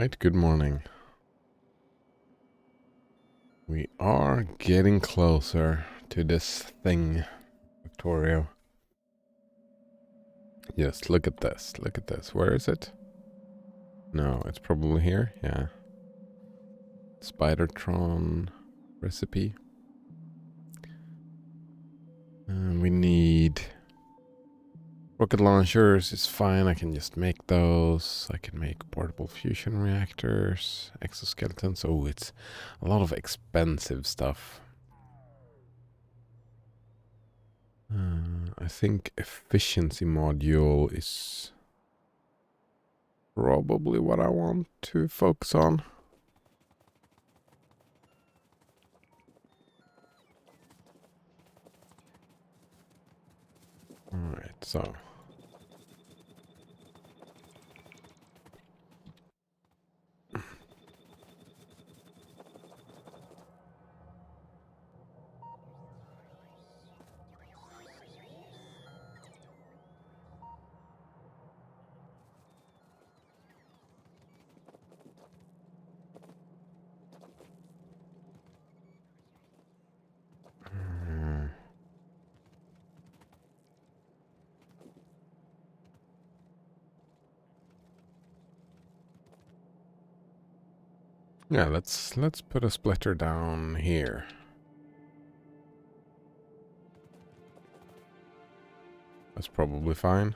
Alright, good morning. We are getting closer to this thing, Factorio. Yes, look at this, look at this. Where is it? No, it's probably here, yeah. Spidertron recipe. We need rocket launchers, it's fine, I can just make those. I can make portable fusion reactors, exoskeletons. Oh, it's a lot of expensive stuff. I think efficiency module is probably what I want to focus on. Alright, so. Yeah, let's put a splitter down here. That's probably fine.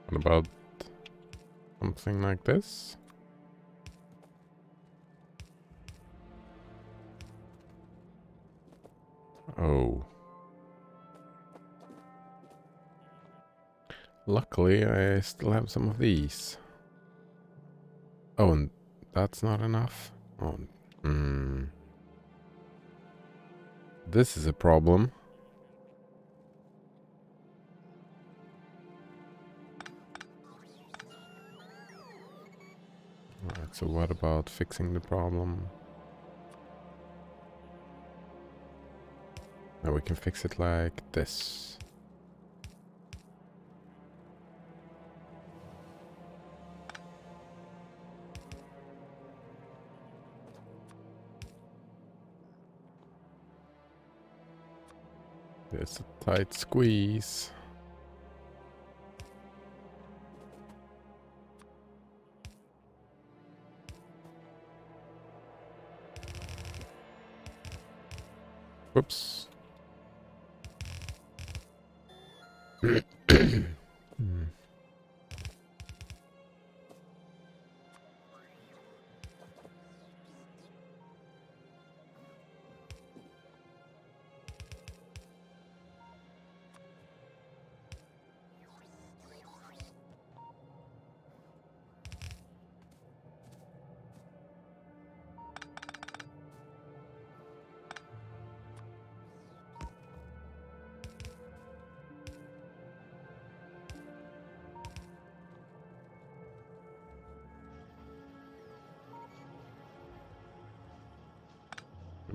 What about something like this? Oh. Luckily, I still have some of these. Oh, and that's not enough? Oh, This is a problem. Alright, so what about fixing the problem? Now we can fix it like this. There's a tight squeeze. Whoops.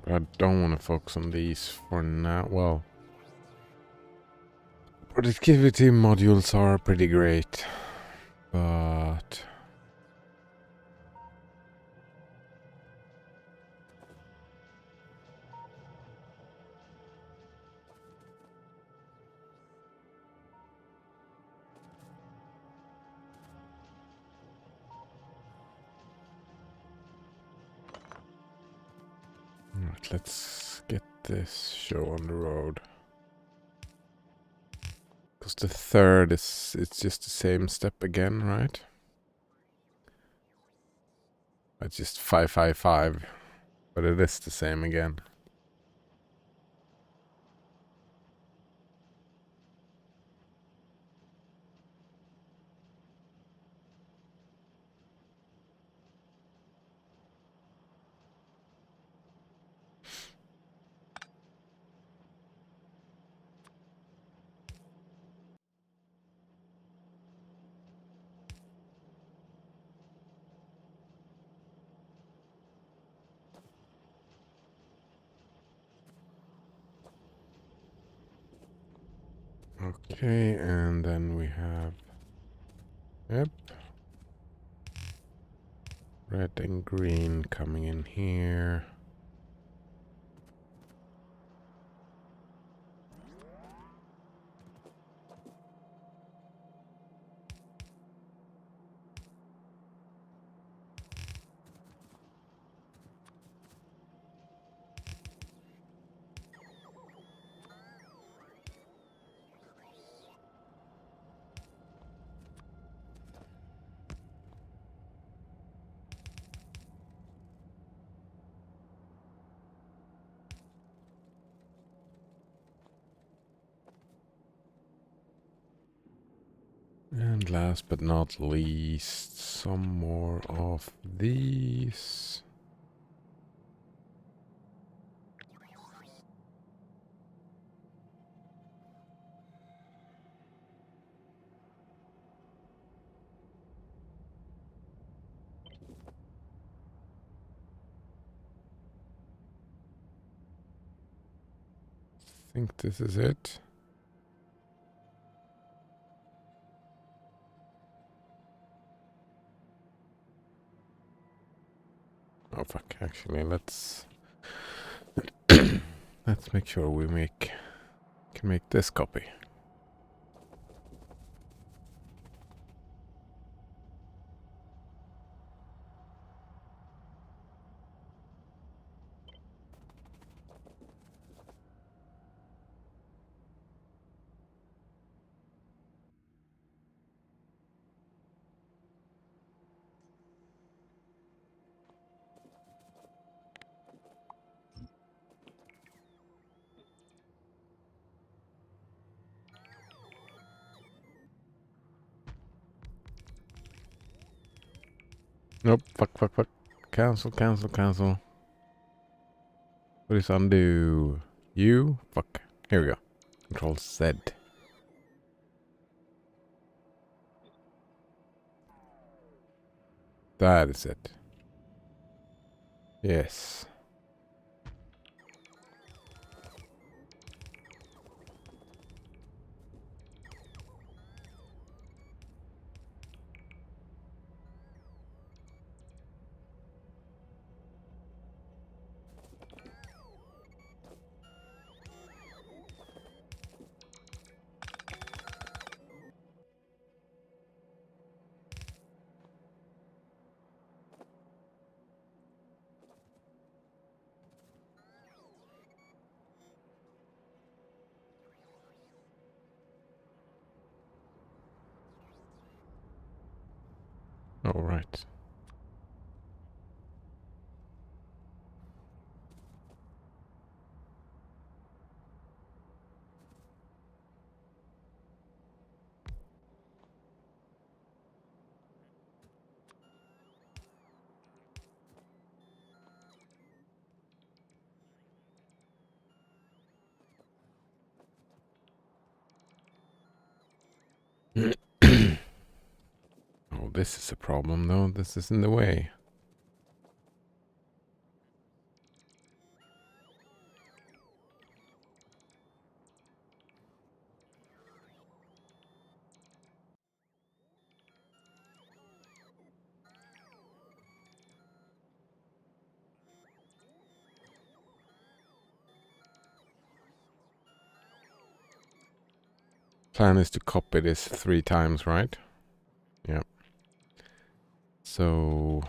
I don't want to focus on these for now. Well, productivity modules are pretty great, but right, let's get this show on the road. Because the third is, it's just the same step again, right? It's just 555, but it is the same again. Okay, and then we have, yep, red and green coming in here. And last but not least, some more of these. I think this is it. Oh fuck, actually let's let's make sure we can make this copy. Nope, fuck. Cancel. What is undo? You? Fuck. Here we go. Control Z. That is it. Yes. All right. Oh, this is a problem though. This is in the way. Plan is to copy this 3 times, right? Yeah. So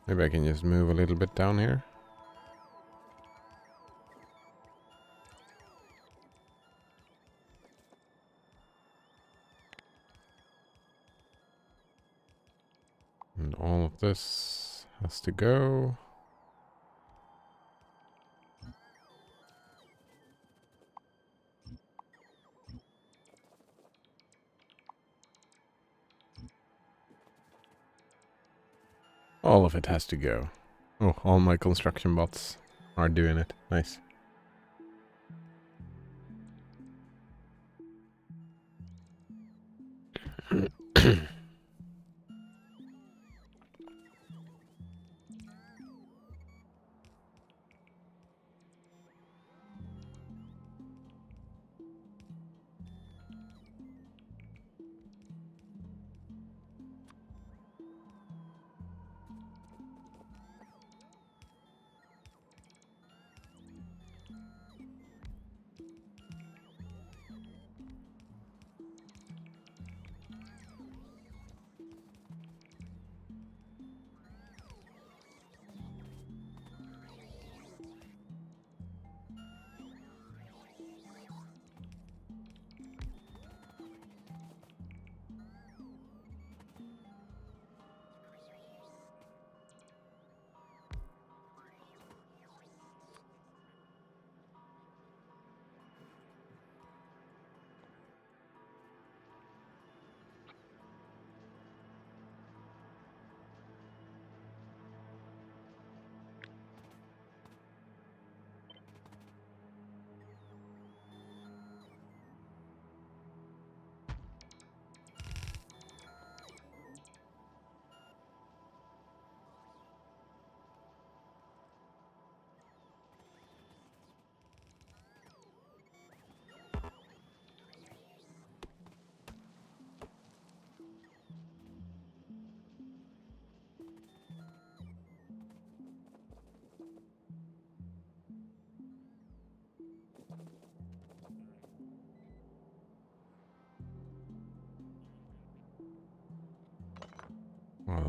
maybe I can just move a little bit down here. And all of this has to go. All of it has to go. Oh, all my construction bots are doing it. Nice.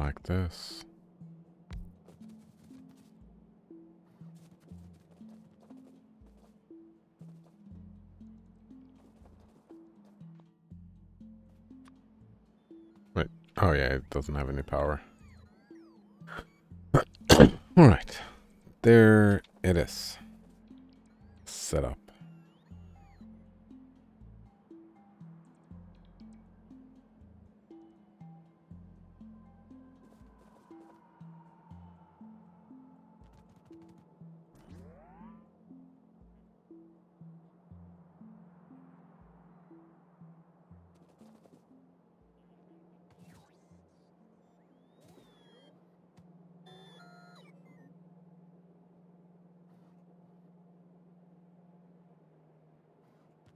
like this. Wait. Oh yeah, it doesn't have any power. Alright. There it is. Set up.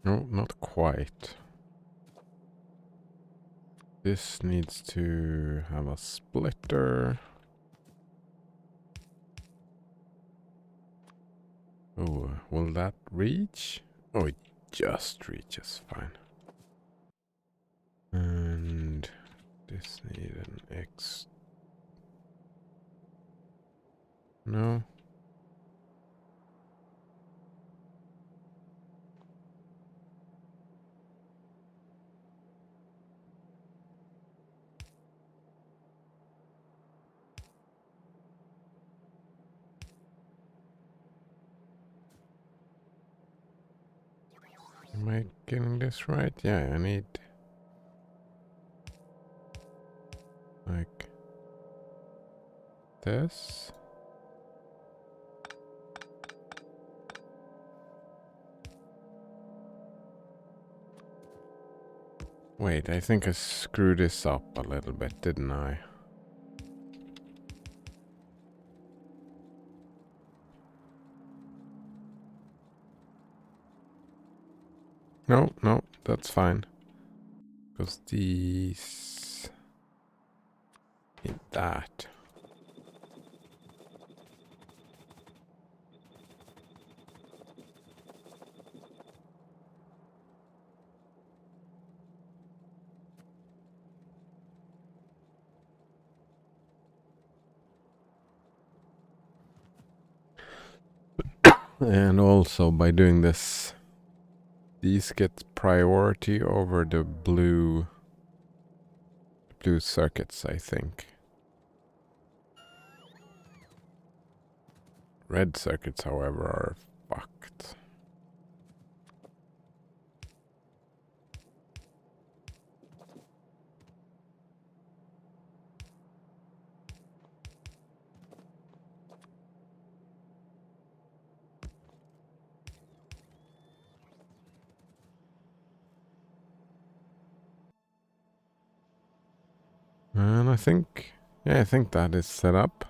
No, not quite. This needs to have a splitter. Oh, will that reach? Oh, it just reaches, fine. And this need an X. No. Am I getting this right? Yeah, I need like this. Wait, I think I screwed this up a little bit, didn't I? No, no, that's fine. Because these need that. And also by doing this, these get priority over the blue circuits, I think. Red circuits, however, are fucked. And I think, yeah, I think that is set up.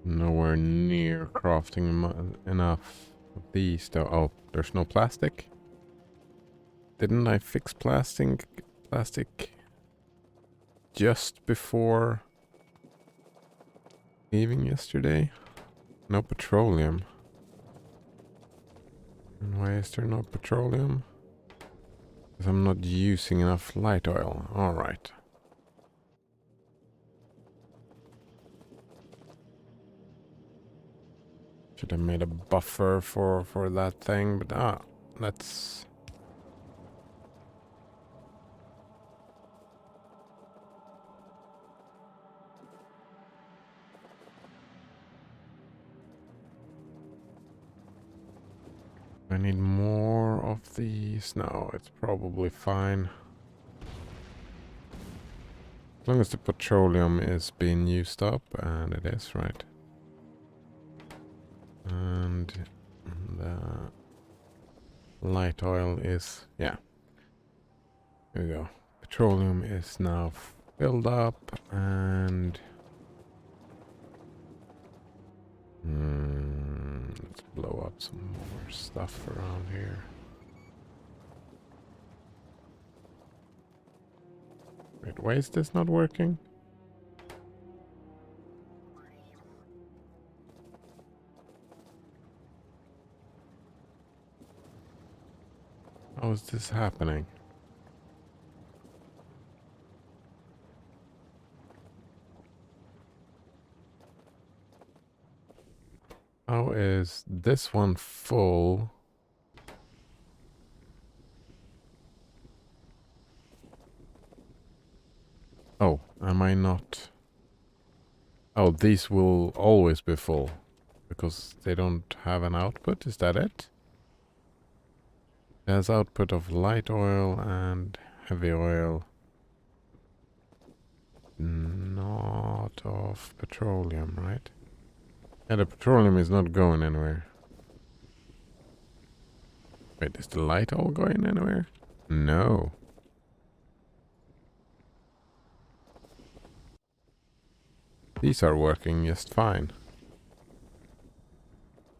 Nowhere near crafting enough of these though. Oh, there's no plastic? Didn't I fix plastic just before leaving yesterday? No petroleum. And why is there no petroleum? Because I'm not using enough light oil. Alright. Should have made a buffer for that thing, but let's... I need more of these. No, it's probably fine. As long as the petroleum is being used up, and it is, right? And the light oil is, yeah. Here we go. Petroleum is now filled up, and Let's blow up some more stuff around here. Wait, why is this not working? How is this happening? How is this one full? Oh, am I not? Oh, these will always be full because they don't have an output. Is that it? There's output of light oil and heavy oil. Not of petroleum, right? Yeah, the petroleum is not going anywhere. Wait, is the light oil going anywhere? No. These are working just fine.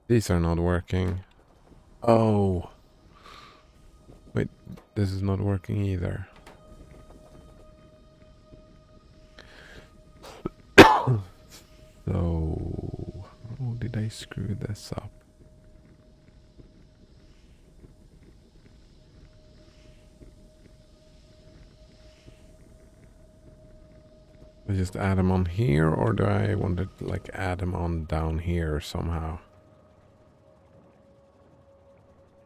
These are not working. Oh. Wait, this is not working either. So, how did I screw this up? I just add them on here, or do I want to like add them on down here somehow?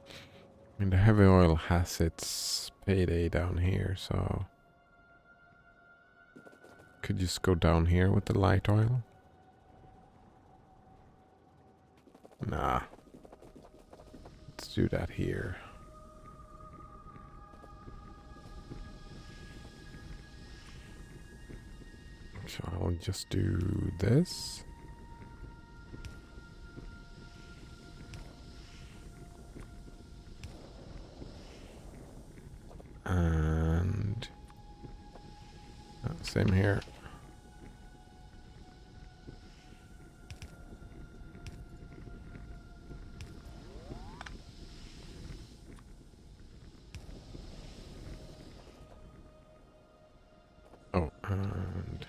I mean, the heavy oil has its payday down here, so could just go down here with the light oil. Nah. Let's do that here. So I'll just do this. And same here. Oh, and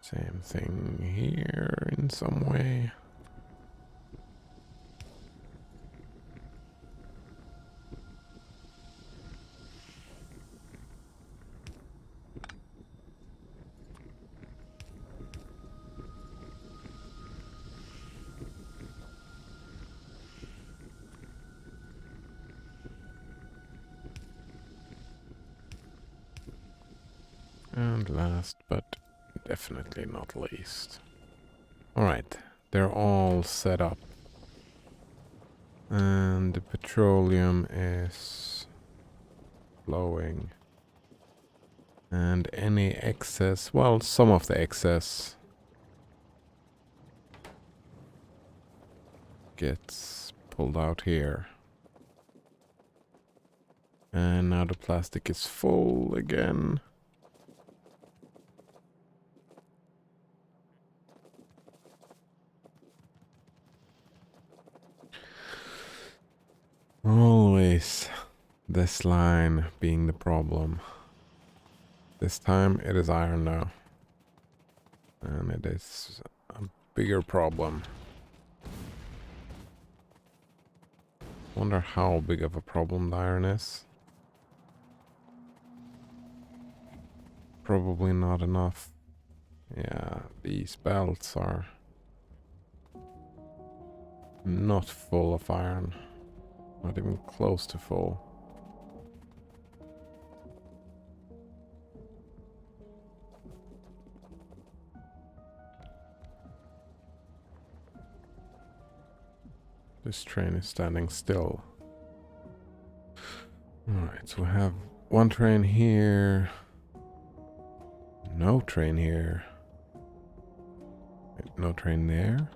same thing here in some way. And last but definitely not least. Alright, they're all set up. And the petroleum is flowing. And any excess, well, some of the excess gets pulled out here. And now the plastic is full again. Always this line being the problem. This time it is iron though. And it is a bigger problem. Wonder how big of a problem the iron is. Probably not enough. Yeah, these belts are not full of iron. Not even close to full. This train is standing still. Alright, so we have one train here. No train here. Wait, no train there.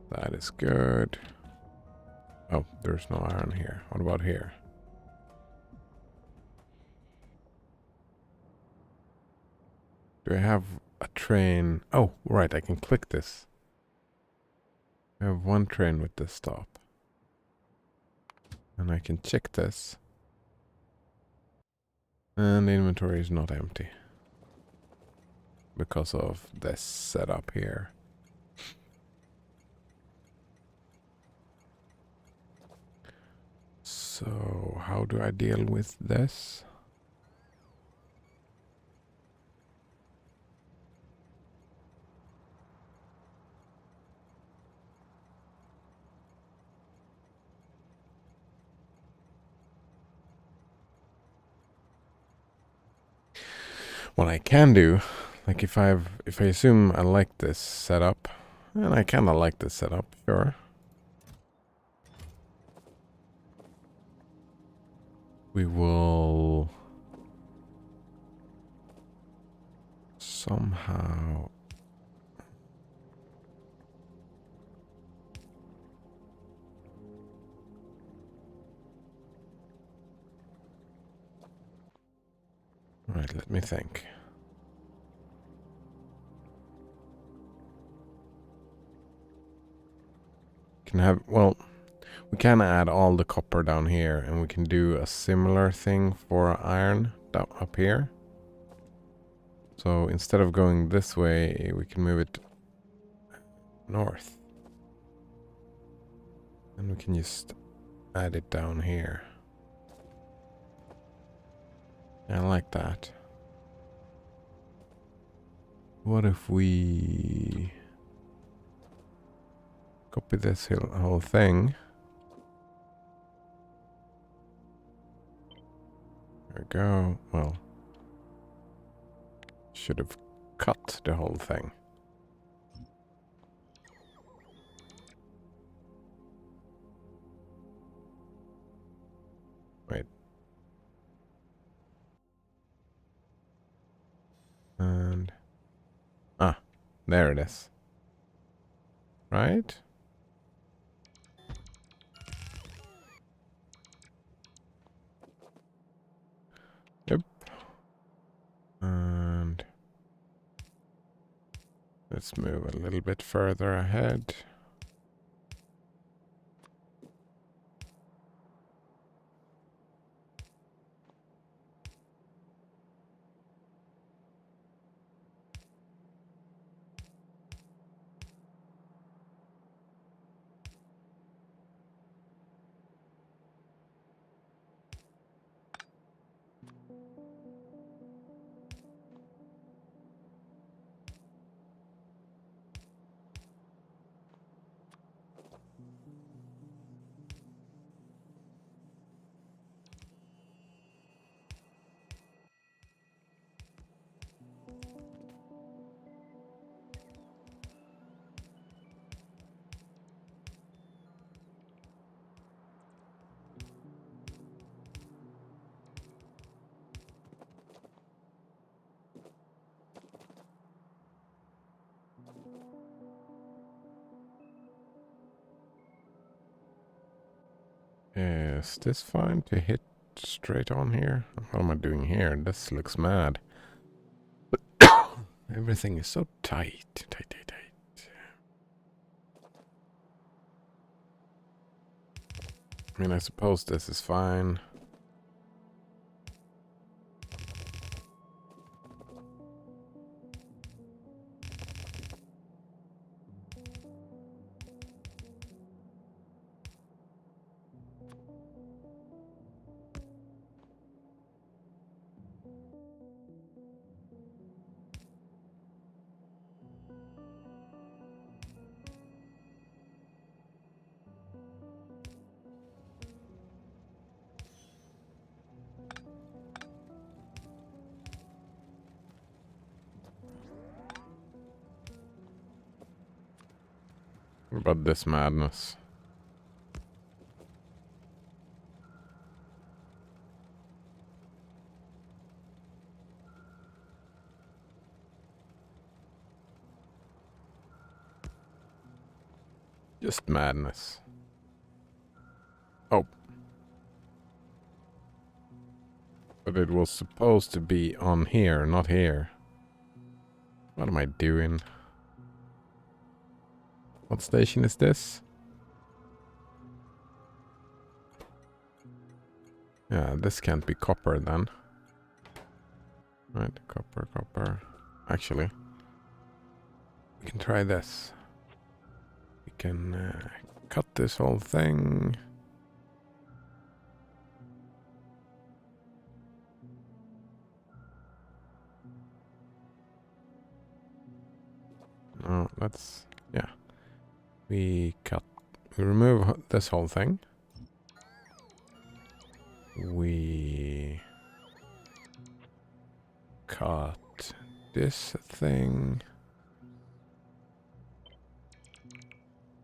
That is good. Oh, there's no iron here. What about here? Do I have a train? Oh, right, I can click this. I have one train with this stop. And I can check this. And the inventory is not empty. Because of this setup here. So, how do I deal with this? What I can do, like if I assume I like this setup, and I kinda like this setup, sure. We will somehow right, let me think. Can have, well, we can add all the copper down here, and we can do a similar thing for iron down up here. So instead of going this way, we can move it north. And we can just add it down here. I like that. What if we copy this whole thing? There we go. Well, should have cut the whole thing. Wait. And there it is. Right? Yep. And let's move a little bit further ahead. Is this fine to hit straight on here? What am I doing here? This looks mad. Everything is so tight. Tight. I mean, I suppose this is fine. What about this madness? Just madness. Oh. But it was supposed to be on here, not here. What am I doing? What station is this? Yeah, this can't be copper then. Right, copper, copper. Actually, we can try this. We can cut this whole thing. No, let's, yeah. We remove this whole thing. We cut this thing.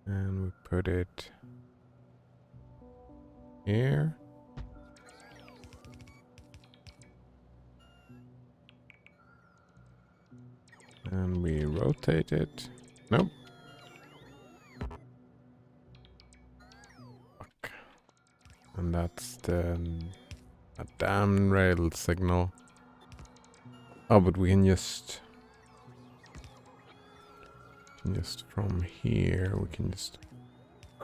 And we put it here. And we rotate it. Nope. Fuck. And that's a damn rail signal. Oh, but we can just from here, we can just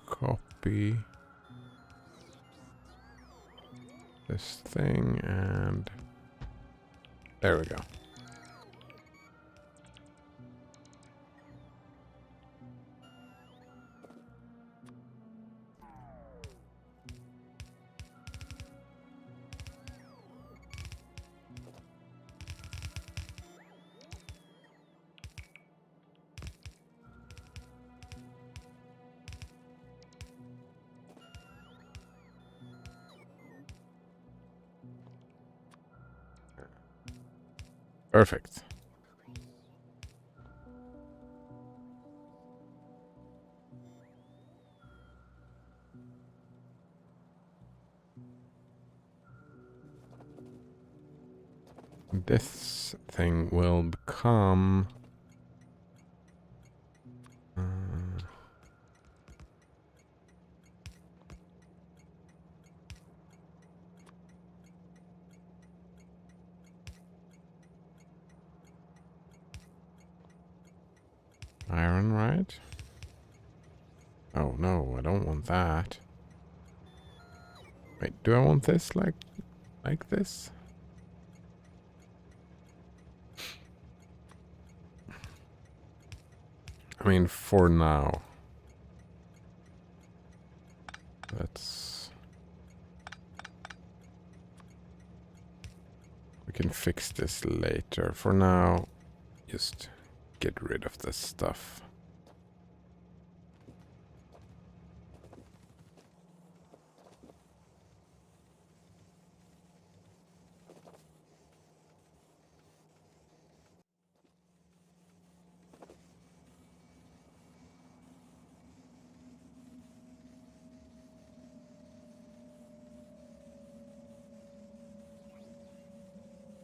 copy this thing and there we go. Perfect. This thing will become iron, right? Oh no, I don't want that. Wait, do I want this like this? I mean, for now. We can fix this later. For now, just get rid of this stuff.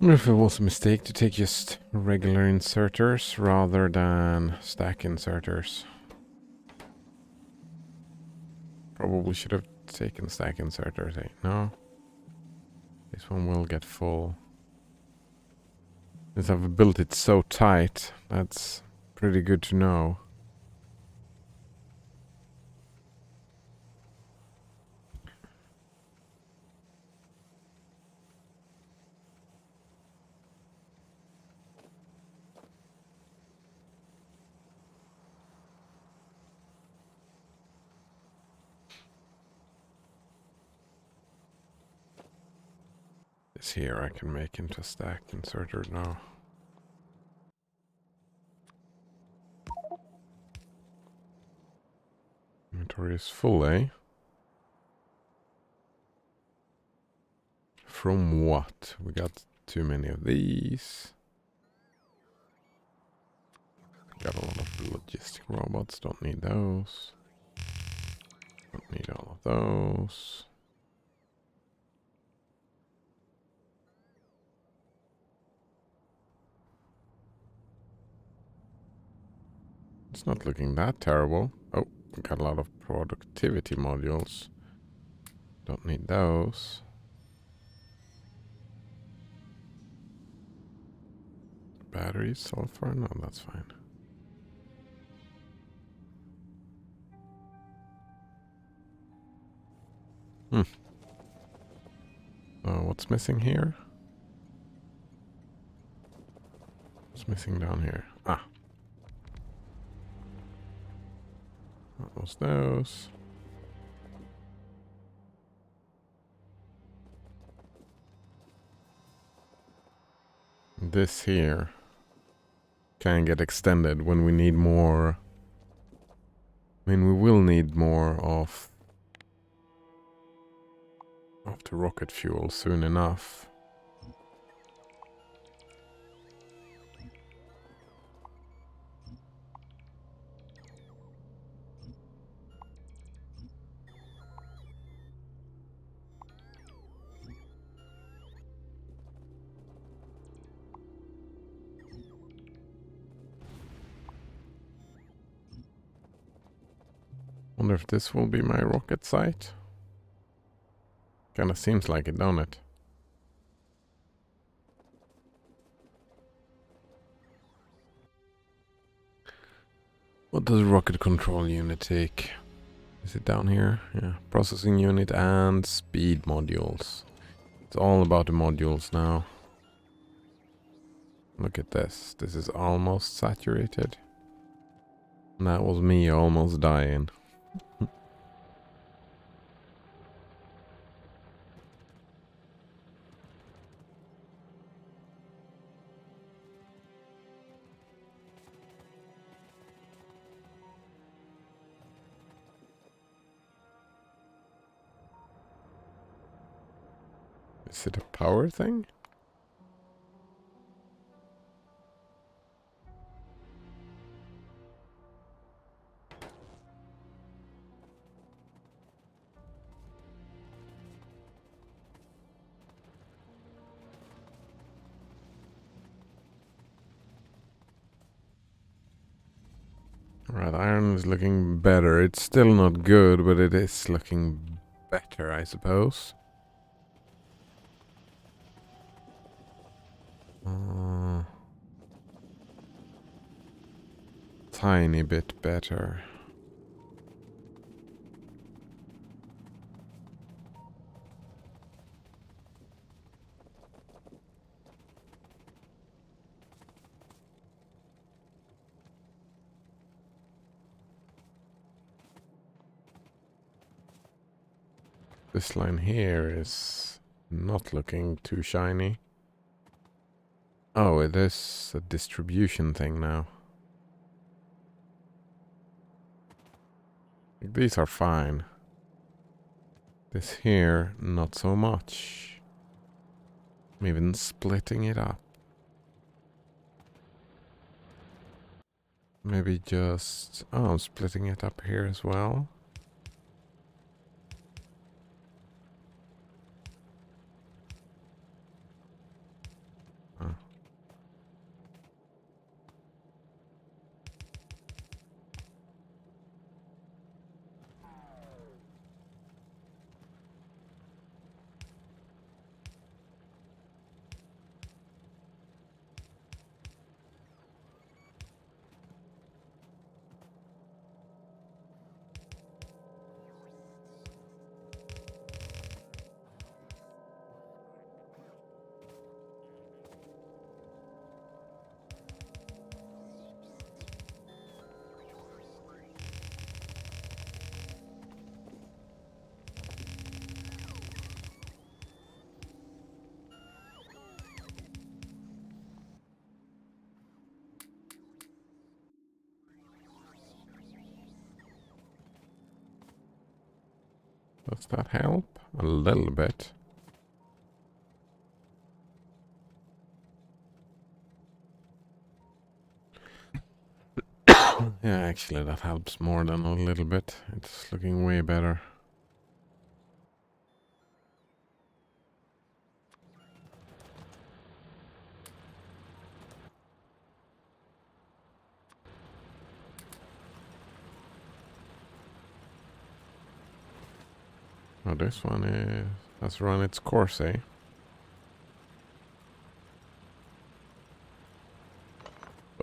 If it was a mistake to take just regular inserters rather than stack inserters. Probably should have taken stack inserters, eh? No. This one will get full. Since I've built it so tight, that's pretty good to know. This here I can make into a stack inserter now. Inventory is full, eh? From what? We got too many of these. Got a lot of logistic robots, don't need those. Don't need all of those. It's not looking that terrible. Oh, we got a lot of productivity modules. Don't need those. Battery, sulfur? No, that's fine. So what's missing here? What's missing down here? Ah. What was those? This here can get extended when we need more. I mean, we will need more of the rocket fuel soon enough. Wonder if this will be my rocket site. Kinda seems like it, don't it? What does rocket control unit take? Is it down here? Yeah. Processing unit and speed modules. It's all about the modules now. Look at this. This is almost saturated. And that was me almost dying. Is it a power thing? Alright, iron is looking better. It's still not good, but it is looking better, I suppose. Tiny bit better. This line here is not looking too shiny. Oh, it is a distribution thing now. These are fine. This here, not so much. I'm even splitting it up. Maybe just... Oh, I'm splitting it up here as well. Oh. Does that help? A little bit. Yeah, actually that helps more than a little bit. It's looking way better. Oh, this one has run its course, eh?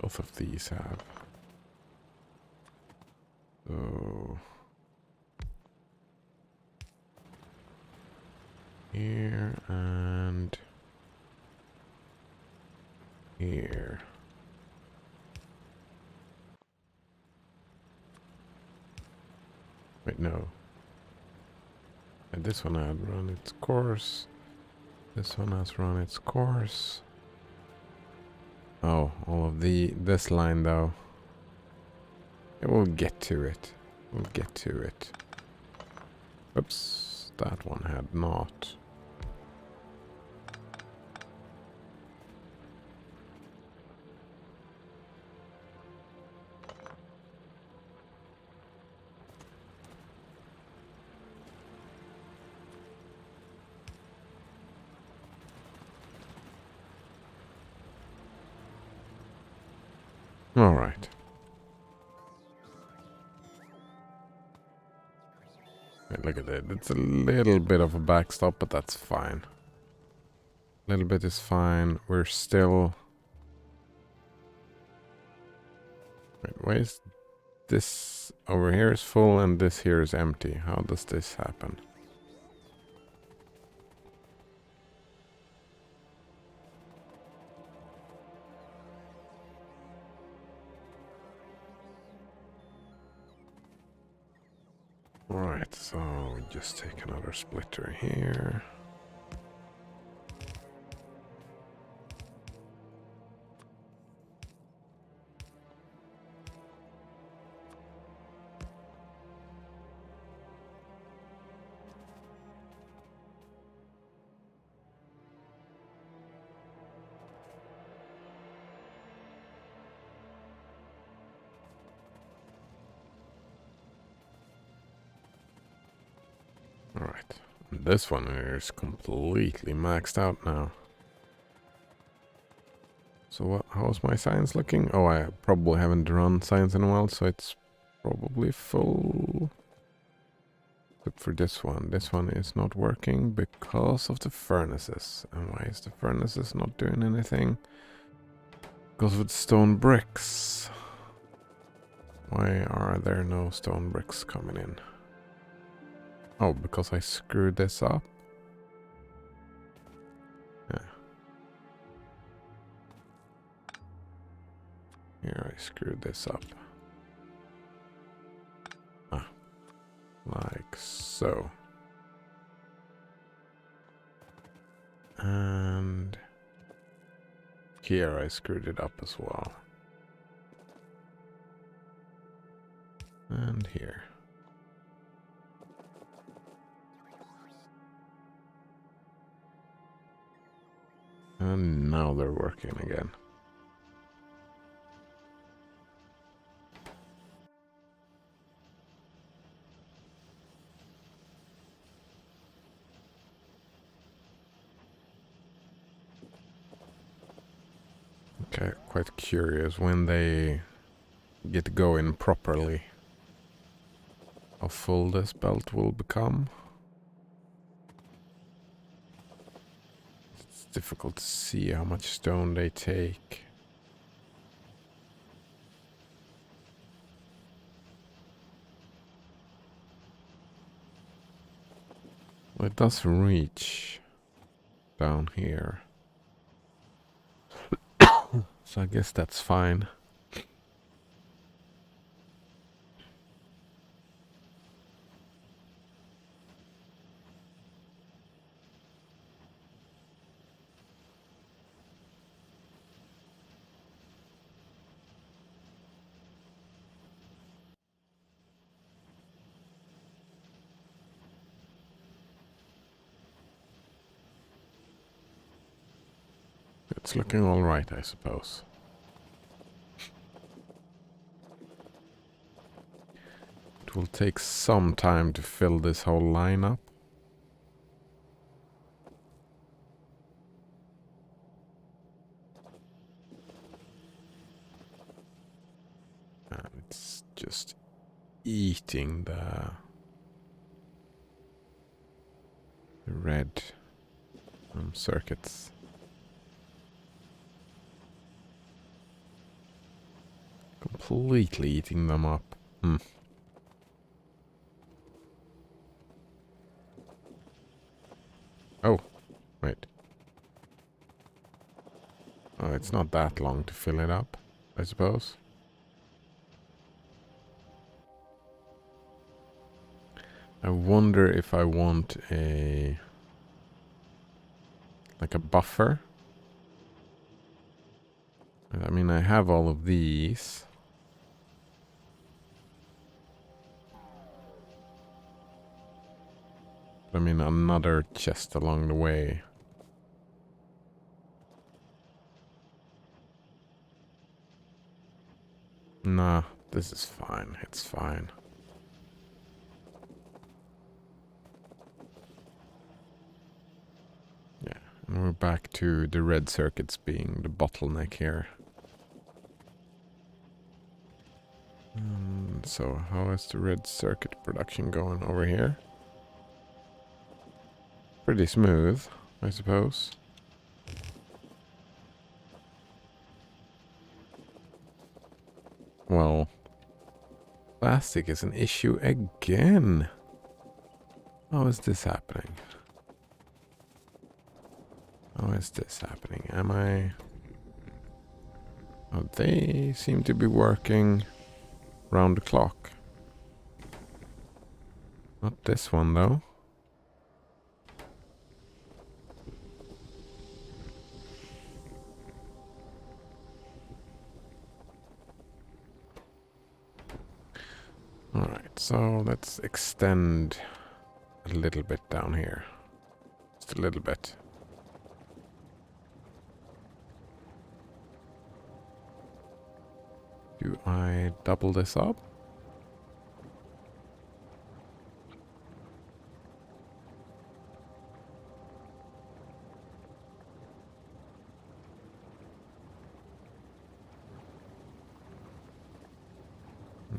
both of these have. So here and here. Wait, no. And this one had run its course. This one has run its course. Oh, all of this line though. Yeah, we'll get to it. We'll get to it. Oops, that one had not. All right. Wait, look at it. It's a little bit of a backstop, but that's fine. A little bit is fine. We're still... Wait, why is this over here is full and this here is empty? How does this happen? Alright, so we just take another splitter here. Alright, this one is completely maxed out now. So how's my science looking? Oh, I probably haven't run science in a while, so it's probably full. Except for this one. This one is not working because of the furnaces. And why is the furnaces not doing anything? Because of the stone bricks. Why are there no stone bricks coming in? Oh, because I screwed this up? Yeah. Here I screwed this up. Ah. Like so. And here I screwed it up as well. And here. And now they're working again. Okay, quite curious when they get going properly. How full this belt will become. It's difficult to see how much stone they take. Well, it does reach down here. So I guess that's fine. It's looking all right, I suppose. It will take some time to fill this whole line up. And it's just eating the red circuits. Completely eating them up. Oh, wait. Oh, it's not that long to fill it up, I suppose. I wonder if I want like a buffer. I mean, I have all of these. I mean, another chest along the way. Nah, this is fine. It's fine. Yeah, and we're back to the red circuits being the bottleneck here. So how is the red circuit production going over here? Pretty smooth, I suppose. Well, plastic is an issue again. How is this happening? How is this happening? Am I... Oh, they seem to be working round the clock. Not this one, though. Alright, so let's extend a little bit down here. Just a little bit. Do I double this up?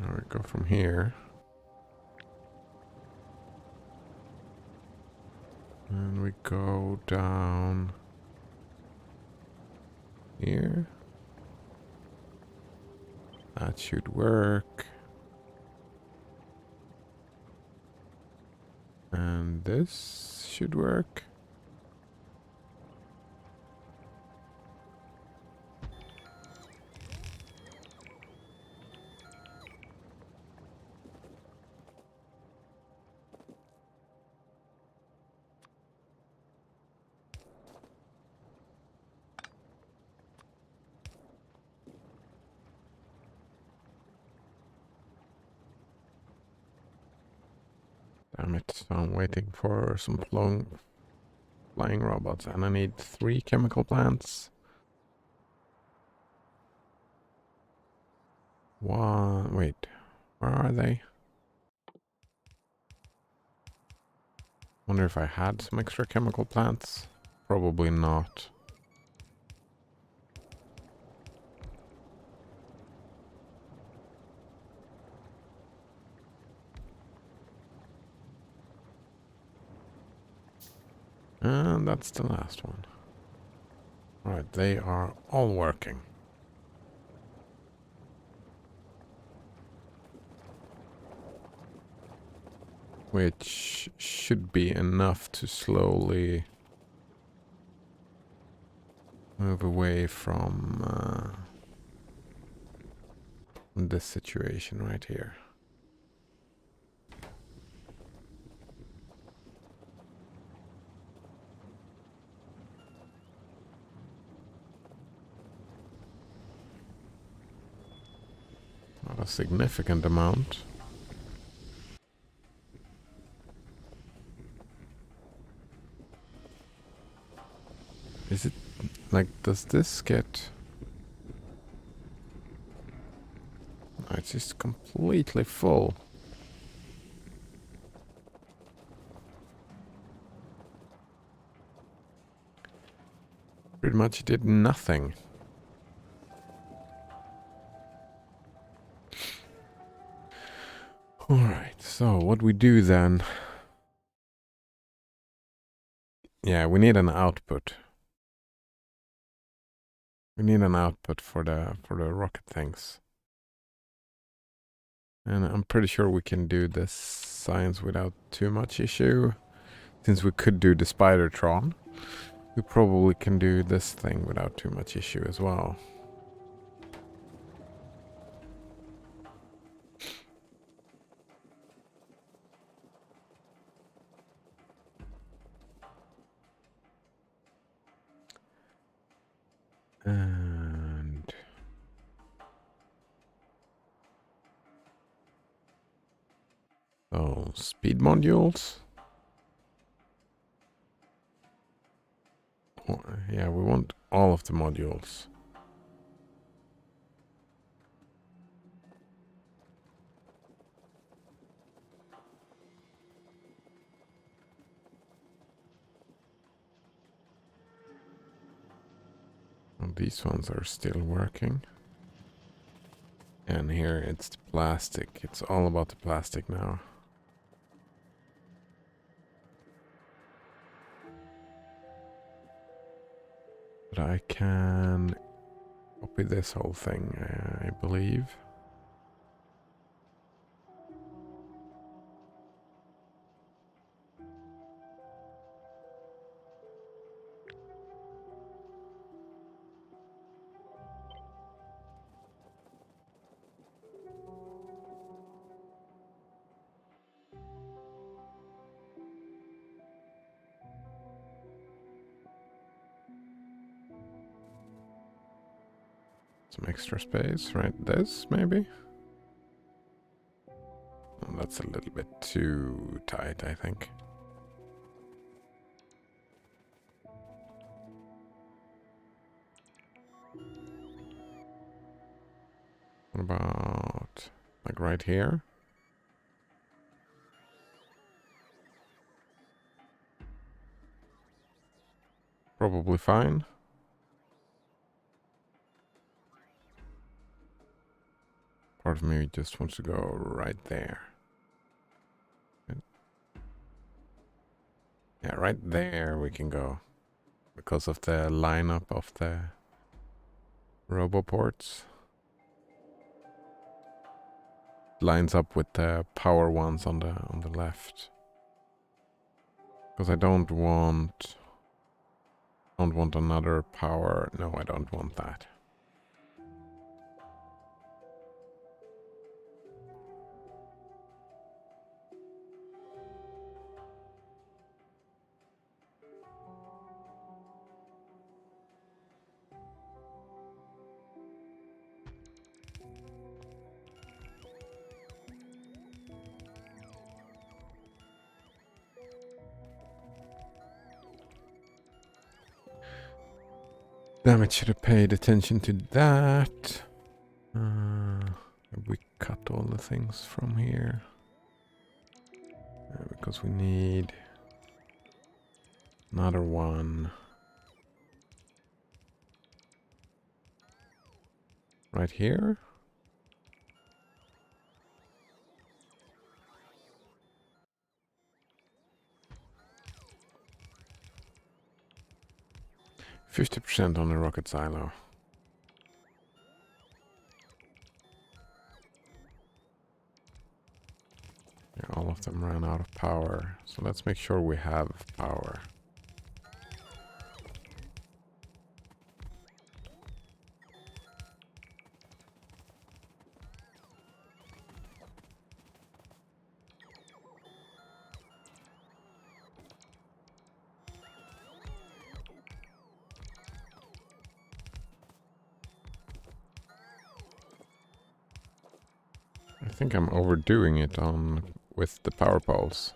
Now we go from here. And we go down here. That should work. And this should work. Damn it, I'm waiting for some flying robots, and I need 3 chemical plants. One, wait, where are they? Wonder if I had some extra chemical plants. Probably not. And that's the last one. Alright, they are all working. Which should be enough to slowly move away from this situation right here. Not a significant amount. Is it like, does this get... Oh, it's just completely full. Pretty much did nothing. Alright, so what we do then... Yeah, we need an output. We need an output for the rocket things. And I'm pretty sure we can do this science without too much issue. Since we could do the Spidertron, we probably can do this thing without too much issue as well. And oh, speed modules. Oh, yeah, we want all of the modules. And these ones are still working. And here it's the plastic. It's all about the plastic now. But I can copy this whole thing, I believe. Some extra space, right? This, maybe? Oh, that's a little bit too tight, I think. What about, like, right here? Probably fine. Part of me just wants to go right there. Yeah, right there we can go. Because of the lineup of the RoboPorts. Lines up with the power ones on the left. Because I don't want another power. No, I don't want that. Damn it, should have paid attention to that. We cut all the things from here. Because we need another one. Right here. %50 on the rocket silo. Yeah, all of them ran out of power. So let's make sure we have power. I think I'm overdoing it with the power poles.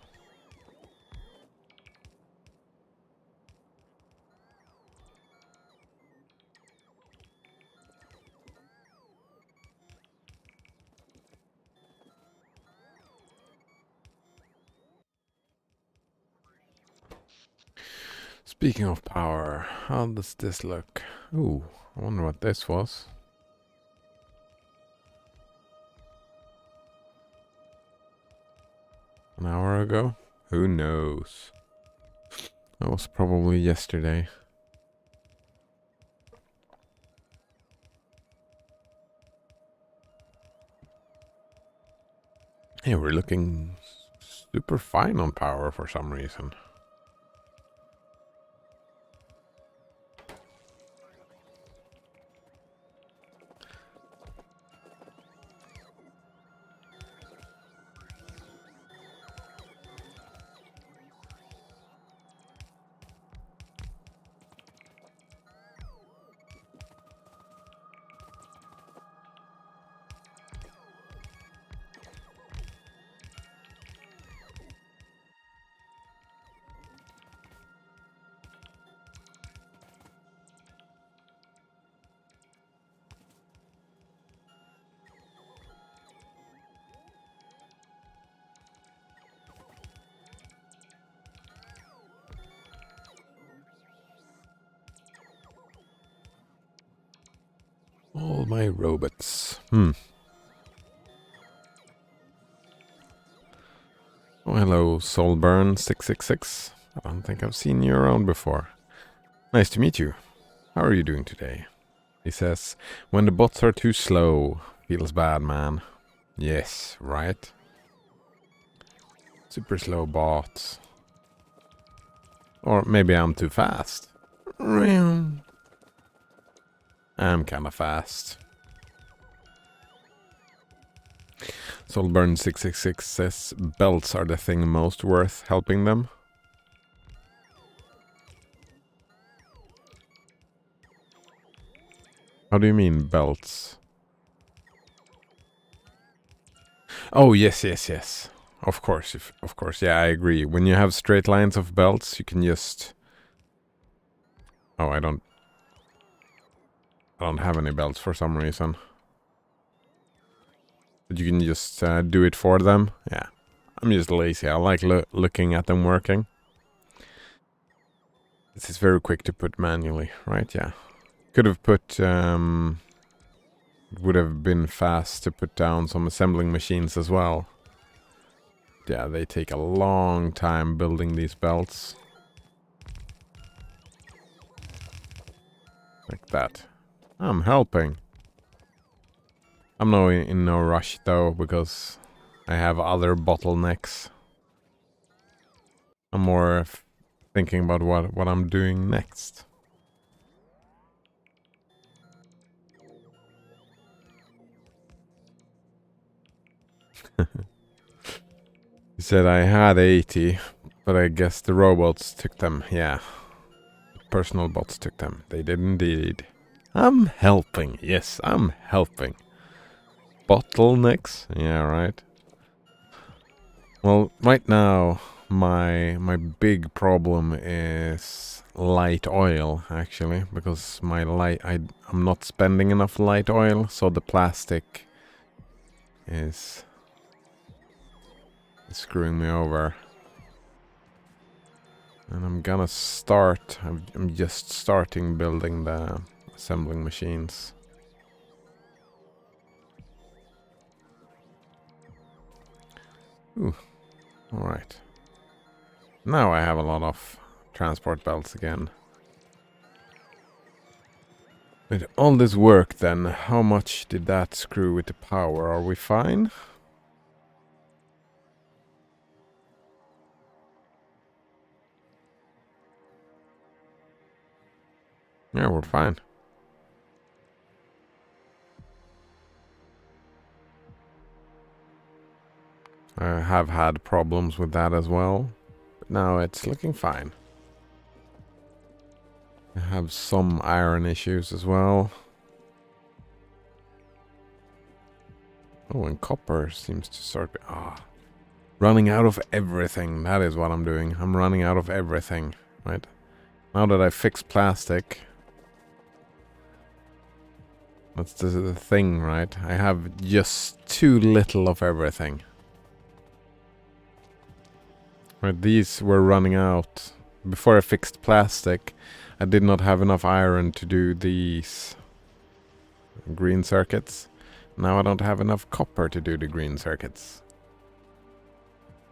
Speaking of power, how does this look? Ooh, I wonder what this was. An hour ago? Who knows? That was probably yesterday. Hey, we're looking super fine on power for some reason. All my robots. Oh, hello, Soulburn666. I don't think I've seen you around before. Nice to meet you. How are you doing today? He says, when the bots are too slow, feels bad, man. Yes, right? Super slow bots. Or maybe I'm too fast. I'm kinda fast. Soulburn666 says belts are the thing most worth helping them. How do you mean belts? Oh, yes. Of course, yeah, I agree. When you have straight lines of belts, you can just... Oh, I don't have any belts for some reason. But you can just do it for them. Yeah, I'm just lazy. I like looking at them working. This is very quick to put manually, right? Yeah. Could have put... it would have been fast to put down some assembling machines as well. Yeah, they take a long time building these belts. Like that. I'm helping. I'm in no rush though, because I have other bottlenecks. I'm more thinking about what I'm doing next. He said I had 80, but I guess the robots took them. Yeah. Personal bots took them. They did indeed. I'm helping. Yes, I'm helping. Bottlenecks? Yeah, right. Well, right now, my big problem is light oil, actually, because I'm not spending enough light oil, so the plastic is screwing me over. And I'm gonna start, I'm just starting building the assembling machines. Ooh, alright. Now I have a lot of transport belts again. With all this work then, how much did that screw with the power? Are we fine? Yeah, we're fine. I have had problems with that as well, but now it's looking fine. I have some iron issues as well. Oh, and copper seems to start... running out of everything. That is what I'm doing. I'm running out of everything, right? Now that I fixed plastic... That's the thing, right? I have just too little of everything. Right, these were running out. Before I fixed plastic, I did not have enough iron to do these green circuits. Now I don't have enough copper to do the green circuits.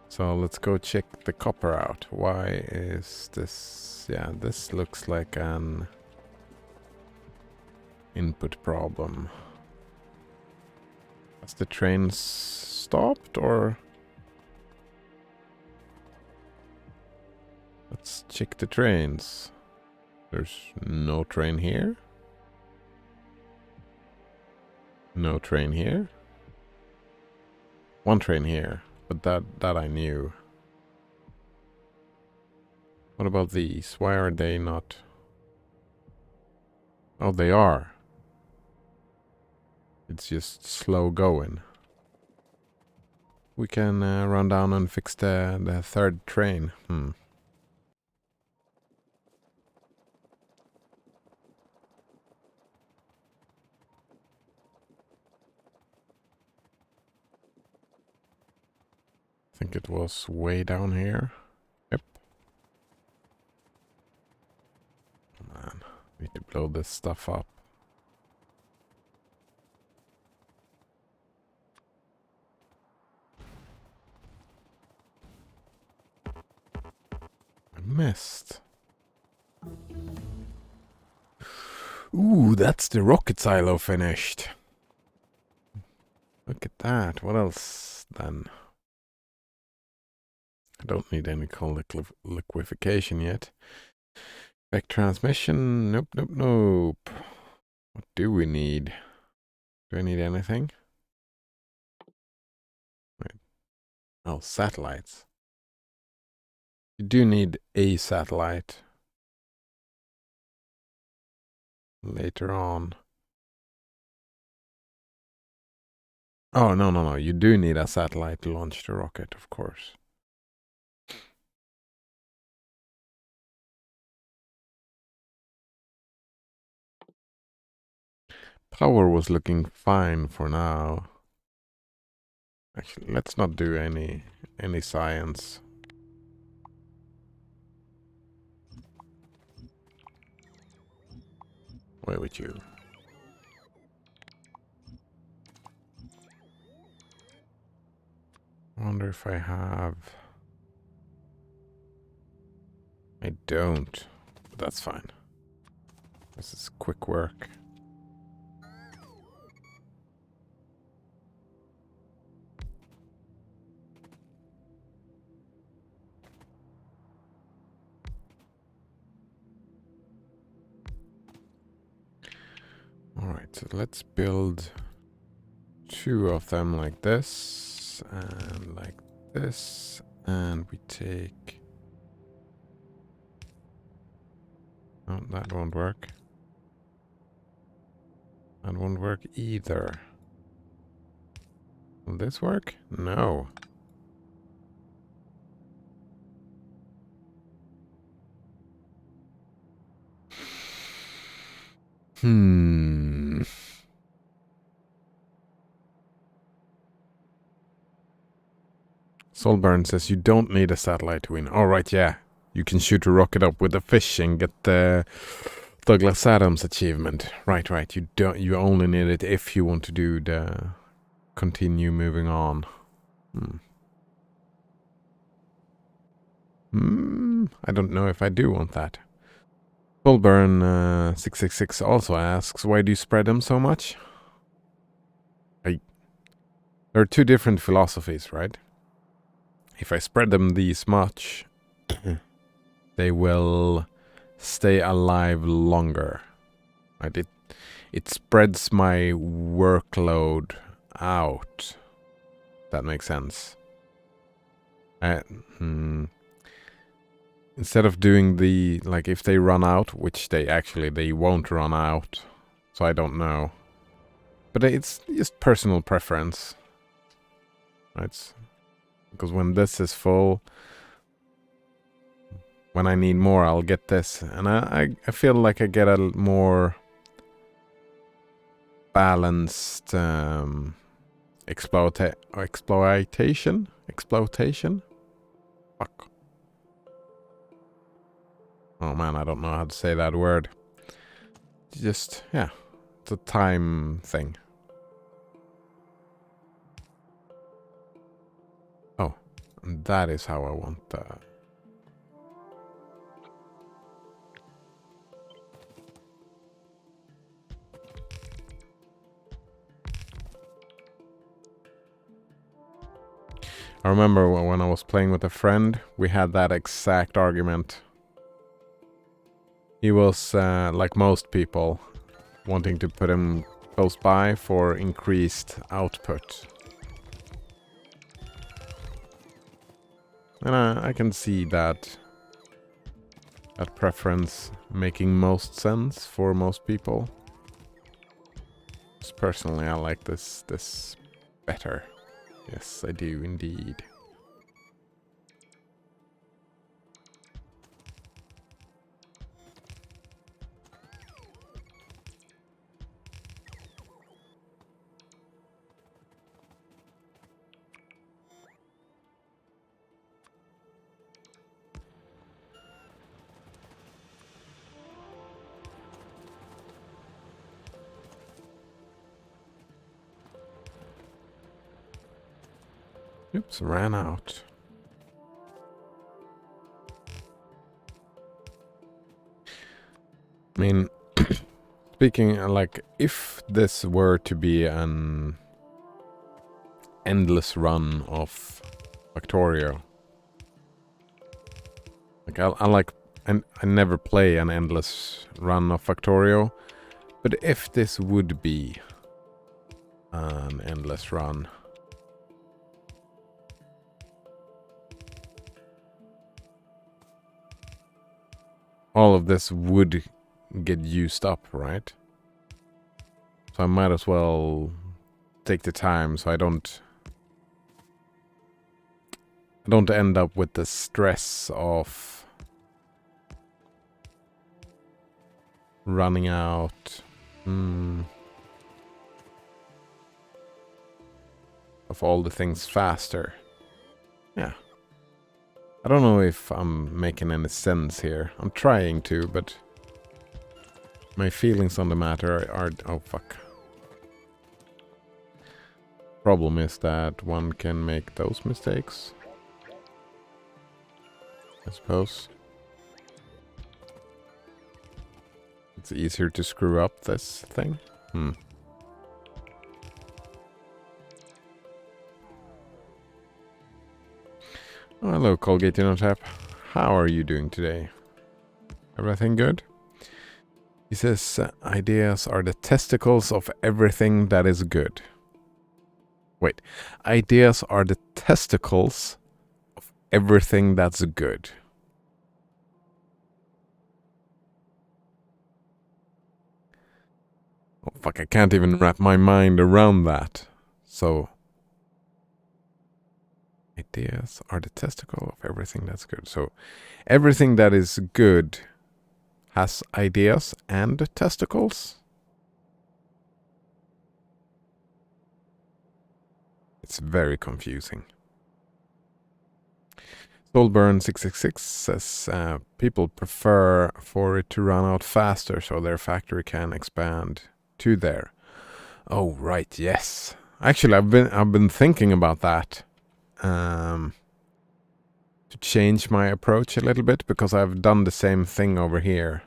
So let's go check the copper out. Why is this... Yeah, this looks like an input problem. Has the train stopped, or... Let's check the trains. There's no train here. No train here. One train here, but that I knew. What about these? Why are they not... Oh, they are. It's just slow going. We can run down and fix the third train. I think it was way down here. Yep. Oh, man, need to blow this stuff up. I missed. Ooh, that's the rocket silo finished. Look at that. What else then? I don't need any cold liquefaction yet. Back transmission. Nope, nope, nope. What do we need? Do I need anything? Wait. Oh, satellites. You do need a satellite. Later on. Oh, no, no, no. You do need a satellite to launch the rocket, of course. Power was looking fine for now. Actually, let's not do any science. Where with you? I wonder if I have... I don't. But that's fine. This is quick work. Alright, so let's build 2 of them like this, and like this, and we take... Oh, that won't work. That won't work either. Will this work? No. Solburn says you don't need a satellite to win. Alright, yeah. You can shoot a rocket up with a fish and get the Douglas Adams achievement. Right, right. You only need it if you want to do the continue moving on. I don't know if I do want that. Solburn 666 also asks, why do you spread them so much? There are 2 different philosophies, right? If I spread them this much, they will stay alive longer. Right? It spreads my workload out. That makes sense. Instead of doing the, like, if they run out, which they won't run out, so I don't know. But it's just personal preference. Right? Because when this is full, when I need more, I'll get this. And I feel like I get a more balanced exploitation? Fuck. Oh man, I don't know how to say that word. Just, yeah, it's a time thing. Oh, and that is how I want that. I remember when I was playing with a friend, we had that exact argument. He was, like most people, wanting to put him close by for increased output. And I can see that preference making most sense for most people. Just personally, I like this better. Yes, I do indeed. Oops, ran out. I mean, speaking, like, if this were to be an endless run of Factorio, like, I like, and I never play an endless run of Factorio, but if this would be an endless run, all of this would get used up, right? So I might as well take the time so I don't end up with the stress of running out of all the things faster. Yeah. I don't know if I'm making any sense here. I'm trying to, but my feelings on the matter are oh fuck. Problem is that one can make those mistakes, I suppose. It's easier to screw up this thing. Oh, hello, Colgate Tap. How are you doing today? Everything good? He says, ideas are the testicles of everything that is good. Wait, ideas are the testicles of everything that's good. Oh, fuck, I can't even wrap my mind around that. So, ideas are the testicle of everything that's good. So, everything that is good has ideas and testicles? It's very confusing. Soulburn666 says people prefer for it to run out faster so their factory can expand to there. Oh right, yes. Actually, I've been thinking about that to change my approach a little bit, because I've done the same thing over here.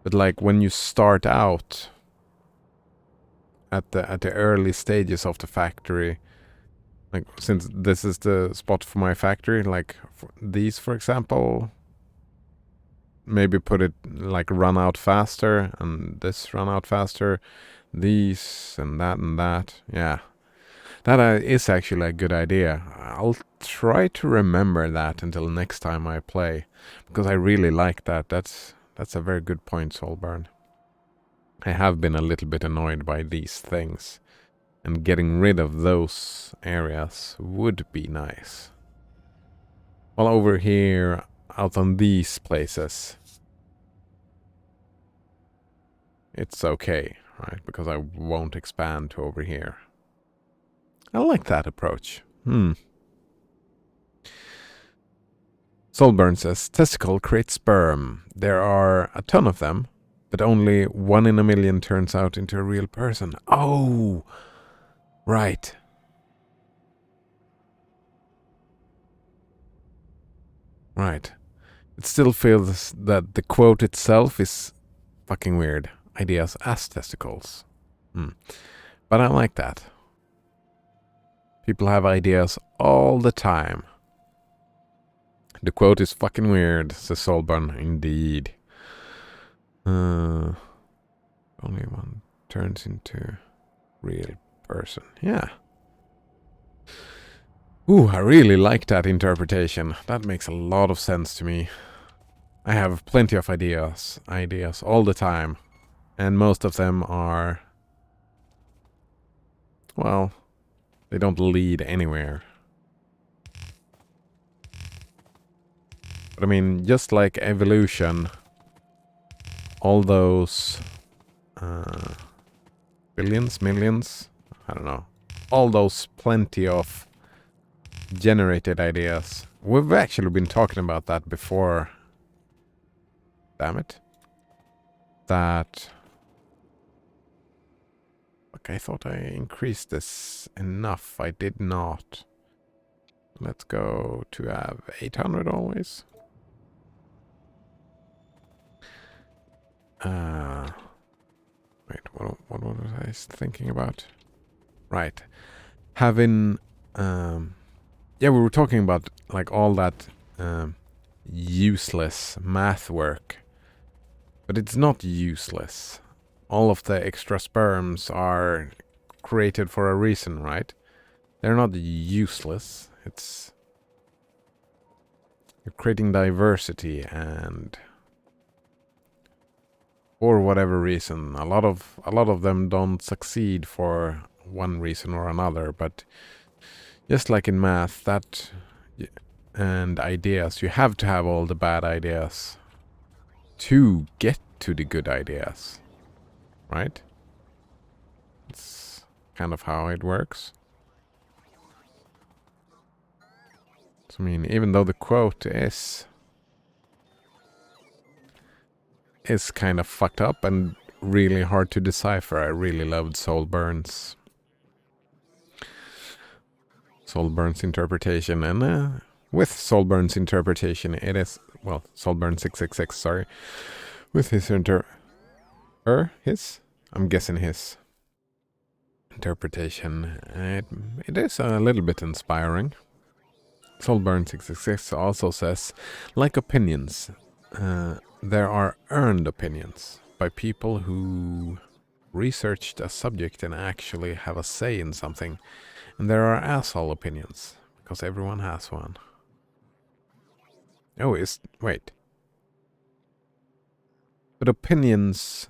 But like when you start out at the early stages of the factory, like since this is the spot for my factory, like for these for example, maybe put it like run out faster and this run out faster, these and that. Yeah, that is actually a good idea. I'll try to remember that until next time I play, because I really like that. That's a very good point, Soulburn. I have been a little bit annoyed by these things, and getting rid of those areas would be nice. While over here, out on these places, it's okay, right? Because I won't expand to over here. I like that approach. Soulburn says, testicle creates sperm. There are a ton of them, but only 1 in a million turns out into a real person. Oh! Right. Right. It still feels that the quote itself is fucking weird. Ideas as testicles. But I like that. People have ideas all the time. The quote is fucking weird, says Solburn. Indeed. Only one turns into real person. Yeah. Ooh, I really like that interpretation. That makes a lot of sense to me. I have plenty of ideas all the time. And most of them are, well, they don't lead anywhere. But I mean, just like evolution, all those billions, millions, I don't know, all those plenty of generated ideas. We've actually been talking about that before. Damn it. That... Okay, I thought I increased this enough. I did not. Let's go to have 800 always. Wait, what was I thinking about? Right. Having... yeah, we were talking about like all that useless math work. But it's not useless. All of the extra sperms are created for a reason, right? They're not useless. It's... You're creating diversity, and for whatever reason, a lot of them don't succeed for one reason or another, but just like in math, that and ideas, you have to have all the bad ideas to get to the good ideas, right? It's kind of how it works. So, I mean, even though the quote is kind of fucked up and really hard to decipher, I really loved Solburn's interpretation, and with Solburn's interpretation, it is, well, Solburn 666, sorry, with his I'm guessing his interpretation, it is a little bit inspiring. Solburn 666 also says, like opinions, there are earned opinions by people who researched a subject and actually have a say in something. And there are asshole opinions, because everyone has one. Oh, wait. But opinions,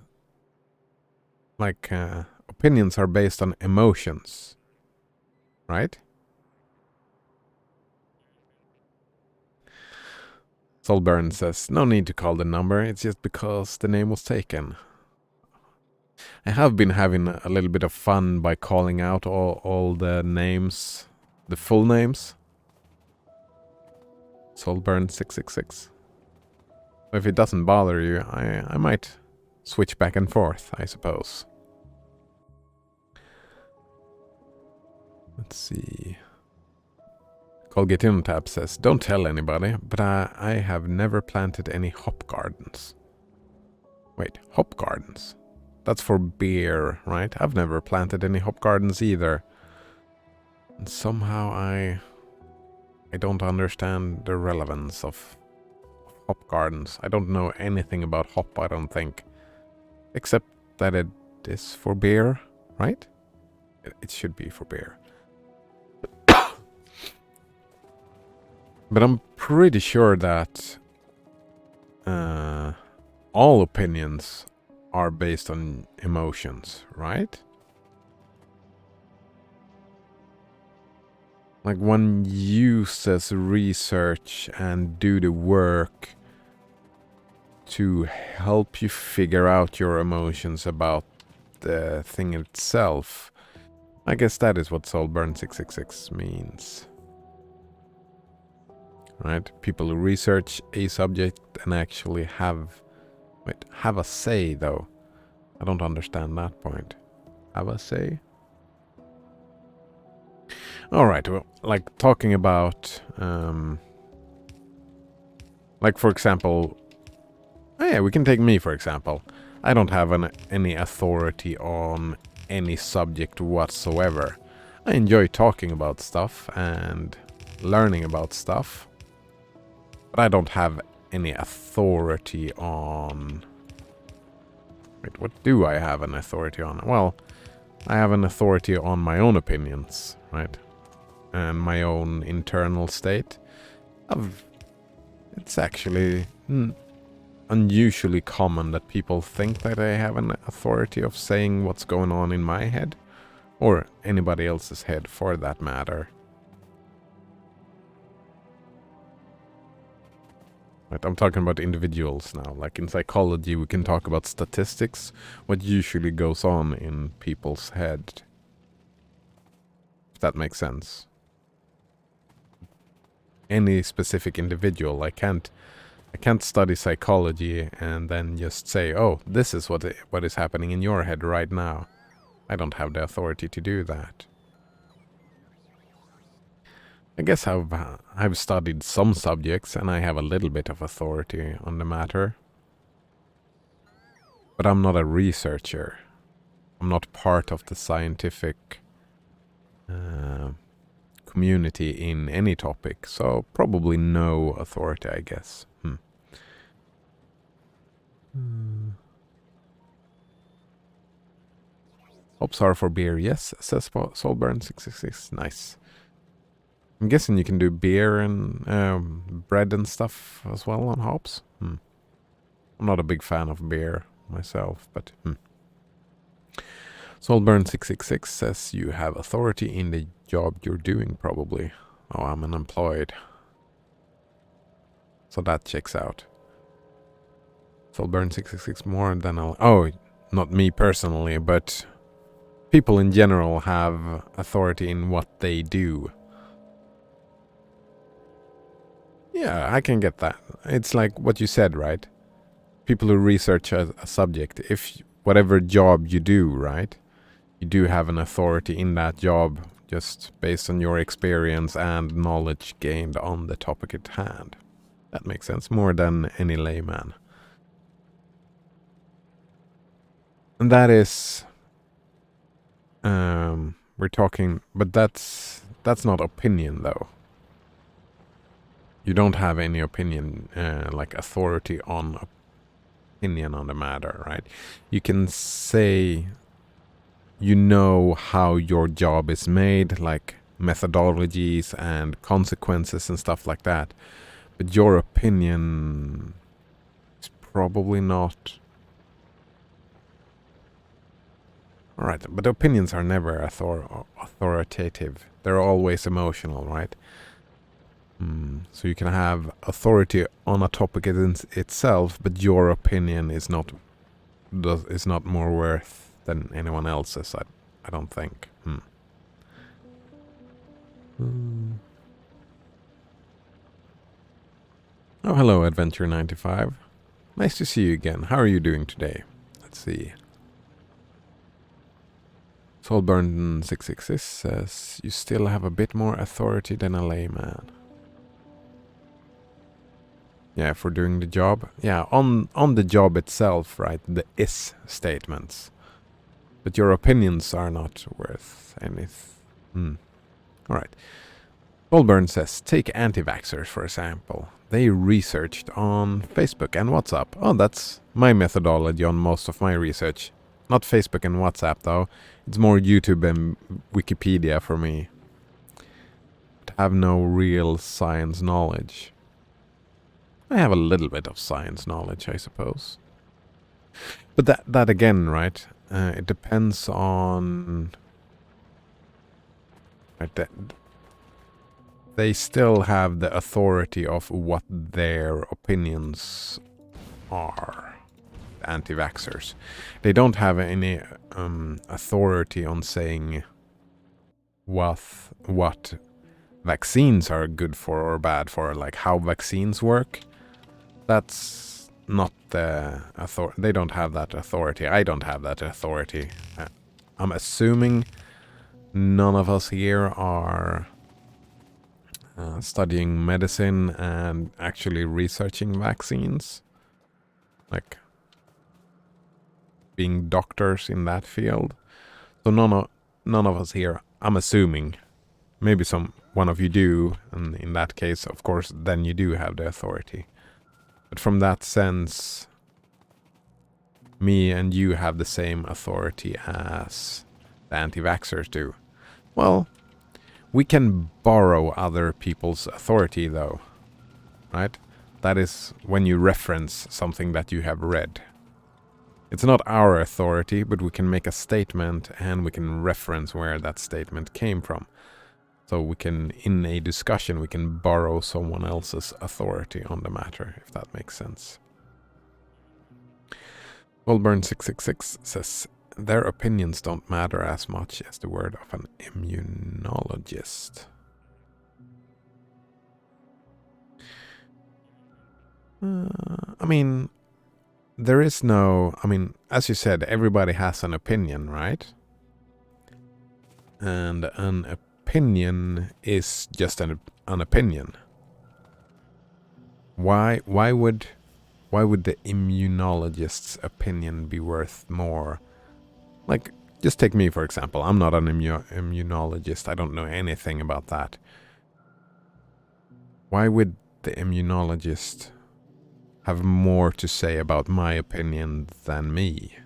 like, opinions are based on emotions, right? Solburn says, no need to call the number, it's just because the name was taken. I have been having a little bit of fun by calling out all the names, the full names. Solburn 666. If it doesn't bother you, I might switch back and forth, I suppose. Let's see. Colgatintab says, don't tell anybody, but I have never planted any hop gardens. Wait, hop gardens? That's for beer, right? I've never planted any hop gardens either. And somehow I don't understand the relevance of hop gardens. I don't know anything about hop, I don't think. Except that it is for beer, right? It should be for beer. But I'm pretty sure that all opinions are based on emotions, right? Like one uses research and do the work to help you figure out your emotions about the thing itself. I guess that is what Solburn 666 means. Right? People who research a subject and actually have a say, though. I don't understand that point. Have a say? Alright, well, like talking about, like for example, oh yeah, we can take me for example. I don't have any authority on any subject whatsoever. I enjoy talking about stuff and learning about stuff, but I don't have any authority on... Wait, what do I have an authority on? Well, I have an authority on my own opinions, right? And my own internal state. It's actually unusually common that people think that I have an authority of saying what's going on in my head, or anybody else's head for that matter. Right, I'm talking about individuals now. Like in psychology, we can talk about statistics, what usually goes on in people's head. If that makes sense. Any specific individual, I can't study psychology and then just say, oh, this is what is happening in your head right now. I don't have the authority to do that. I guess I've studied some subjects and I have a little bit of authority on the matter. But I'm not a researcher. I'm not part of the scientific community in any topic, so probably no authority, I guess. Hops are for beer, yes, says Solburn666. Nice. I'm guessing you can do beer and bread and stuff as well on hops. I'm not a big fan of beer myself, but... Solburn666 says you have authority in the job you're doing, probably. Oh, I'm unemployed. So that checks out. Solburn666 more than oh, not me personally, but people in general have authority in what they do. Yeah, I can get that. It's like what you said, right? People who research a subject, if whatever job you do, right? You do have an authority in that job just based on your experience and knowledge gained on the topic at hand. That makes sense, more than any layman. And that is... we're talking... But that's not opinion, though. You don't have any opinion, like authority on opinion on the matter, right? You can say... You know how your job is made, like methodologies and consequences and stuff like that. But your opinion is probably not... Alright, but opinions are never authoritative. They're always emotional, right? So you can have authority on a topic itself, but your opinion is not more worth than anyone else's, I don't think. Oh, hello, Adventure95. Nice to see you again. How are you doing today? Let's see. Solburn666 says, you still have a bit more authority than a layman. Yeah, for doing the job. Yeah, on the job itself, right? The is statements. But your opinions are not worth anything. Alright. Solburn says, take anti-vaxxers for example. They researched on Facebook and WhatsApp. Oh, that's my methodology on most of my research. Not Facebook and WhatsApp, though. It's more YouTube and Wikipedia for me. But have no real science knowledge. I have a little bit of science knowledge, I suppose. But that again, right? It depends on... Right, they still have the authority of what their opinions are. Anti-vaxxers. They don't have any authority on saying what vaccines are good for or bad for, like how vaccines work. That's not the authority. They don't have that authority. I don't have that authority. I'm assuming none of us here are studying medicine and actually researching vaccines. Like being doctors in that field. So none of us here I'm assuming. Maybe one of you do, and in that case, of course, then you do have the authority. But from that sense, me and you have the same authority as the anti-vaxxers do. Well, we can borrow other people's authority, though, right? That is when you reference something that you have read. It's not our authority, but we can make a statement and we can reference where that statement came from. So we can, in a discussion, we can borrow someone else's authority on the matter, if that makes sense. Wellburn666 says, their opinions don't matter as much as the word of an immunologist. I mean, there is no... I mean, as you said, everybody has an opinion, right? And an opinion is just an opinion. Why would the immunologist's opinion be worth more? Like, just take me, for example. I'm not an immunologist. I don't know anything about that. Why would the immunologist have more to say about my opinion than me?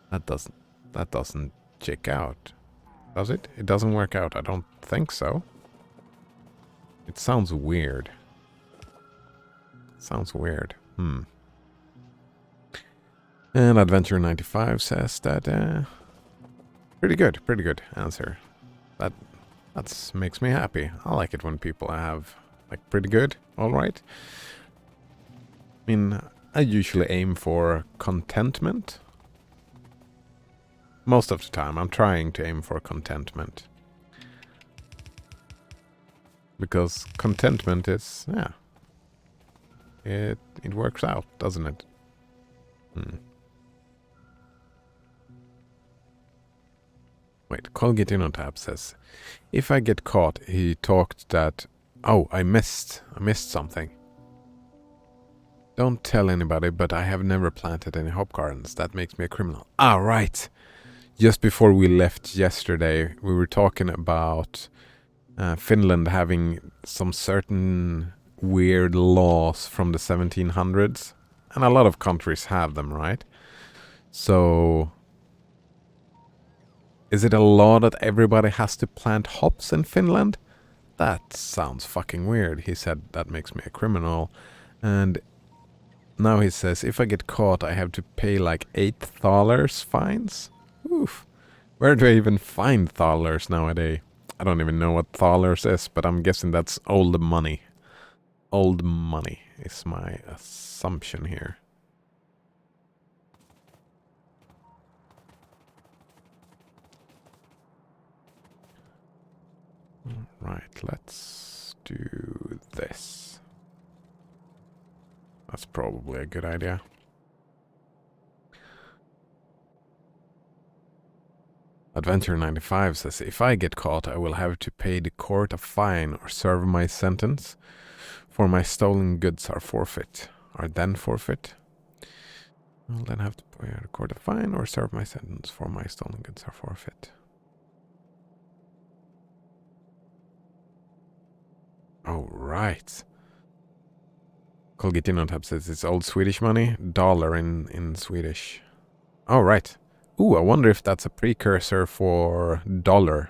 That doesn't check out. Does it? It doesn't work out. I don't think so. It sounds weird. Sounds weird. And Adventure95 says that pretty good answer. That makes me happy. I like it when people have like pretty good, all right. I mean, I usually aim for contentment. Most of the time, I'm trying to aim for contentment. Because contentment is, yeah, it works out, doesn't it? Wait, Colgate Tab says, if I get caught, he talked that, oh, I missed something. Don't tell anybody, but I have never planted any hop gardens. That makes me a criminal. Ah, right. Just before we left yesterday, we were talking about Finland having some certain weird laws from the 1700s. And a lot of countries have them, right? So, is it a law that everybody has to plant hops in Finland? That sounds fucking weird. He said that makes me a criminal. And now he says, if I get caught, I have to pay like $8 fines? Oof. Where do I even find thalers nowadays? I don't even know what thalers is, but I'm guessing that's old money. Old money is my assumption here. Right, let's do this. That's probably a good idea. Adventure95 says, if I get caught, I will have to pay the court a fine or serve my sentence, for my stolen goods are forfeit. Are then forfeit? I'll then have to pay the court a fine or serve my sentence, for my stolen goods are forfeit. Oh, right. Colgate Tab says it's old Swedish money, dollar in Swedish. Oh, right. Ooh, I wonder if that's a precursor for dollar.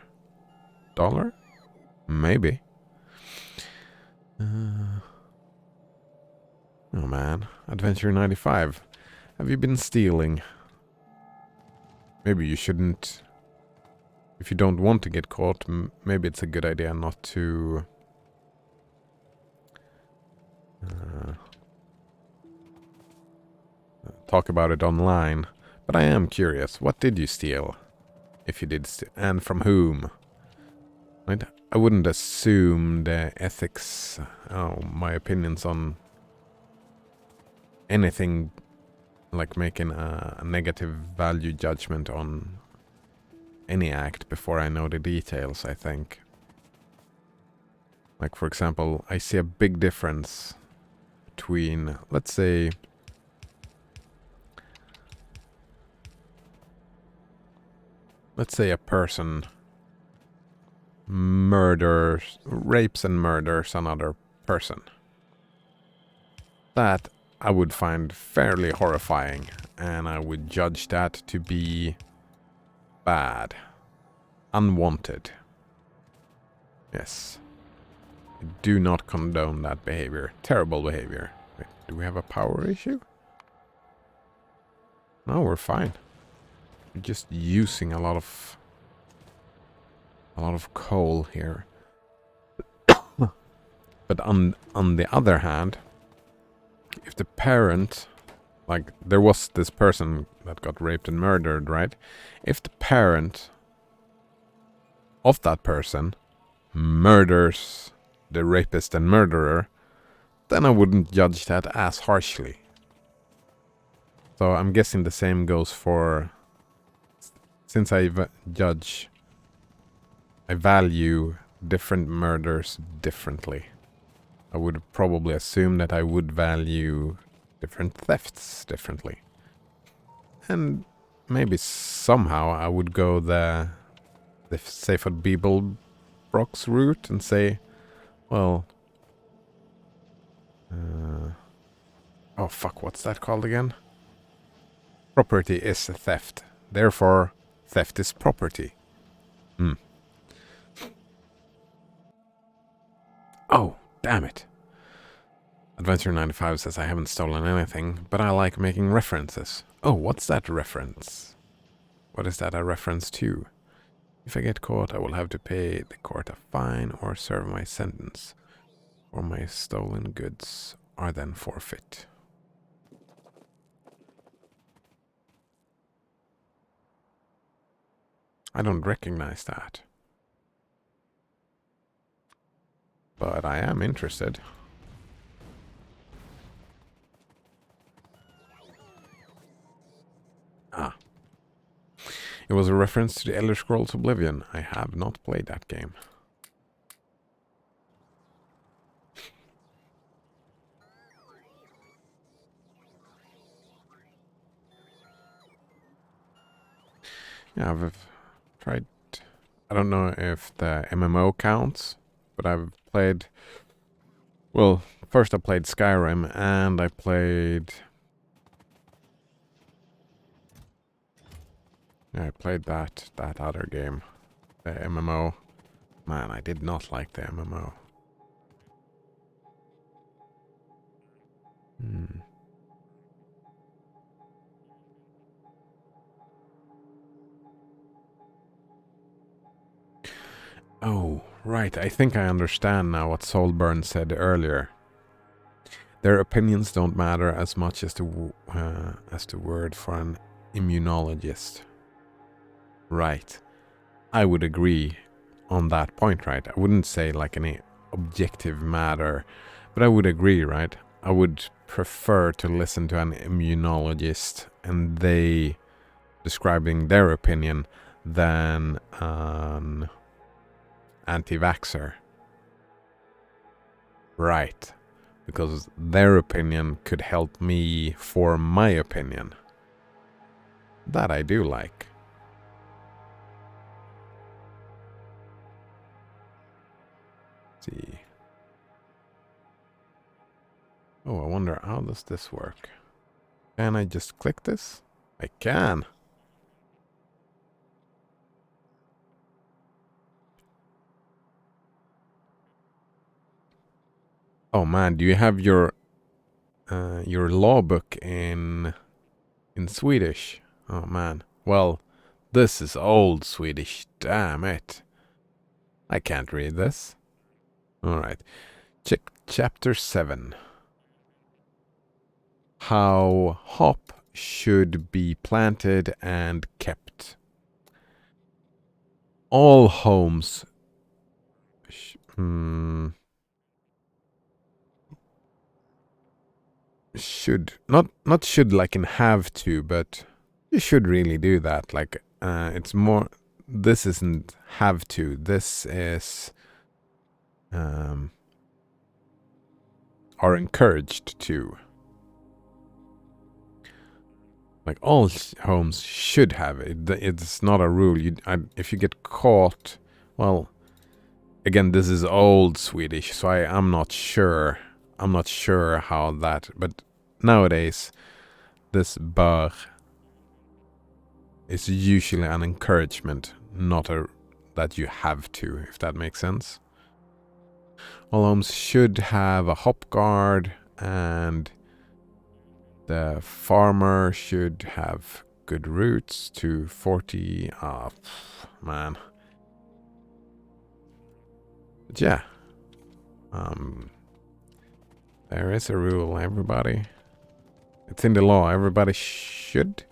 Dollar? Maybe. Oh man, Adventure95. Have you been stealing? Maybe you shouldn't. If you don't want to get caught, maybe it's a good idea not to talk about it online. But I am curious, what did you steal? If you did steal, and from whom? I wouldn't assume the ethics, my opinions on anything, like making a negative value judgment on any act before I know the details, I think. Like, for example, I see a big difference between, let's say, a person rapes and murders another person. That I would find fairly horrifying, and I would judge that to be bad. Unwanted. Yes. I do not condone that behavior. Terrible behavior. Wait, do we have a power issue? No, we're fine. We're just using a lot of coal here. But on the other hand, if the parent, like there was this person that got raped and murdered, right? If the parent of that person murders the rapist and murderer, then I wouldn't judge that as harshly. So I'm guessing the same goes for, since I value different murders differently. I would probably assume that I would value different thefts differently. And maybe somehow I would go the Seyfried Beeblebrock's route and say, well, oh fuck, what's that called again? Property is a theft. Therefore, theft is property. Oh, damn it. Adventure 95 says I haven't stolen anything, but I like making references. Oh, what's that reference? What is that a reference to? If I get caught, I will have to pay the court a fine or serve my sentence, or my stolen goods are then forfeit. I don't recognize that. But I am interested. Ah. It was a reference to the Elder Scrolls Oblivion. I have not played that game. Yeah, I've tried. I don't know if the MMO counts, but I've played. Well, first I played Skyrim, and I played. Yeah, I played that other game, the MMO. Man, I did not like the MMO. Oh, right. I think I understand now what Solburn said earlier. Their opinions don't matter as much as the word for an immunologist. Right. I would agree on that point, right? I wouldn't say like any objective matter, but I would agree, right? I would prefer to listen to an immunologist and they describing their opinion than an anti-vaxxer. Right. Because their opinion could help me form my opinion. That I do like. Let's see. Oh, I wonder how does this work? Can I just click this? I can. Oh man, do you have your law book in Swedish? Oh man. Well, this is old Swedish. Damn it. I can't read this. All right. Check chapter 7. How hop should be planted and kept. All homes should not should like in have to, but you should really do that. Like it's more. This isn't have to. This is are encouraged to. Like all homes should have it. It's not a rule. If you get caught, well, Again, this is old Swedish, so I'm not sure. I'm not sure how that. But nowadays, this bör is usually an encouragement, not a that you have to, if that makes sense. All homes should have a hop guard, and the farmer should have good roots to 40. Man. But yeah. There is a rule, everybody. It's in the law. Everybody should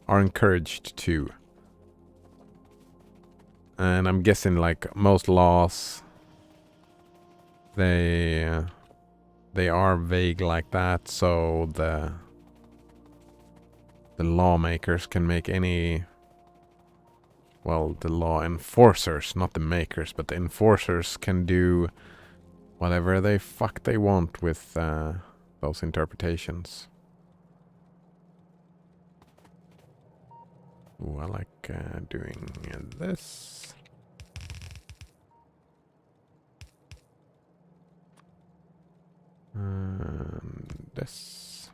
are encouraged to. And I'm guessing like most laws, they are vague like that, so the lawmakers can make any, well, the law enforcers, not the makers, but the enforcers can do whatever they want with those interpretations. Ooh, I like doing this. And this.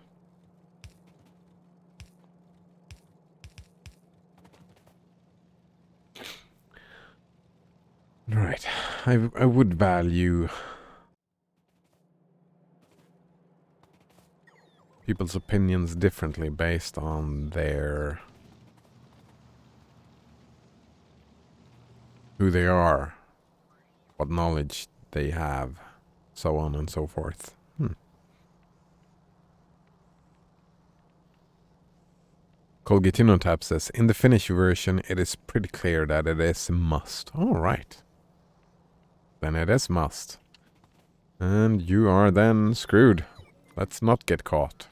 Right. I would value people's opinions differently based on their who they are, what knowledge they have, so on and so forth. Colgatinotab says, in the Finnish version, it is pretty clear that it is must. All right. Then it is must. And you are then screwed. Let's not get caught.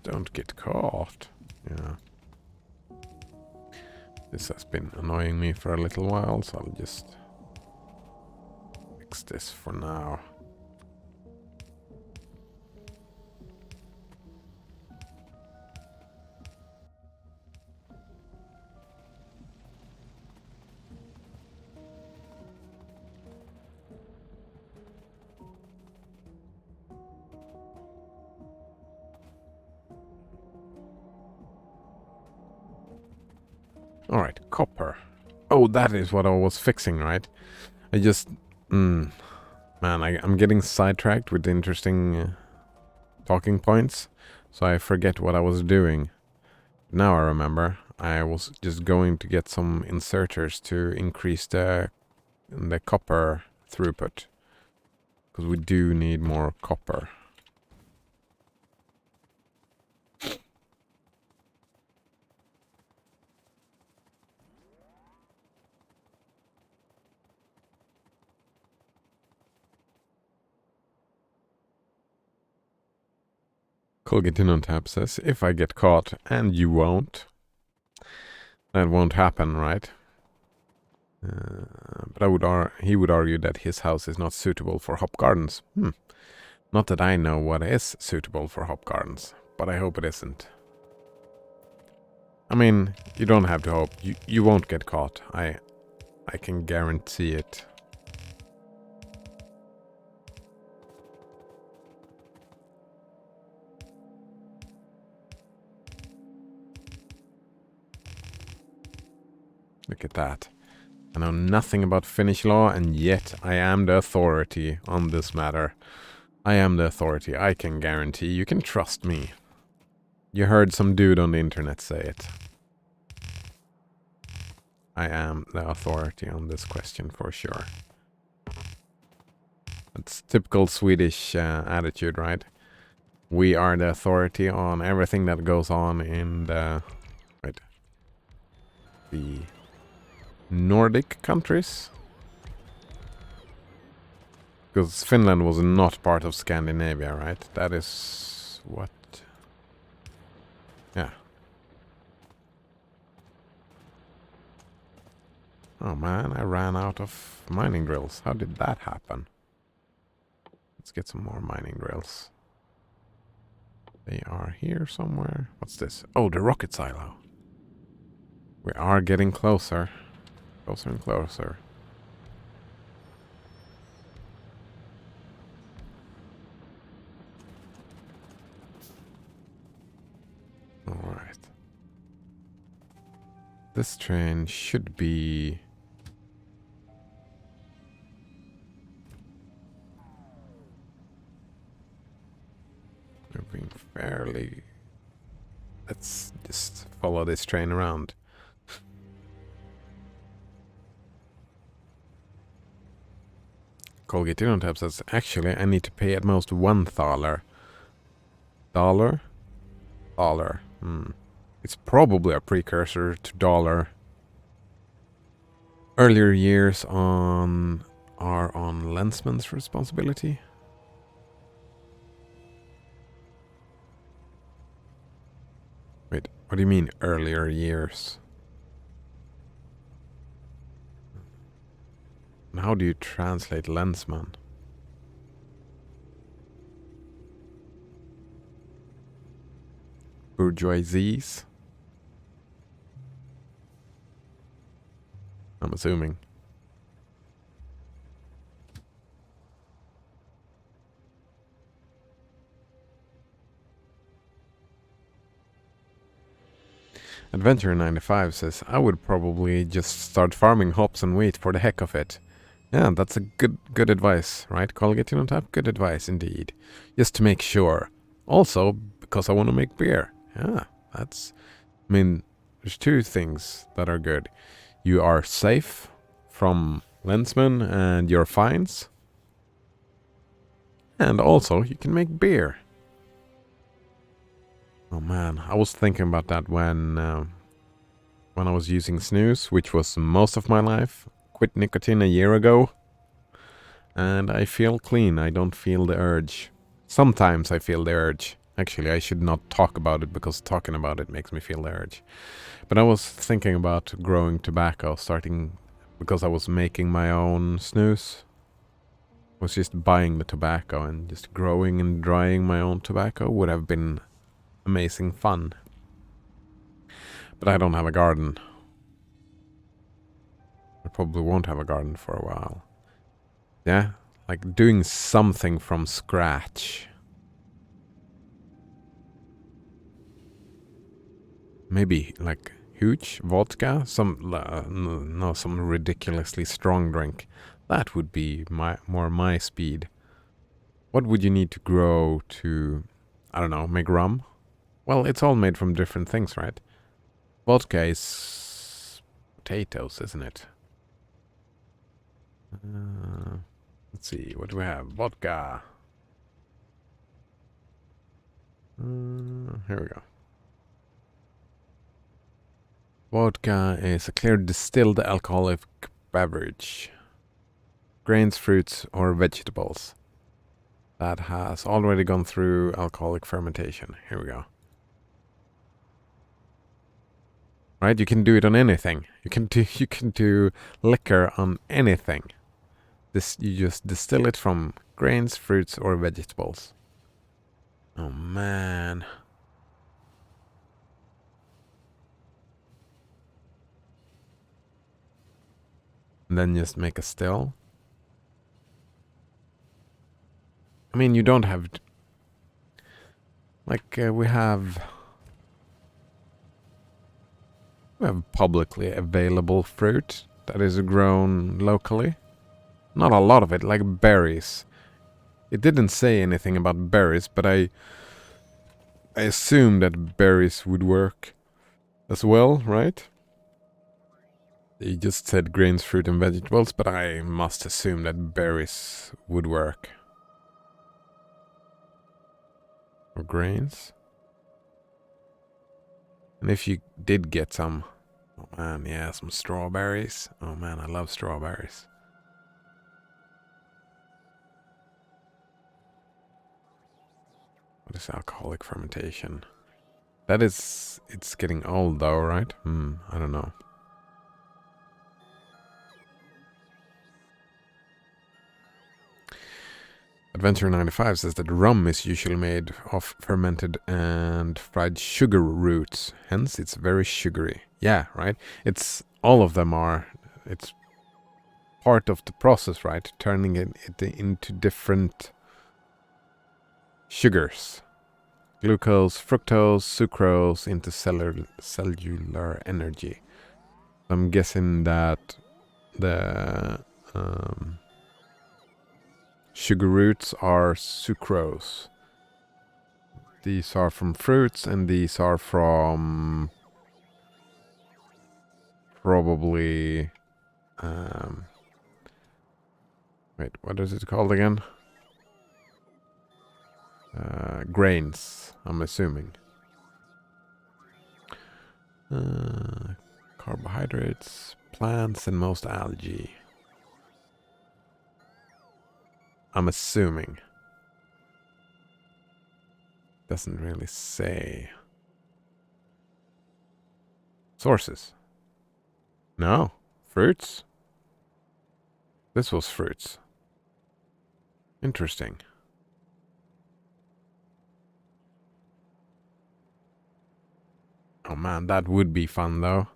Don't get caught. Yeah. This has been annoying me for a little while, so I'll just fix this for now. Alright, copper. Oh, that is what I was fixing, right? I just... man, I'm getting sidetracked with interesting talking points, so I forget what I was doing. Now I remember. I was just going to get some inserters to increase the copper throughput. Because we do need more copper. Colgatinotab says, if I get caught, and you won't, that won't happen, right? But he would argue that his house is not suitable for hop gardens. Not that I know what is suitable for hop gardens, but I hope it isn't. I mean, you don't have to hope. You won't get caught. I can guarantee it. Look at that. I know nothing about Finnish law, and yet I am the authority on this matter. I am the authority. I can guarantee. You can trust me. You heard some dude on the internet say it. I am the authority on this question for sure. It's typical Swedish attitude, right? We are the authority on everything that goes on in the Nordic countries. Because Finland was not part of Scandinavia, right? That is what... Yeah. Oh man, I ran out of mining drills. How did that happen? Let's get some more mining drills. They are here somewhere. What's this? Oh, the rocket silo. We are getting closer. Closer and closer. Alright. This train should be... moving fairly... Let's just follow this train around. Colgate Dinner Tab says, actually, I need to pay at most $1. Dollar? Dollar. It's probably a precursor to dollar. Earlier years are on Lensman's responsibility. Wait, what do you mean earlier years? And how do you translate Lensman? Bourgeoisies? I'm assuming. Adventure 95 says, I would probably just start farming hops and wheat for the heck of it. Yeah, that's a good advice, right? Colgate on tap, good advice indeed. Just to make sure. Also, because I want to make beer. Yeah, that's... I mean, there's two things that are good. You are safe from Lensman and your fines. And also, you can make beer. Oh man, I was thinking about that when I was using snus, which was most of my life. Quit nicotine a year ago. And I feel clean. I don't feel the urge. Sometimes I feel the urge. Actually, I should not talk about it because talking about it makes me feel the urge. But I was thinking about growing tobacco, starting because I was making my own snus. I was just buying the tobacco and just growing and drying my own tobacco would have been amazing fun. But I don't have a garden. I probably won't have a garden for a while. Yeah, like doing something from scratch. Maybe like huge vodka, some ridiculously strong drink. That would be more my speed. What would you need to grow to, I don't know, make rum? Well, it's all made from different things, right? Vodka is potatoes, isn't it? Let's see, what do we have? Vodka. Here we go. Vodka is a clear distilled alcoholic beverage. Grains, fruits, or vegetables that has already gone through alcoholic fermentation. Here we go. Right, you can do it on anything. You can do liquor on anything. You just distill it from grains, fruits, or vegetables. Oh man. And then just make a still. I mean, you don't have... Like, we have publicly available fruit that is grown locally. Not a lot of it, like berries. It didn't say anything about berries, but I assume that berries would work as well, right? They just said grains, fruit, and vegetables, but I must assume that berries would work. Or grains. And if you did get some... Oh man, yeah, some strawberries. Oh man, I love strawberries. What is alcoholic fermentation? That is... It's getting old though, right? I don't know. Adventure 95 says that rum is usually made of fermented and fried sugar roots. Hence, it's very sugary. Yeah, right? It's all of them are. It's part of the process, right? Turning it into different sugars. Glucose, fructose, sucrose into cellular energy. I'm guessing that the sugar roots are sucrose. These are from fruits, and these are from probably wait, what is it called again? Grains, I'm assuming. Carbohydrates, plants, and most algae. I'm assuming. Doesn't really say. Sources. No. Fruits? This was fruits. Interesting. Oh man, that would be fun though.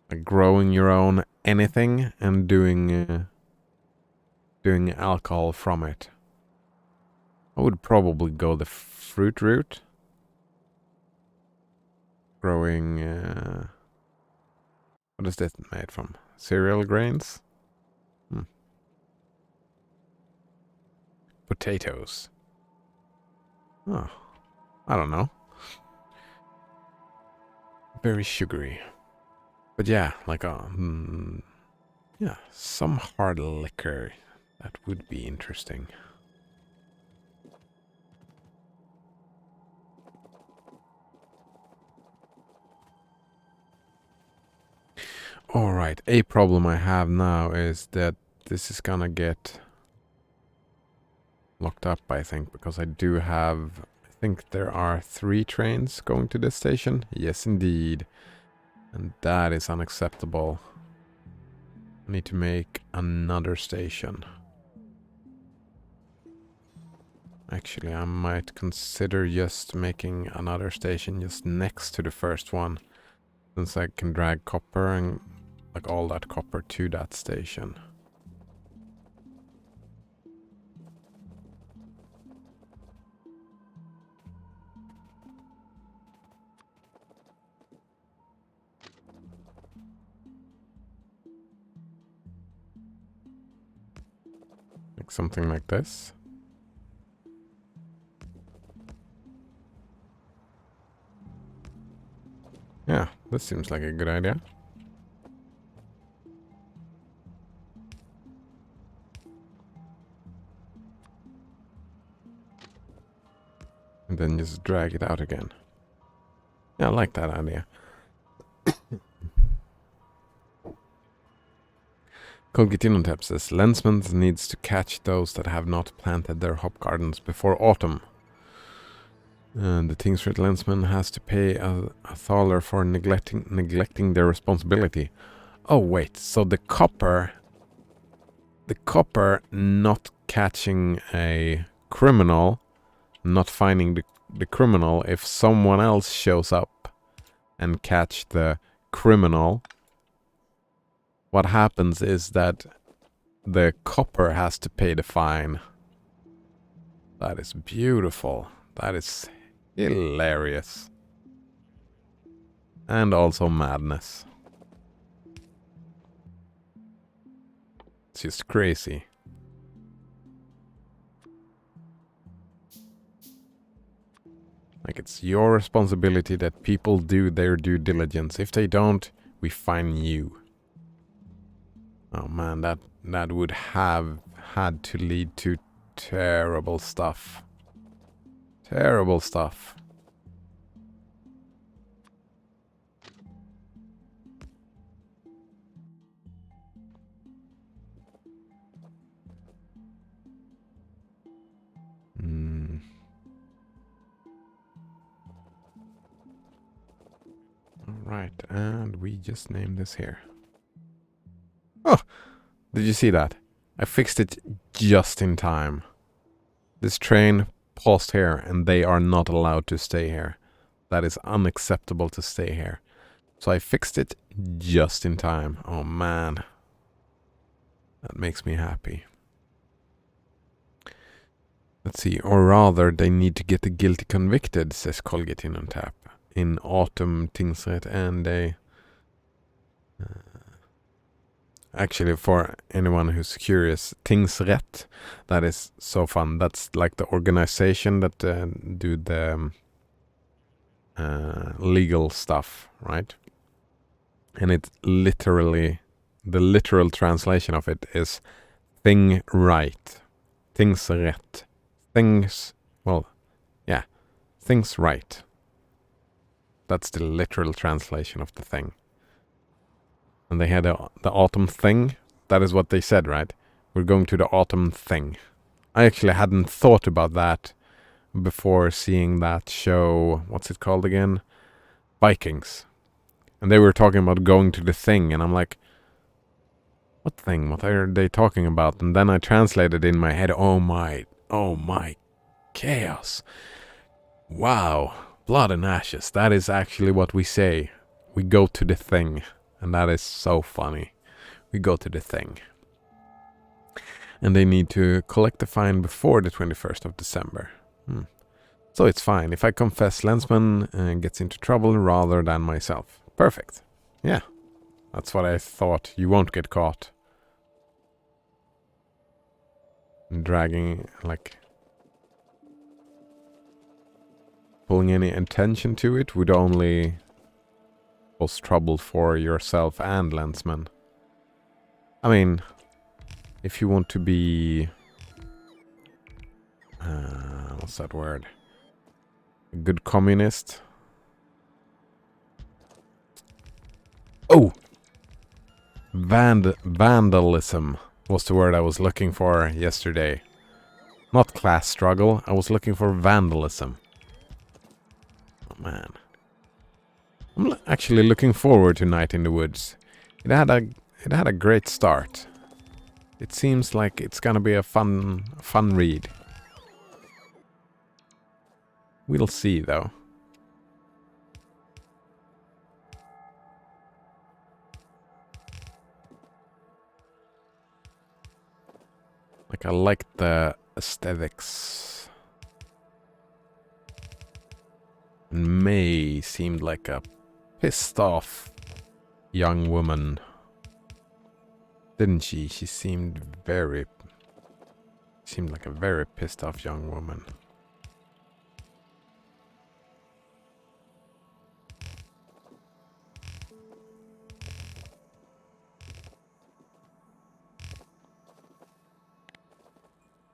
Like growing your own anything and doing alcohol from it. I would probably go the fruit route. Growing... what is this made from? Cereal grains? Potatoes. Oh, I don't know. Very sugary. But yeah, like yeah, some hard liquor. That would be interesting. Alright, a problem I have now is that this is gonna get locked up, I think, because I do have... I think there are 3 trains going to this station. Yes, indeed. And that is unacceptable. I need to make another station. Actually, I might consider just making another station just next to the first one. Since I can drag copper and like all that copper to that station. Like something like this. Yeah, this seems like a good idea. And then just drag it out again. Yeah, I like that idea. Colgitinotep says, Lensman needs to catch those that have not planted their hop gardens before autumn. And the Tingsford Lensman has to pay a thaler for neglecting their responsibility. Oh wait, so the copper not catching a criminal, not finding the criminal, if someone else shows up and catch the criminal, what happens is that the copper has to pay the fine. That is beautiful. That is hilarious. And also madness. It's just crazy. Like, it's your responsibility that people do their due diligence. If they don't, we fine you. Oh man, that would have had to lead to terrible stuff. Terrible stuff. Alright, and we just named this here. Oh! Did you see that? I fixed it just in time. This train paused here and they are not allowed to stay here. That is unacceptable to stay here. So I fixed it just in time. Oh man. That makes me happy. Let's see. Or rather, they need to get the guilty convicted, says Colgate in on tap. In Autumn Tingsrätt, and they... actually, for anyone who's curious, Tingsrätt, that is so fun. That's like the organization that do the legal stuff, right? And it's literally, the literal translation of it is thing right. Tingsrätt. Things, well, yeah, things right. That's the literal translation of the thing. And they had the autumn thing. That is what they said, right? We're going to the autumn thing. I actually hadn't thought about that before seeing that show. What's it called again? Vikings. And they were talking about going to the thing. And I'm like, what thing? What are they talking about? And then I translated in my head, oh my chaos. Wow. Blood and ashes. That is actually what we say. We go to the thing. And that is so funny. We go to the thing. And they need to collect the fine before the 21st of December. So it's fine. If I confess, Lensman gets into trouble rather than myself. Perfect. Yeah. That's what I thought. You won't get caught. Dragging, like... pulling any attention to it would only... cause trouble for yourself and Lensman. I mean, if you want to be... what's that word? A good communist. Oh! Vandalism was the word I was looking for yesterday. Not class struggle, I was looking for vandalism. Oh man. I'm actually looking forward to Night in the Woods. It had a great start. It seems like it's gonna be a fun read. We'll see though. Like, I like the aesthetics. And May seemed like a pissed off young woman. Didn't she? She seemed like a very pissed off young woman.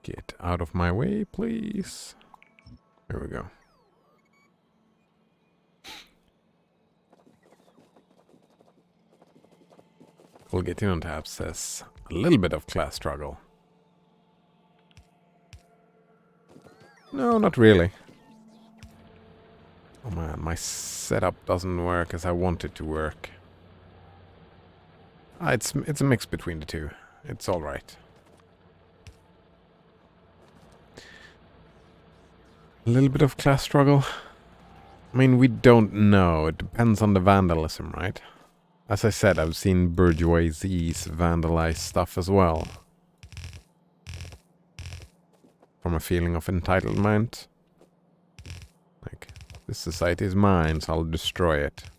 Get out of my way, please. There we go. Colgate on tap says a little bit of class struggle. No, not really. Oh man, my setup doesn't work as I want it to work. It's a mix between the two. It's all right. A little bit of class struggle. I mean, we don't know. It depends on the vandalism, right? As I said, I've seen bourgeoisies vandalize stuff as well. From a feeling of entitlement. Like, this society is mine, so I'll destroy it.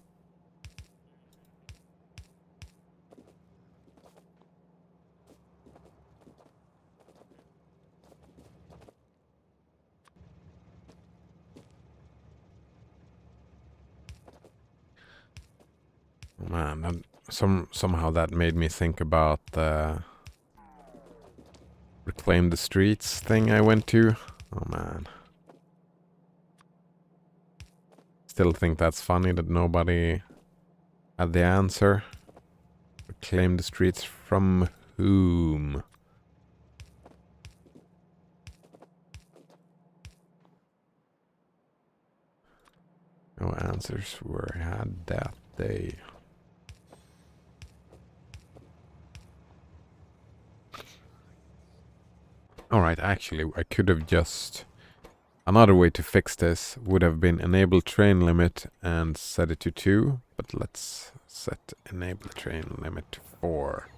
Oh man, somehow that made me think about the Reclaim the Streets thing I went to. Oh man. Still think that's funny that nobody had the answer. Reclaim the streets from whom? No answers were had that day. Alright, actually, I could have just... Another way to fix this would have been enable train limit and set it to 2. But let's set enable train limit to 4.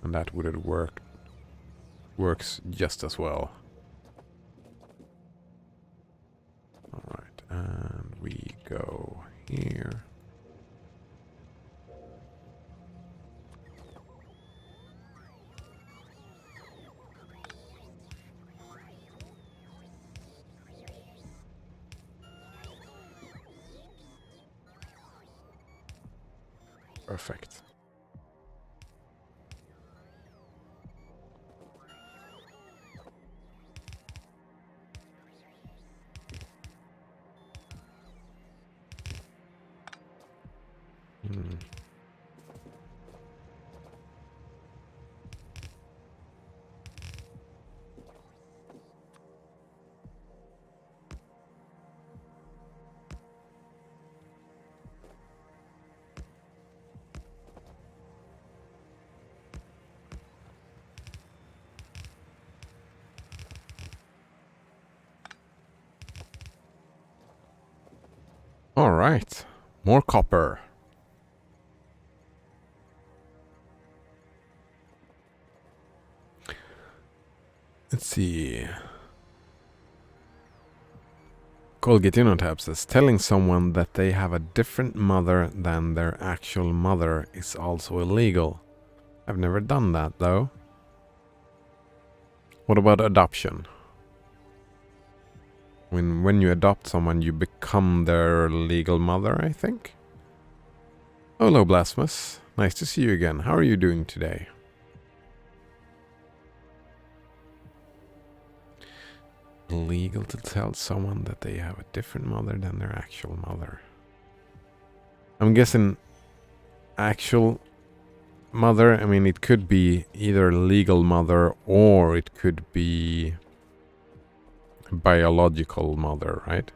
And that would have works just as well. Alright, and we go here. Perfect. Alright, more copper. Let's see. Colgate Innotab says, telling someone that they have a different mother than their actual mother is also illegal. I've never done that, though. What about adoption? When you adopt someone, you become their legal mother, I think? Hello, Blasphemous. Nice to see you again. How are you doing today? Illegal to tell someone that they have a different mother than their actual mother. I'm guessing actual mother, I mean, it could be either legal mother or it could be biological mother, right?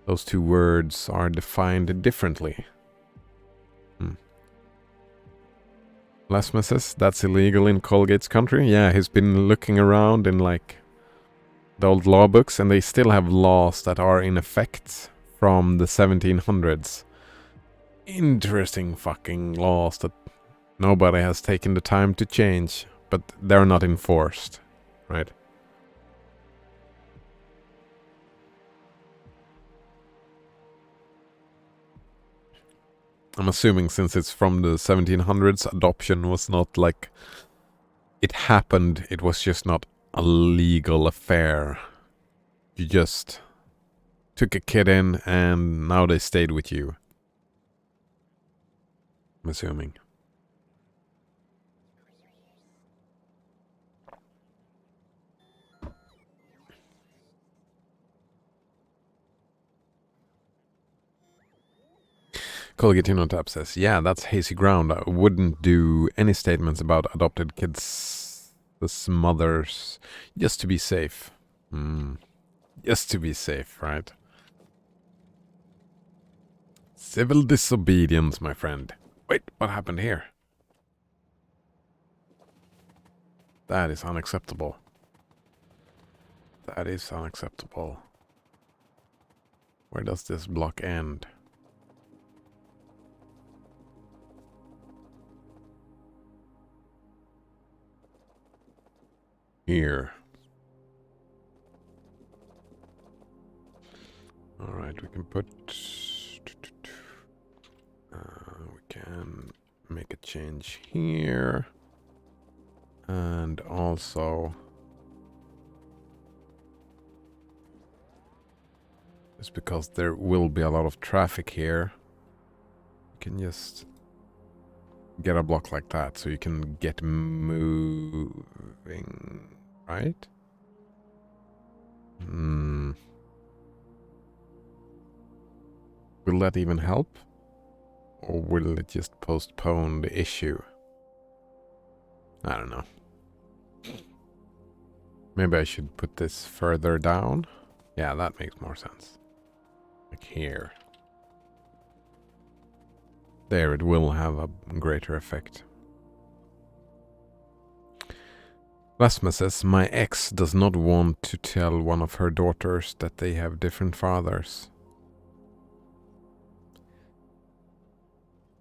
Those two words are defined differently. Blasphemous says, that's illegal in Colgate's country? Yeah, he's been looking around in like the old law books and they still have laws that are in effect from the 1700s. Interesting fucking laws that nobody has taken the time to change, but they're not enforced, right? I'm assuming since it's from the 1700s, adoption was not like... It happened, it was just not a legal affair. You just took a kid in and now they stayed with you. I'm assuming. Colgate Innotab says, yeah, that's hazy ground. I wouldn't do any statements about adopted kids' mothers just to be safe. Just to be safe, right? Civil disobedience, my friend. Wait, what happened here? That is unacceptable. That is unacceptable. Where does this block end? Here. Alright, we can put... we can make a change here. And also... Just because there will be a lot of traffic here, you can just get a block like that so you can get moving, right? Will that even help? Or will it just postpone the issue? I don't know. Maybe I should put this further down. Yeah, that makes more sense. Like here. There, it will have a greater effect. Rasmus says, my ex does not want to tell one of her daughters that they have different fathers.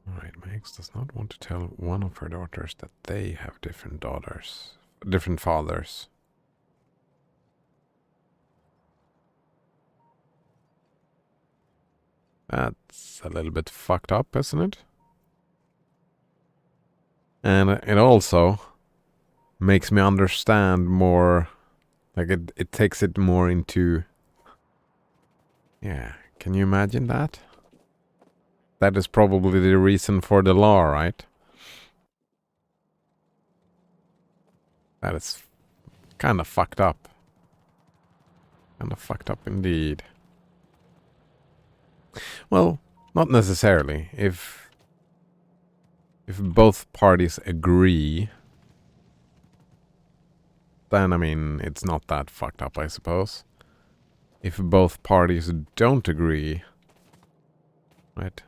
Alright, my ex does not want to tell one of her daughters that they have different fathers. That's a little bit fucked up, isn't it? And it also makes me understand more, like it takes it more into, yeah, can you imagine that? That is probably the reason for the law, right? That is kind of fucked up. Kind of fucked up indeed. Well, not necessarily. If both parties agree, then I mean, it's not that fucked up, I suppose. If both parties don't agree, right?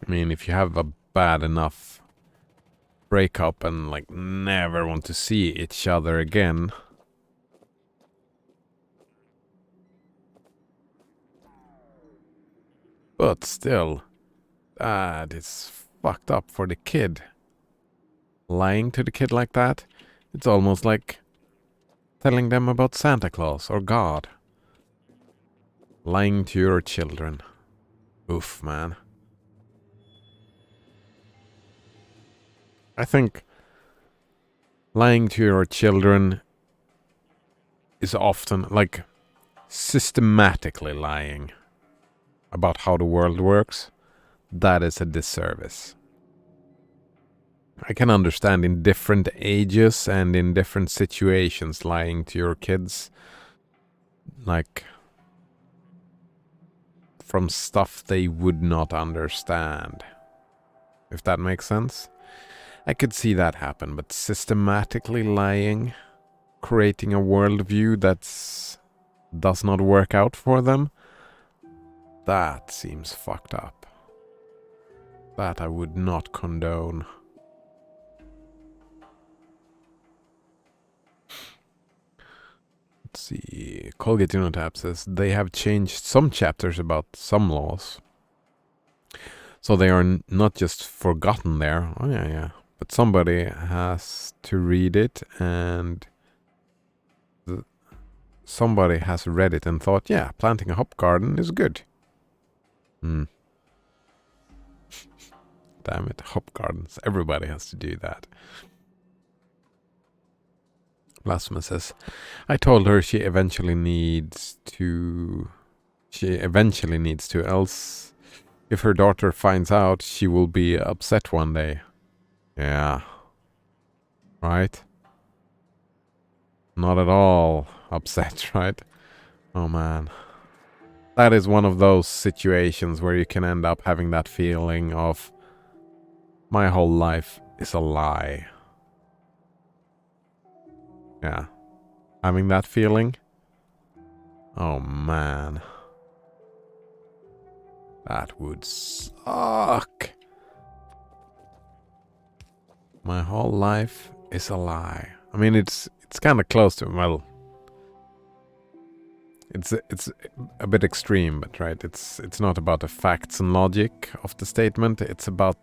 I mean, if you have a bad enough breakup and like never want to see each other again, but still, that is fucked up for the kid. Lying to the kid like that, it's almost like telling them about Santa Claus or God. Lying to your children. Oof, man. I think lying to your children is often, like, systematically lying about how the world works. That is a disservice. I can understand in different ages and in different situations lying to your kids, like, from stuff they would not understand. If that makes sense. I could see that happen, but systematically lying, creating a worldview that does not work out for them, that seems fucked up. That I would not condone. Let's see. Colgate Unotap says they have changed some chapters about some laws. So they are not just forgotten there. Oh, yeah. But somebody has to read it, and somebody has read it and thought, yeah, planting a hop garden is good. Damn it, hop gardens. Everybody has to do that. Blasphemous says, I told her she eventually needs to, else if her daughter finds out, she will be upset one day. Yeah. Right? Not at all upset, right? Oh man. That is one of those situations where you can end up having that feeling of, my whole life is a lie. Yeah. Having that feeling? Oh man. That would suck. My whole life is a lie. I mean, it's kind of close to, well, it's a bit extreme, but right, it's not about the facts and logic of the statement. It's about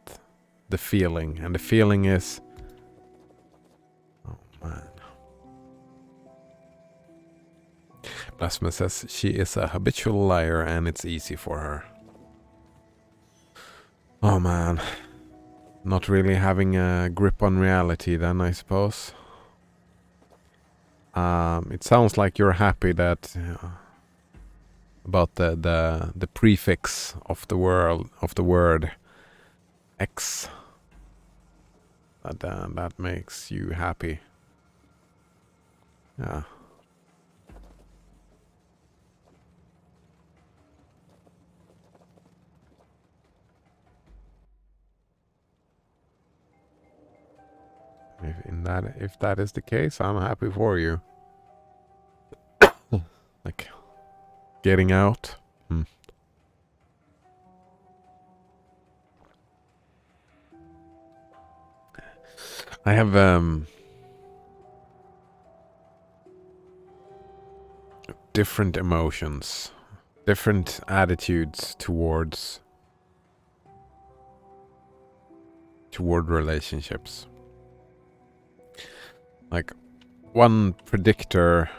the feeling, and the feeling is, oh man. Blasphemous says she is a habitual liar, and it's easy for her. Oh man. Not really having a grip on reality then, I suppose. It sounds like you're happy that about the prefix of the word X. That makes you happy. Yeah. If that is the case, I'm happy for you. Like getting out. I have different emotions, different attitudes toward relationships. Like one predictor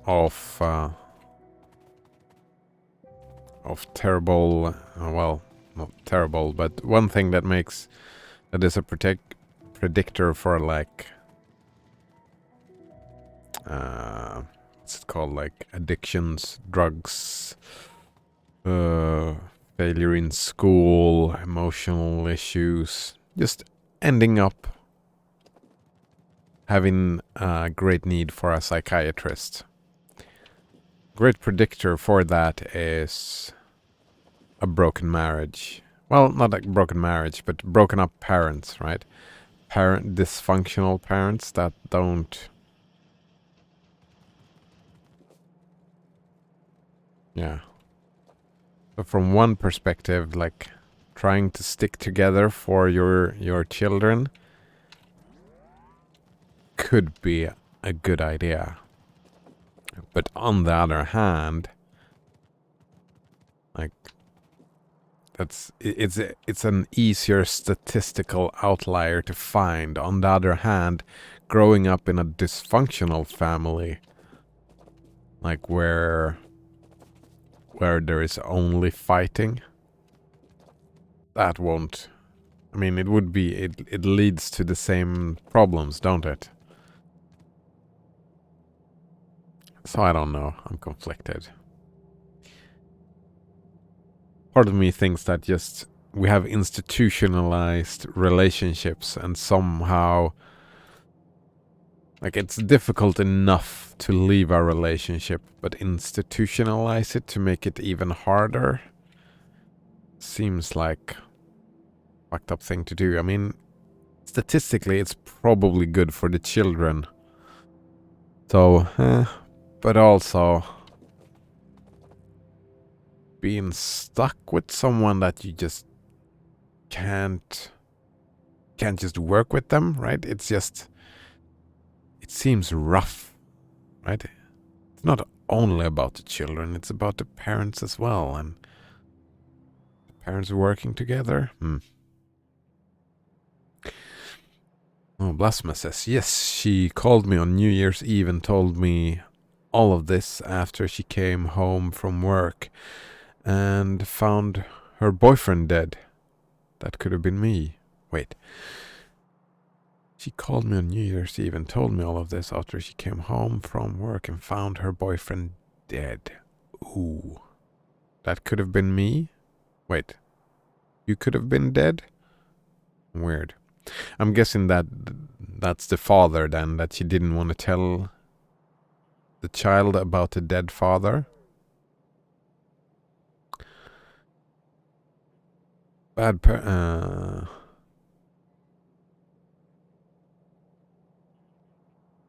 of terrible, well, not terrible, but one thing that is a predictor for like what's it called, like addictions, drugs, failure in school, emotional issues, just ending up having a great need for a psychiatrist. Great predictor for that is a broken marriage. Well, not a broken marriage, but broken up parents, right? Dysfunctional parents that don't... Yeah. So from one perspective, like trying to stick together for your children could be a good idea. But on the other hand, like it's an easier statistical outlier to find. On the other hand, growing up in a dysfunctional family, like where there is only fighting, that won't... I mean, it would be... It leads to the same problems, don't it? So I don't know. I'm conflicted. Part of me thinks that just we have institutionalized relationships and somehow... Like, it's difficult enough to leave a relationship, but institutionalize it to make it even harder seems like a fucked up thing to do. I mean, statistically, it's probably good for the children. So, but also being stuck with someone that you just can't just work with them, right? It's just... It seems rough, right? It's not only about the children, it's about the parents as well, and the parents working together. Oh, Blasphema says, yes, she called me on New Year's Eve and told me all of this after she came home from work and found her boyfriend dead. That could have been me. Wait. She called me on New Year's Eve and told me all of this after she came home from work and found her boyfriend dead. Ooh. That could have been me? Wait. You could have been dead? Weird. I'm guessing that's the father then, that she didn't want to tell the child about the dead father. I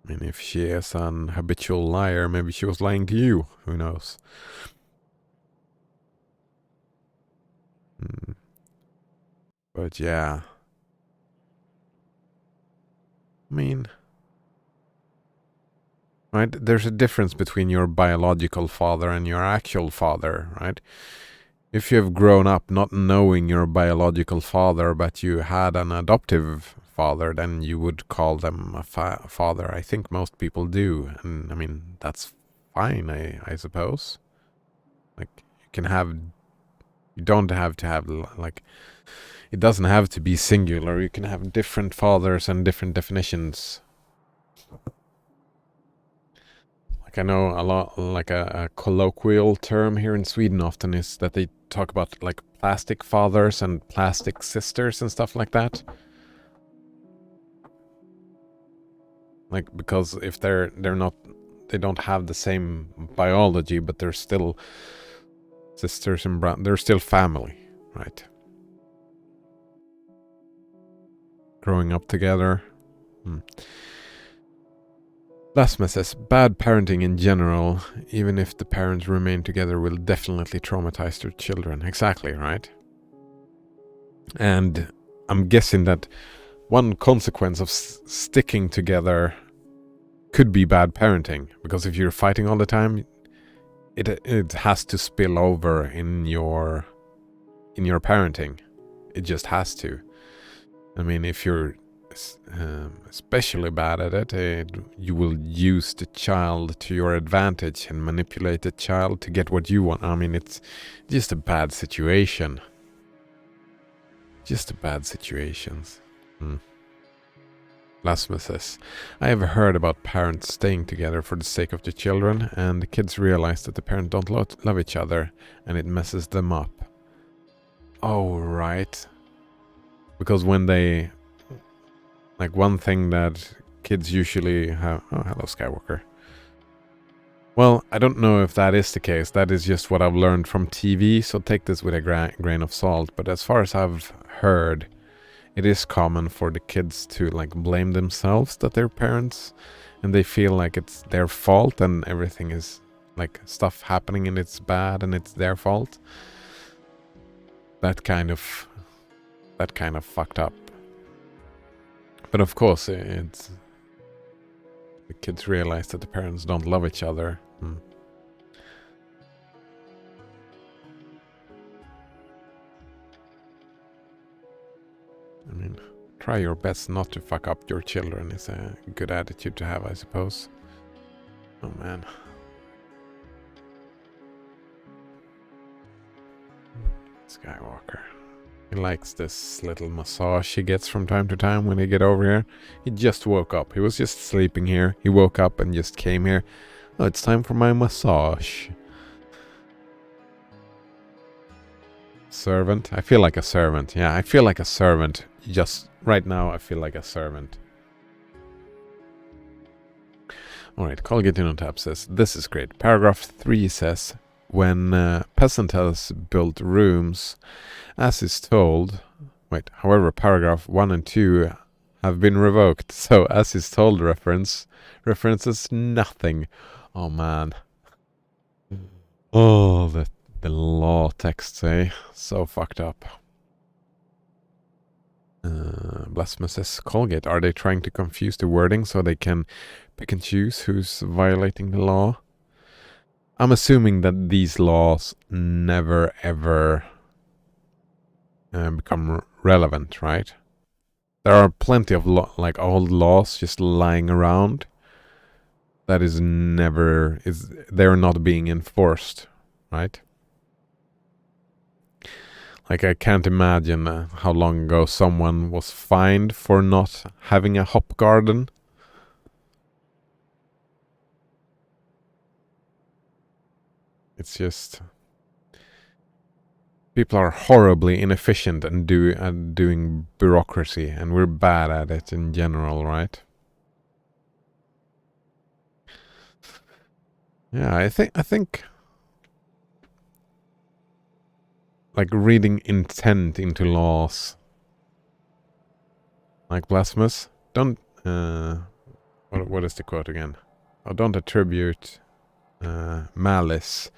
mean, if she is an habitual liar, maybe she was lying to you. Who knows? But yeah. I mean... Right? There's a difference between your biological father and your actual father, right? If you have grown up not knowing your biological father, but you had an adoptive father, then you would call them a father. I think most people do. And I mean, that's fine, I suppose. Like, you don't have to have, like, it doesn't have to be singular. You can have different fathers and different definitions. Like, I know a lot, like a colloquial term here in Sweden often is that they talk about like plastic fathers and plastic sisters and stuff like that. Like, because if they're not, they don't have the same biology, but they're still sisters and they're still family, right? Growing up together. Lasma says, bad parenting in general, even if the parents remain together, will definitely traumatize their children. Exactly, right? And I'm guessing that one consequence of sticking together could be bad parenting, because if you're fighting all the time, it has to spill over in your parenting. It just has to. I mean, if you're especially bad at it, you will use the child to your advantage and manipulate the child to get what you want. I mean, it's just a bad situation. Just a bad situations. Lasmus says, I have heard about parents staying together for the sake of the children, and the kids realize that the parents don't love each other, and it messes them up. Oh, right. Because when they... Like, one thing that kids usually have... Oh, hello, Skywalker. Well, I don't know if that is the case. That is just what I've learned from TV, so take this with a grain of salt. But as far as I've heard, it is common for the kids to, like, blame themselves that they're parents, and they feel like it's their fault and everything is, like, stuff happening and it's bad and it's their fault. That kind of fucked up. But of course, it's... The kids realize that the parents don't love each other. I mean, try your best not to fuck up your children is a good attitude to have, I suppose. Oh man. Skywalker. He likes this little massage he gets from time to time when he get over here. He just woke up. He was just sleeping here. He woke up and just came here. Oh, it's time for my massage. Servant? I feel like a servant. Yeah, I feel like a servant. Just right now, I feel like a servant. Alright, Colgate on tap says, this is great. Paragraph 3 says, when peasant has built rooms, as is told... Wait, however, paragraph 1 and 2 have been revoked. So, as is told references nothing. Oh, man. Oh, the law texts, eh? So fucked up. Blasphemous says, Colgate, are they trying to confuse the wording so they can pick and choose who's violating the law? I'm assuming that these laws never ever become relevant, right? There are plenty of like old laws just lying around that they're not being enforced, right? Like, I can't imagine how long ago someone was fined for not having a hop garden. It's just... People are horribly inefficient and doing bureaucracy, and we're bad at it in general, right? Yeah, I think like reading intent into laws, like blasphemous. Don't what is the quote again? Oh, don't attribute malice.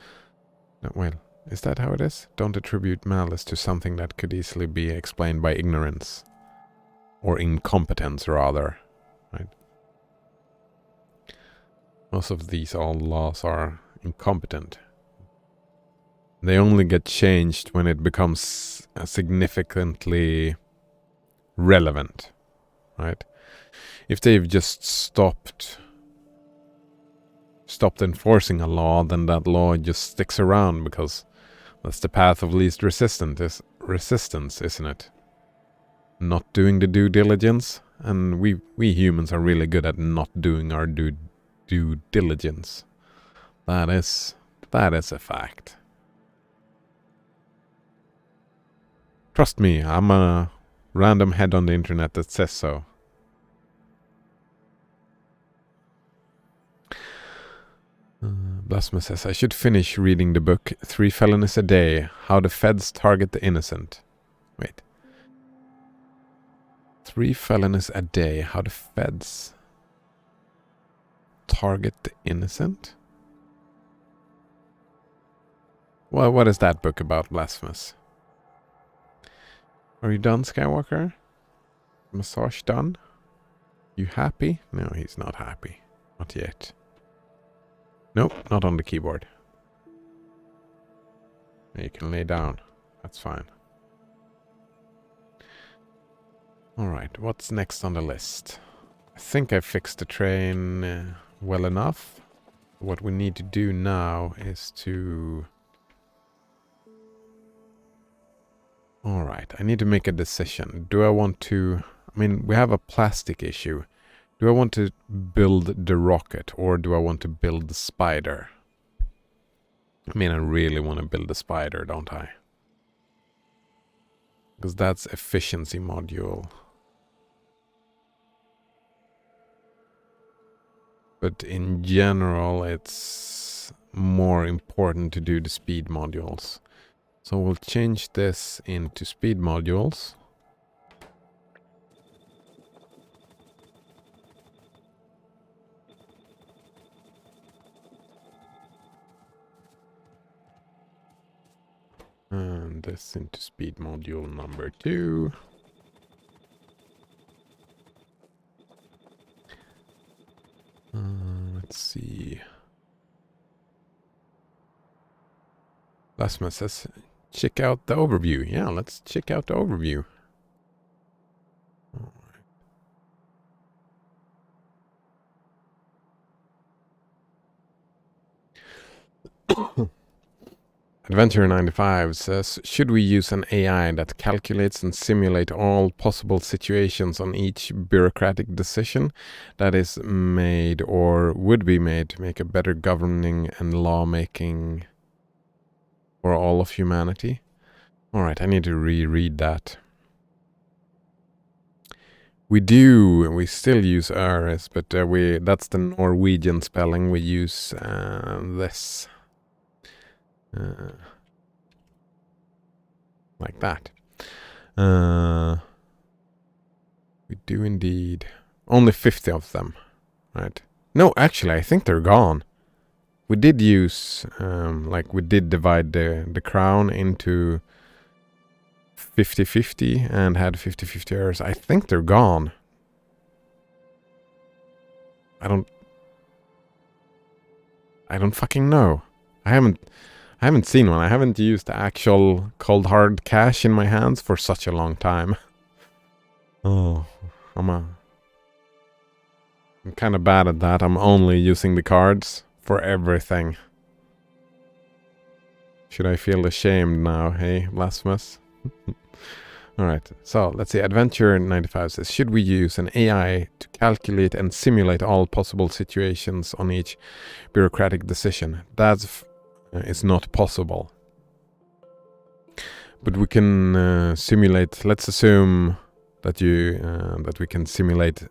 No, well, is that how it is? Don't attribute malice to something that could easily be explained by ignorance or incompetence, rather. Right? Most of these old laws are incompetent. They only get changed when it becomes significantly relevant, right? If they've just stopped enforcing a law, then that law just sticks around because that's the path of least resistance, isn't it? Not doing the due diligence, and we humans are really good at not doing our due diligence. That is a fact. Trust me, I'm a random head on the internet that says so. Blasphemous says, I should finish reading the book 3 Felonies a Day, How the Feds Target the Innocent. Wait. 3 felonies a day, how the feds target the innocent? Well, what is that book about, Blasphemous? Are you done, Skywalker? Massage done. You happy? No, he's not happy. Not yet. Nope, not on the keyboard. You can lay down. That's fine. Alright, what's next on the list? I think I fixed the train well enough. What we need to do now is to... Alright, I need to make a decision. Do I want to... I mean, we have a plastic issue. Do I want to build the rocket or do I want to build the spider? I mean, I really want to build the spider, don't I? Because that's efficiency module. But in general, it's more important to do the speed modules. So we'll change this into speed modules. And this into speed module number 2. Let's see. Lasma says, check out the overview. Yeah, let's check out the overview. Adventure 95 says, should we use an AI that calculates and simulates all possible situations on each bureaucratic decision that is made or would be made to make a better governing and lawmaking for all of humanity? Alright, I need to reread that. We still use Öres, but that's the Norwegian spelling. We use this. Like that. We do indeed. Only 50 of them, right? No, actually, I think they're gone. We did use, like we did divide the crown into 50-50 and had 50-50 errors. I think they're gone. I don't fucking know. I haven't seen one. I haven't used the actual cold hard cash in my hands for such a long time. Oh, I'm kind of bad at that. I'm only using the cards for everything. Should I feel ashamed now? Hey, Blasphemous. Alright, so let's see. Adventure 95 says, should we use an AI to calculate and simulate all possible situations on each bureaucratic decision? That's is not possible. But we can simulate. Let's assume that that we can simulate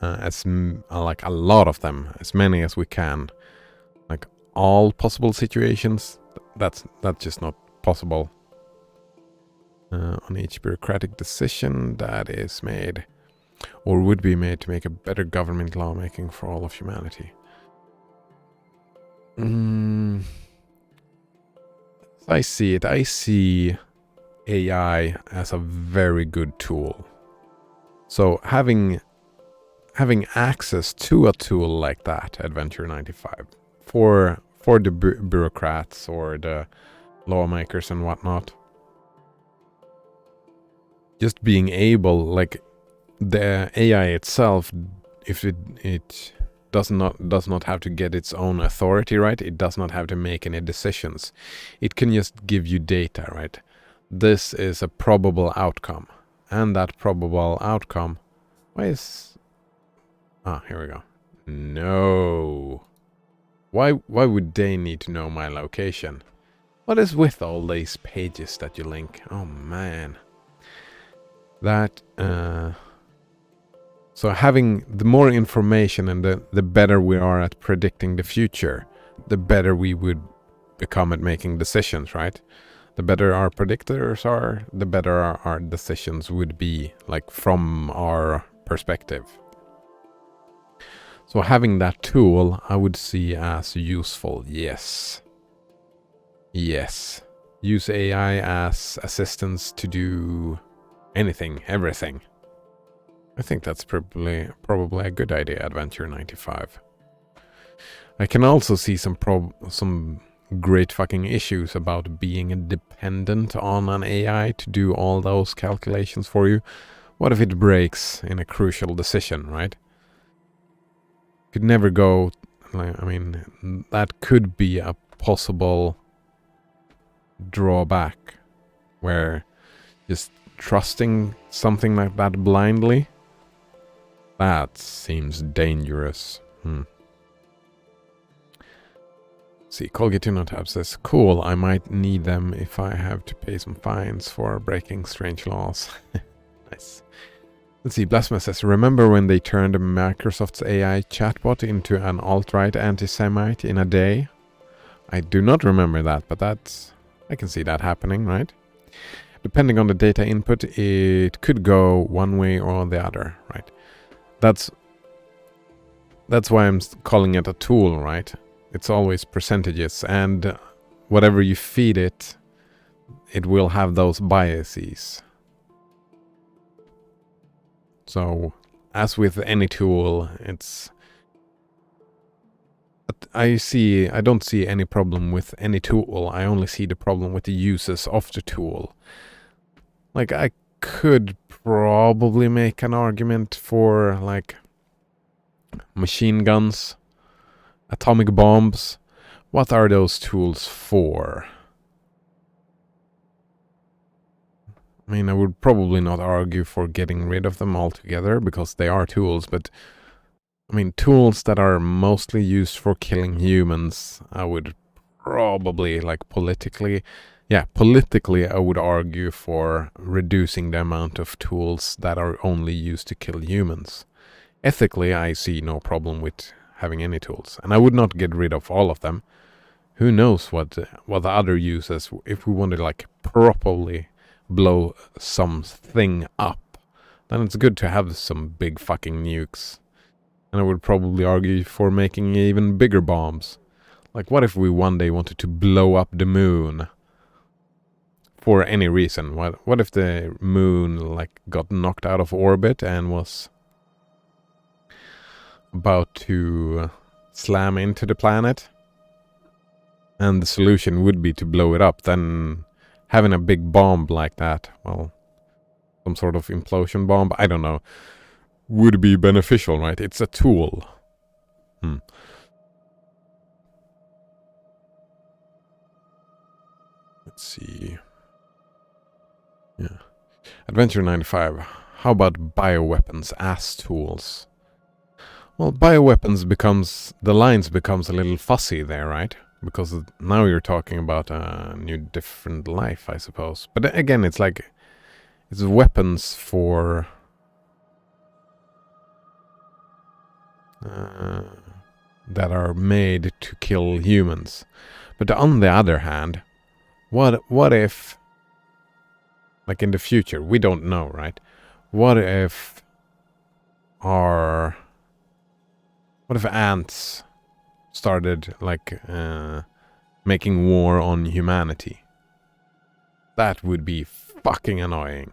like a lot of them, as many as we can, like all possible situations. That's just not possible. On each bureaucratic decision that is made or would be made to make a better government lawmaking for all of humanity. I see it. I see AI as a very good tool. So having access to a tool like that, Adventure 95, for the bureaucrats or the lawmakers and whatnot, just being able, like the AI itself, if it does not have to get its own authority, right? It does not have to make any decisions. It can just give you data, right? This is a probable outcome, and that probable outcome. Why is? Here we go. No. Why would they need to know my location? What is with all these pages that you link? Oh man. That so having the more information and the better we are at predicting the future, the better we would become at making decisions, right? The better our predictors are, the better our decisions would be, like from our perspective. So having that tool, I would see as useful, yes. Yes. Use AI as assistance to do anything, everything. I think that's probably a good idea, Adventure 95. I can also see some great fucking issues about being dependent on an AI to do all those calculations for you. What if it breaks in a crucial decision, right? Could never go, I mean, that could be a possible drawback, where just trusting something like that blindly, that seems dangerous. See, Colgate Tuna Tab says, cool, I might need them if I have to pay some fines for breaking strange laws. Nice. Let's see, Blasphema says, remember when they turned Microsoft's AI chatbot into an alt-right anti-Semite in a day? I do not remember that, but I can see that happening, right? Depending on the data input, it could go one way or the other, right? That's why I'm calling it a tool, right? It's always percentages, and whatever you feed it, it will have those biases. So, as with any tool, I don't see any problem with any tool. I only see the problem with the uses of the tool. Like, I could probably make an argument for, like, machine guns, atomic bombs. What are those tools for? I mean, I would probably not argue for getting rid of them altogether, because they are tools, but I mean, tools that are mostly used for killing humans, I would probably, like, politically, I would argue for reducing the amount of tools that are only used to kill humans. Ethically, I see no problem with having any tools, and I would not get rid of all of them. Who knows what the other uses, if we want to, like, properly blow something up, then it's good to have some big fucking nukes. And I would probably argue for making even bigger bombs. Like, what if we one day wanted to blow up the moon? For any reason. What if the moon, like, got knocked out of orbit and was about to slam into the planet? And the solution would be to blow it up. Then having a big bomb like that, well, some sort of implosion bomb, I don't know, would be beneficial, right? It's a tool. Let's see. Yeah. Adventure 95. How about bioweapons as tools? Well, bioweapons the lines becomes a little fuzzy there, right? Because now you're talking about a new different life, I suppose. But again, it's like, it's weapons for that are made to kill humans. But on the other hand, what if, like, in the future, we don't know, right? What if ants started, like, making war on humanity? That would be fucking annoying.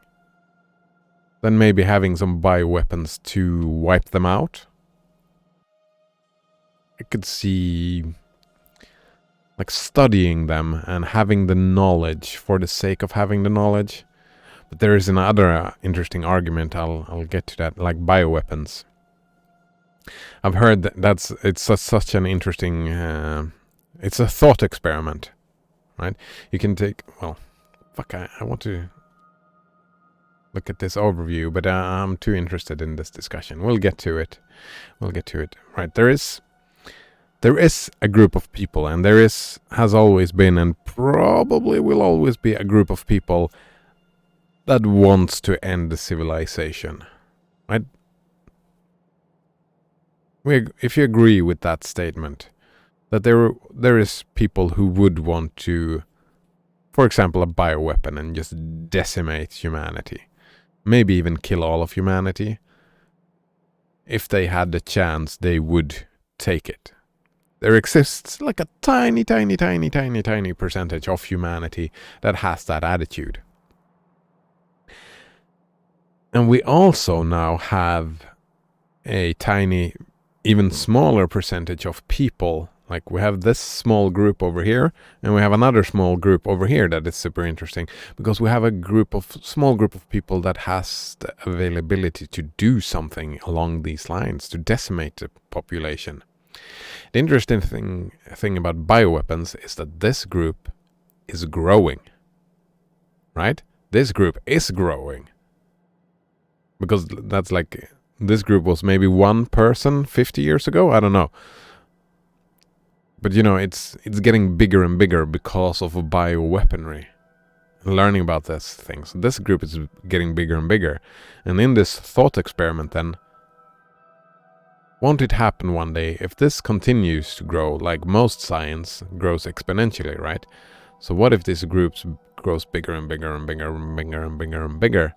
Then maybe having some bioweapons to wipe them out? I could see, like, studying them and having the knowledge for the sake of having the knowledge. But there is another interesting argument, I'll get to that, like bioweapons. I've heard that it's such an interesting, it's a thought experiment, right? You can take, well, fuck, I want to look at this overview, but I'm too interested in this discussion. We'll get to it. Right, there is a group of people, and has always been, and probably will always be, a group of people that wants to end the civilization, right? If you agree with that statement, that there is people who would want to, for example, a bioweapon and just decimate humanity, maybe even kill all of humanity. If they had the chance, they would take it. There exists like a tiny percentage of humanity that has that attitude. And we also now have a tiny, even smaller percentage of people. Like we have this small group over here, and we have another small group over here that is super interesting because we have a small group of people that has the availability to do something along these lines to decimate the population. The interesting thing about bioweapons is that this group is growing, right? This group is growing because that's like this group was maybe one person 50 years ago. I don't know. But it's getting bigger and bigger because of bioweaponry. Learning about this thing. So this group is getting bigger and bigger. And in this thought experiment then, won't it happen one day if this continues to grow like most science grows exponentially, right? So what if this group grows bigger and bigger and bigger and bigger and bigger and bigger?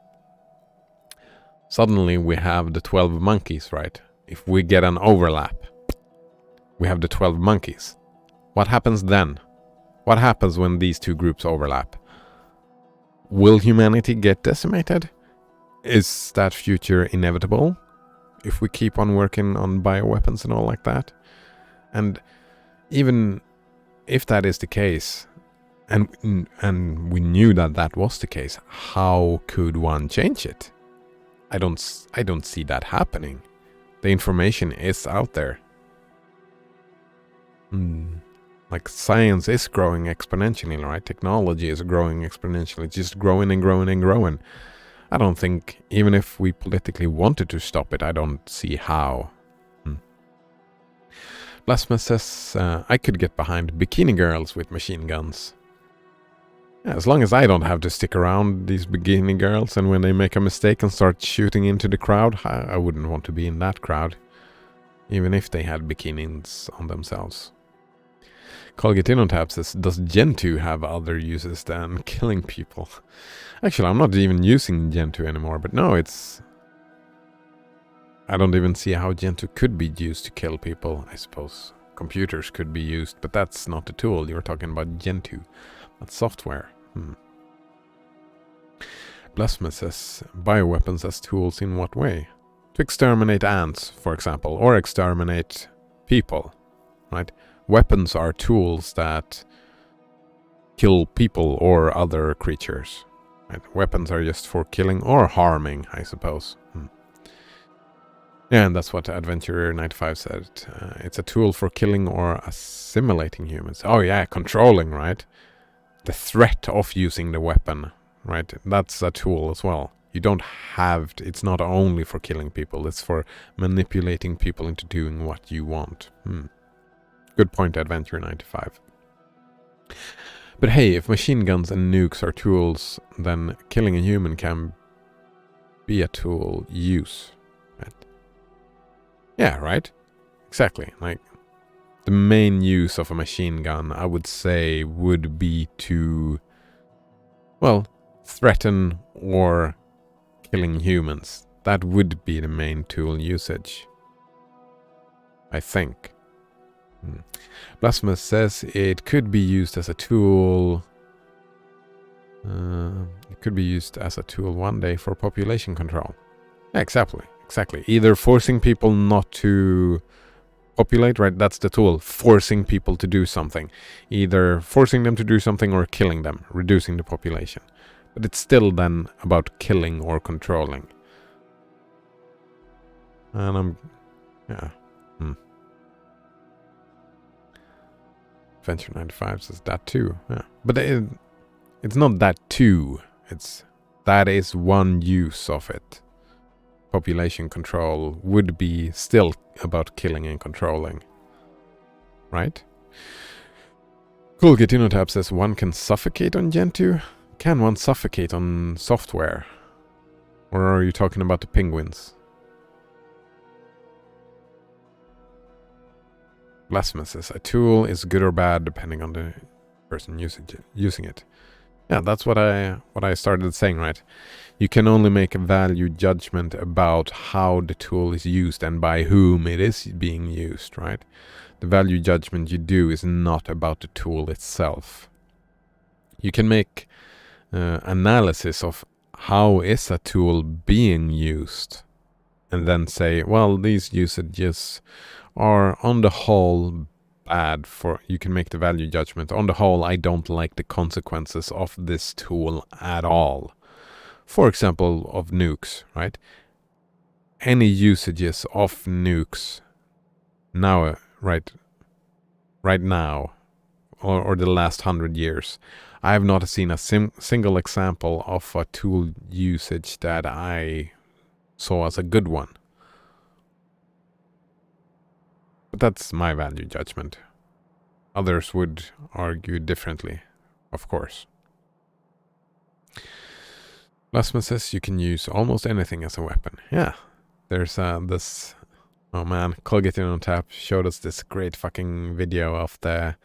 Suddenly we have the 12 monkeys, right? If we get an overlap, we have the 12 monkeys. What happens then? What happens when these two groups overlap? Will humanity get decimated? Is that future inevitable if we keep on working on bioweapons and all like that? And even if that is the case, and we knew that was the case, how could one change it? I don't see that happening. The information is out there. Like science is growing exponentially, right? Technology is growing exponentially, just growing and growing and growing. I don't think, even if we politically wanted to stop it, I don't see how. Blasphemous says, I could get behind bikini girls with machine guns. Yeah, as long as I don't have to stick around these bikini girls, and when they make a mistake and start shooting into the crowd, I wouldn't want to be in that crowd, even if they had bikinis on themselves. Colgatinotab says, does Gen 2 have other uses than killing people? Actually, I'm not even using Gen 2 anymore, but no, I don't even see how Gen 2 could be used to kill people. I suppose computers could be used, but that's not a tool. You're talking about Gen 2. That's software. Blasphemous says, bioweapons as tools in what way? To exterminate ants, for example, or exterminate people, right? Weapons are tools that kill people or other creatures. Right? Weapons are just for killing or harming, I suppose. Yeah, and that's what Adventurer 95 said. It's a tool for killing or assimilating humans. Oh yeah, controlling, right? The threat of using the weapon, right? That's a tool as well. You don't have to, it's not only for killing people, it's for manipulating people into doing what you want. Good point, Adventure 95. But hey, if machine guns and nukes are tools, then killing a human can be a tool use, right? Yeah, right? Exactly. Like, the main use of a machine gun, I would say, would be to, well, threaten or killing humans. That would be the main tool usage, I think. Blasphemous says it could be used as a tool. It could be used as a tool one day for population control. Yeah, exactly. Either forcing people not to populate, right? That's the tool. Forcing people to do something. Either forcing them to do something or killing them, reducing the population. But it's still then about killing or controlling. And yeah. Venture 95 says that too. Yeah. But it's not that too. That is one use of it. Population control would be still about killing and controlling. Right? Cool Getinotab says one can suffocate on Gen 2? Can one suffocate on software? Or are you talking about the penguins? Blasphemous says a tool is good or bad depending on the person using it. Yeah, that's what I started saying, right? You can only make a value judgment about how the tool is used and by whom it is being used, right? The value judgment you do is not about the tool itself. You can make analysis of how is a tool being used, and then say, well, these usages are on the whole bad for, you can make the value judgment. On the whole, I don't like the consequences of this tool at all. For example, of nukes, right? Any usages of nukes now, right now, or the last 100 years, I have not seen a single example of a tool usage that I saw as a good one. But that's my value judgment. Others would argue differently, of course. Lasman says you can use almost anything as a weapon. Yeah, there's this... Oh man, Colgate on Tap showed us this great fucking video of the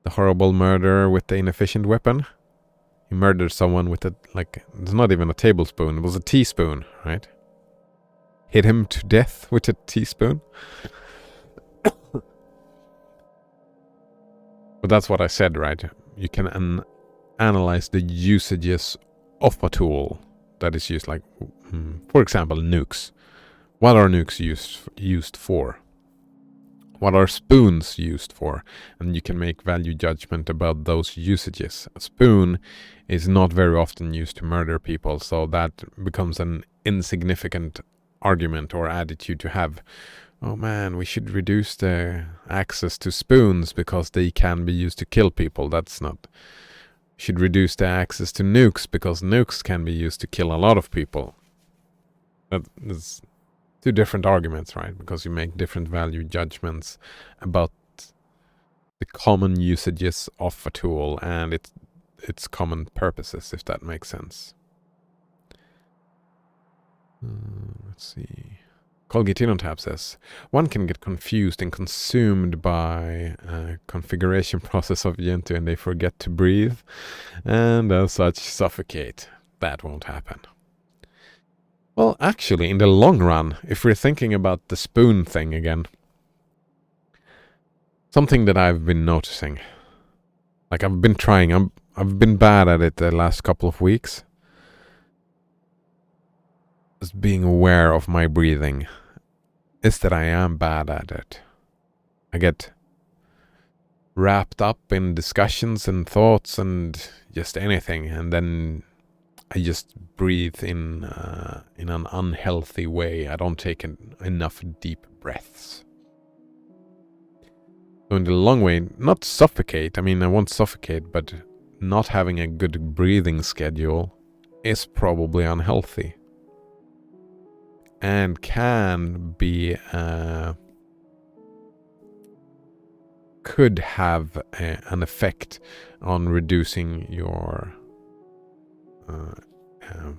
horrible murderer with the inefficient weapon. He murdered someone with it's not even a tablespoon, it was a teaspoon, right? Hit him to death with a teaspoon. But that's what I said, right? You can analyze the usages of a tool that is used, like, for example, nukes. What are nukes used for? What are spoons used for? And you can make value judgment about those usages. A spoon is not very often used to murder people, so that becomes an insignificant argument or attitude to have. Oh man, we should reduce the access to spoons because they can be used to kill people. That's not... Should reduce the access to nukes because nukes can be used to kill a lot of people. That's two different arguments, right? Because you make different value judgments about the common usages of a tool and its common purposes, if that makes sense. Let's see. Colgate on Tap says, one can get confused and consumed by a configuration process of Gentoo and they forget to breathe and as such suffocate. That won't happen. Well, actually, in the long run, if we're thinking about the spoon thing again, something that I've been noticing, like I've been trying, I've been bad at it the last couple of weeks, is being aware of my breathing, is that I am bad at it. I get wrapped up in discussions and thoughts and just anything, and then I just breathe in an unhealthy way. I don't take enough deep breaths. So in the long way, not suffocate. I mean, I won't suffocate, but not having a good breathing schedule is probably unhealthy. And can be... could have an effect on reducing your...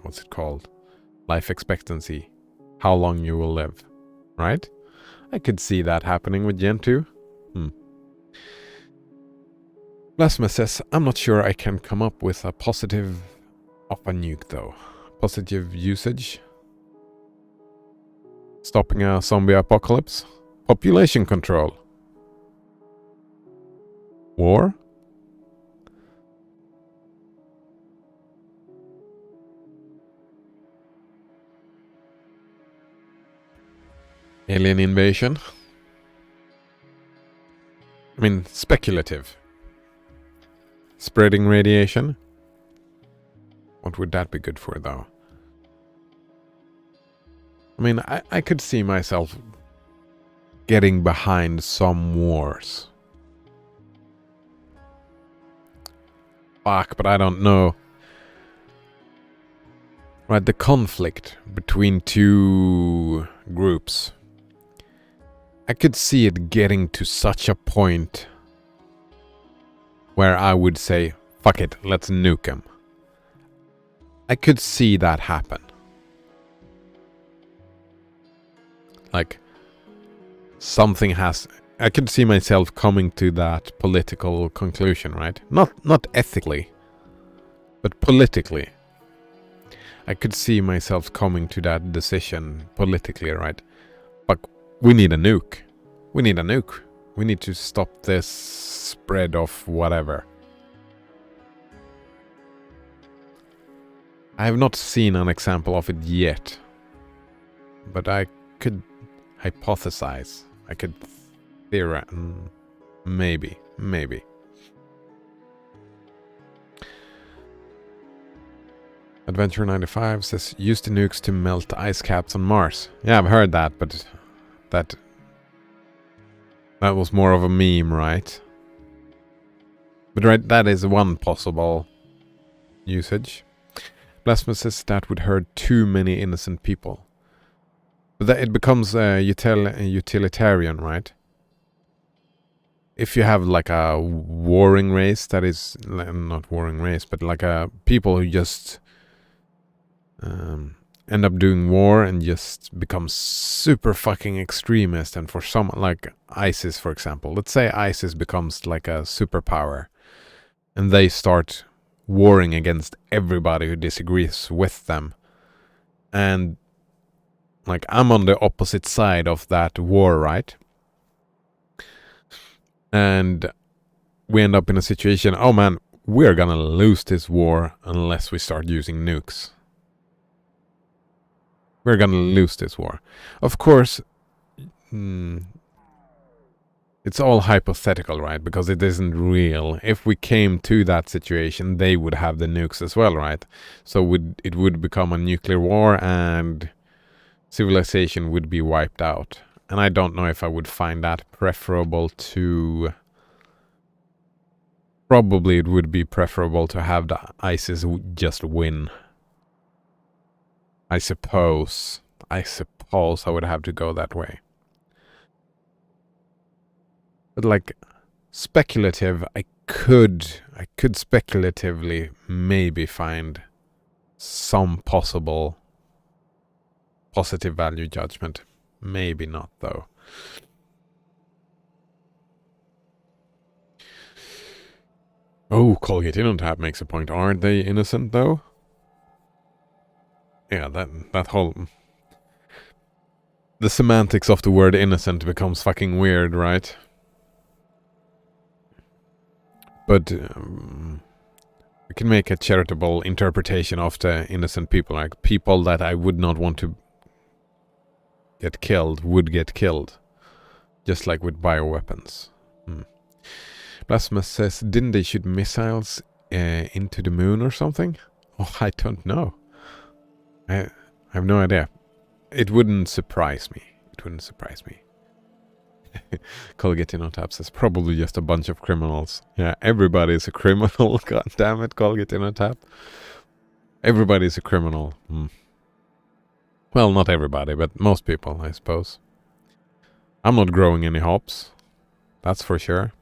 what's it called? Life expectancy. How long you will live. Right? I could see that happening with Gentoo. Plasma says, I'm not sure I can come up with a positive of a nuke though. Positive usage. Stopping a zombie apocalypse. Population control. War. Alien invasion. I mean, speculative. Spreading radiation. What would that be good for, though? I mean, I could see myself getting behind some wars. Fuck, but I don't know. Right, the conflict between two groups. I could see it getting to such a point where I would say, fuck it, let's nuke them. I could see that happen. Like, something has... I could see myself coming to that political conclusion, right? Not ethically, but politically. I could see myself coming to that decision politically, right? But we need a nuke. We need a nuke. We need to stop this spread of whatever. I have not seen an example of it yet, but I could hypothesize. I could theorize. Maybe. Adventure 95 says, use the nukes to melt ice caps on Mars. Yeah, I've heard that, but that was more of a meme, right? But right, that is one possible usage. Blasphemous says that would hurt too many innocent people. But that it becomes utilitarian, right? If you have like a warring race that is not warring race, but like a people who just end up doing war and just become super fucking extremist, and for some, like ISIS, for example, let's say ISIS becomes like a superpower, and they start warring against everybody who disagrees with them, and like I'm on the opposite side of that war, right? And we end up in a situation, oh man, we're gonna lose this war unless we start using nukes. We're gonna lose this war. Of course, it's all hypothetical, right? Because it isn't real. If we came to that situation, they would have the nukes as well, right? So it would become a nuclear war and civilization would be wiped out. And I don't know if I would find that preferable to... Probably it would be preferable to have the ISIS just win. I suppose I would have to go that way. But like speculative, I could speculatively maybe find some possible positive value judgment. Maybe not though. Oh, Colgate Innotap makes a point. Aren't they innocent though? Yeah, that whole... The semantics of the word innocent becomes fucking weird, right? But we can make a charitable interpretation of the innocent people, like people that I would not want to get killed would get killed, just like with bioweapons. Blasphemous says, didn't they shoot missiles into the moon or something? Oh, I don't know. I have no idea. It wouldn't surprise me. Colgate Innotap says, probably just a bunch of criminals. Yeah, everybody's a criminal. God damn it, Colgate Innotap. Everybody's a criminal. Well, not everybody, but most people, I suppose. I'm not growing any hops. That's for sure.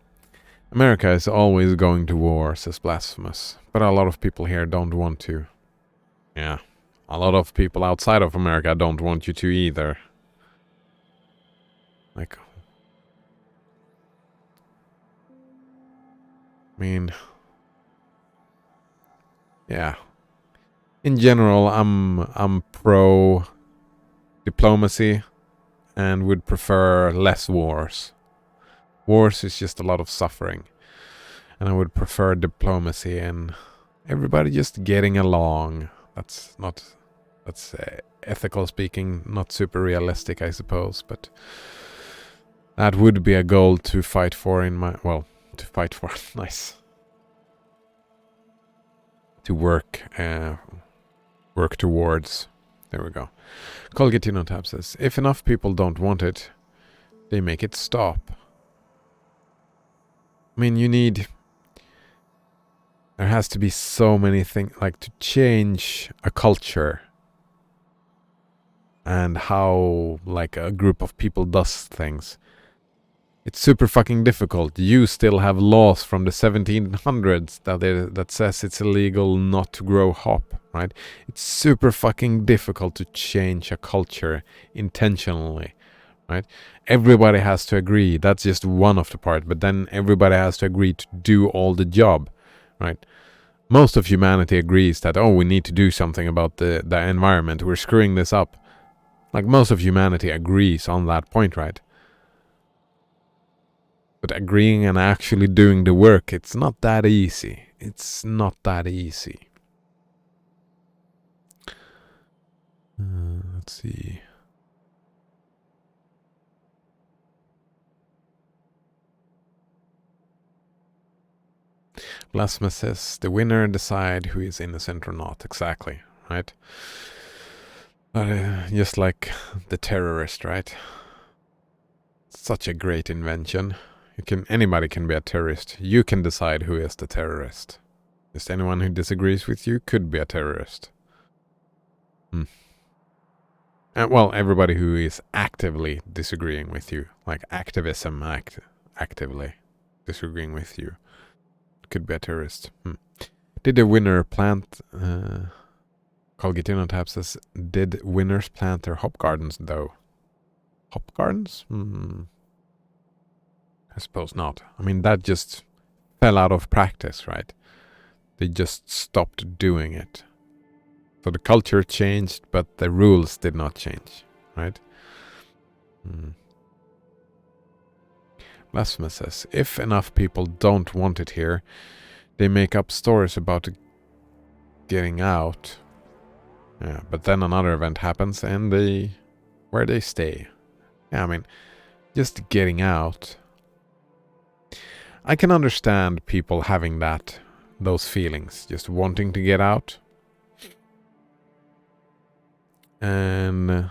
America is always going to war, says Blasphemous. But a lot of people here don't want to. Yeah. A lot of people outside of America don't want you to either. Like... I mean... Yeah. In general, I'm pro diplomacy and would prefer less wars. Wars is just a lot of suffering. And I would prefer diplomacy and everybody just getting along. That's ethical speaking, not super realistic, I suppose, but that would be a goal to fight for in my... Well, to fight for. Nice. To work towards. There we go. Colgatino Tab says, if enough people don't want it, they make it stop. I mean, you need... There has to be so many things, like to change a culture and how like a group of people does things. It's super fucking difficult. You still have laws from the 1700s that says it's illegal not to grow hop, right? It's super fucking difficult to change a culture intentionally, right? Everybody has to agree. That's just one of the part, but then everybody has to agree to do all the job, right? Most of humanity agrees that, oh, we need to do something about the environment. We're screwing this up. Like, most of humanity agrees on that point, right? But agreeing and actually doing the work, it's not that easy. It's not that easy. Let's see. Blasphemous says the winner decide who is innocent or not. Exactly, right? Just like the terrorist, right? Such a great invention. Anybody can be a terrorist. You can decide who is the terrorist. Just anyone who disagrees with you could be a terrorist. Well, everybody who is actively disagreeing with you, like activism, actively disagreeing with you, could be a terrorist. Did the winner plant? Colgitino Tab says, did winners plant their hop gardens though? Hop gardens? I suppose not. I mean, that just fell out of practice, right? They just stopped doing it. So the culture changed, but the rules did not change, right? Blasphemous says, if enough people don't want it here, they make up stories about it getting out. Yeah, but then another event happens and where they stay. Yeah, I mean, just getting out. I can understand people having those feelings, just wanting to get out. And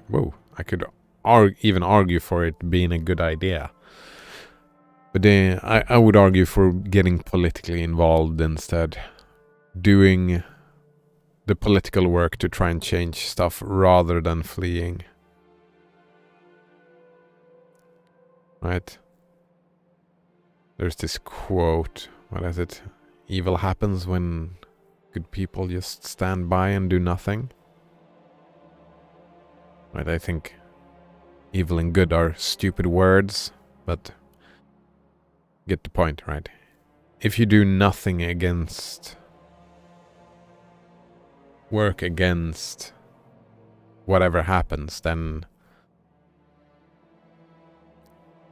whoa, I could even argue for it being a good idea. But I would argue for getting politically involved instead. Doing the political work to try and change stuff rather than fleeing. Right? There's this quote. What is it? Evil happens when good people just stand by and do nothing. Right? I think evil and good are stupid words, but get the point, right? If you do nothing work against whatever happens, then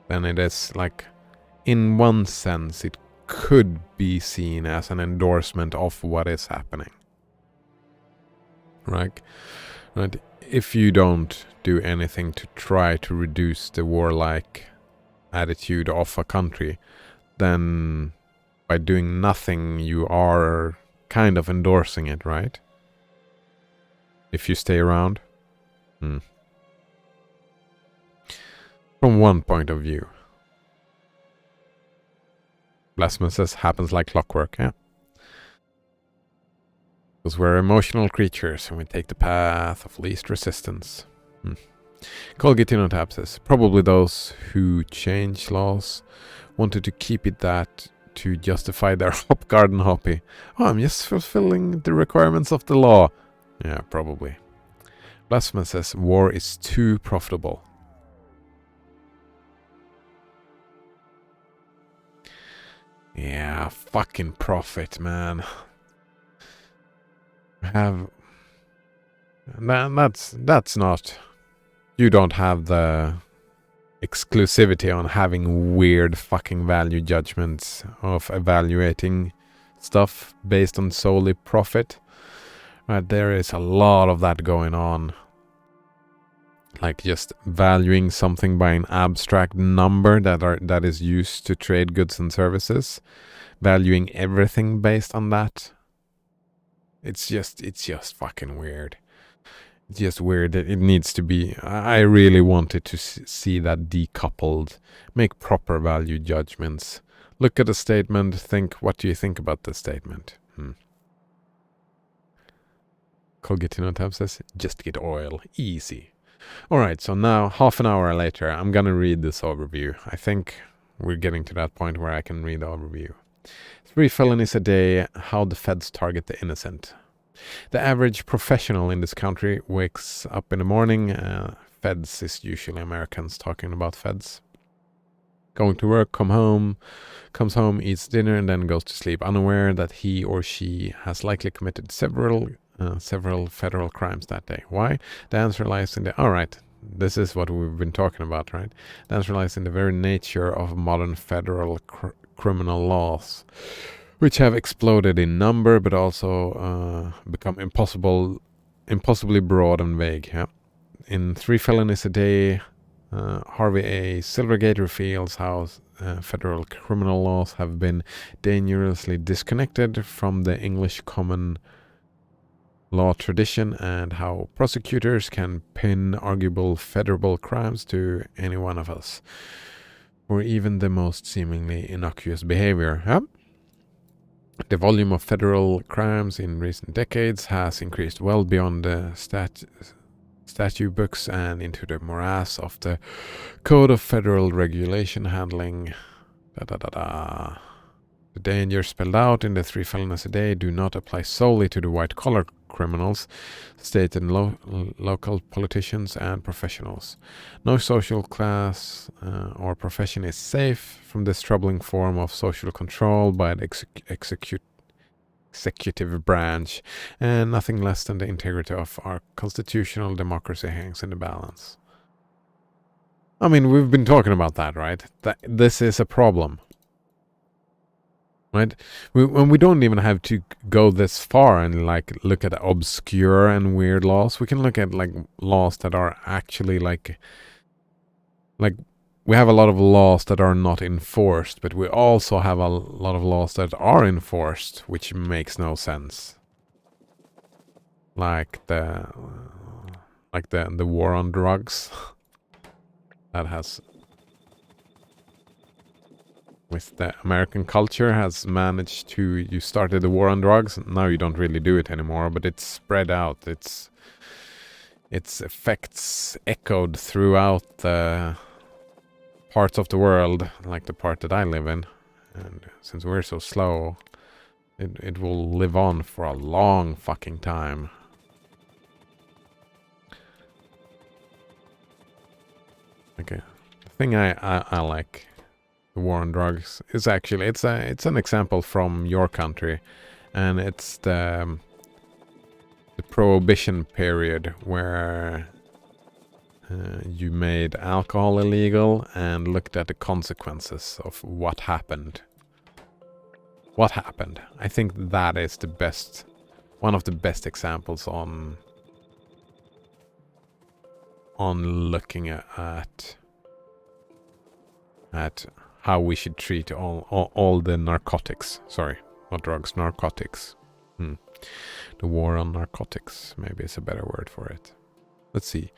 it is like, in one sense, it could be seen as an endorsement of what is happening. Right? If you don't do anything to try to reduce the warlike attitude of a country, then by doing nothing, you are kind of endorsing it, right? If you stay around. From one point of view. Blasphemous says happens like clockwork, yeah. Because we're emotional creatures and we take the path of least resistance. Colgitino Tab says, probably those who change laws wanted to keep it that to justify their hop garden hobby. Oh, I'm just fulfilling the requirements of the law. Yeah, probably. Blasphemous says, war is too profitable. Yeah, fucking profit, man. That's not. You don't have the exclusivity on having weird fucking value judgments of evaluating stuff based on solely profit. Right, there is a lot of that going on. Like just valuing something by an abstract number that is used to trade goods and services, valuing everything based on that. It's just fucking weird. It's just weird that it needs to be. I really wanted to see that decoupled, make proper value judgments. Look at a statement, think, what do you think about the statement? Colgitino Tab says, just get oil, easy. Alright, so now, half an hour later, I'm gonna read this overview. I think we're getting to that point where I can read the overview. 3 felonies a day, how the feds target the innocent. The average professional in this country wakes up in the morning, feds is usually Americans talking about feds. Going to work, comes home, eats dinner, and then goes to sleep, unaware that he or she has likely committed several federal crimes that day. Why? The answer lies in alright, this is what we've been talking about, right? The answer lies in the very nature of modern federal criminal laws, which have exploded in number, but also become impossible impossibly broad and vague. Yeah. In 3 felonies a day, Harvey A. Silvergate reveals how federal criminal laws have been dangerously disconnected from the English common law tradition and how prosecutors can pin arguable federal crimes to any one of us, or even the most seemingly innocuous behavior. Yeah? The volume of federal crimes in recent decades has increased well beyond the statute books and into the morass of the Code of Federal Regulation handling The dangers spelled out in the 3 felonies a day do not apply solely to the white-collar criminals, state and local politicians and professionals. No social class or profession is safe from this troubling form of social control by the executive branch, and nothing less than the integrity of our constitutional democracy hangs in the balance. I mean, we've been talking about that, right? This is a problem. Right? We don't even have to go this far and like look at obscure and weird laws. We can look at like laws that are actually like we have a lot of laws that are not enforced, but we also have a lot of laws that are enforced, which makes no sense. Like the war on drugs that has, with the American culture, has managed to, you started the war on drugs, now you don't really do it anymore, but it's spread out. Its effects echoed throughout the parts of the world, like the part that I live in. And since we're so slow, it will live on for a long fucking time. Okay, the thing I like the war on drugs is actually it's an example from your country, and it's the prohibition period where you made alcohol illegal and looked at the consequences of what happened. What happened? I think that is the best, one of the best examples on looking at how we should treat all the narcotics. Sorry, not drugs, narcotics. The war on narcotics, maybe is a better word for it. Let's see.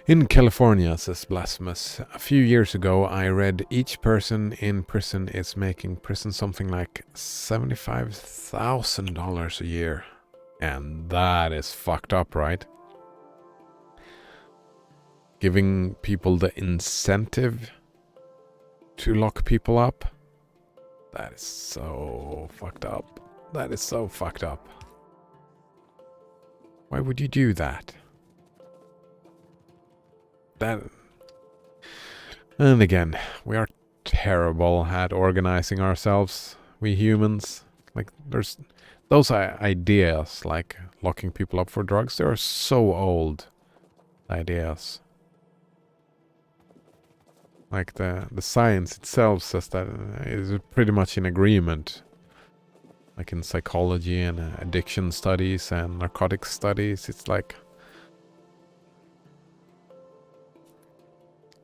In California, says Blasphemous, a few years ago I read each person in prison is making prison something like $75,000 a year. And that is fucked up, right? Giving people the incentive to lock people up. That is so fucked up. That is so fucked up. Why would you do that? And again, we are terrible at organizing ourselves, we humans. Like, there's those ideas, like locking people up for drugs, they are so old ideas. Like the science itself says that is pretty much in agreement. Like in psychology and addiction studies and narcotics studies, it's like,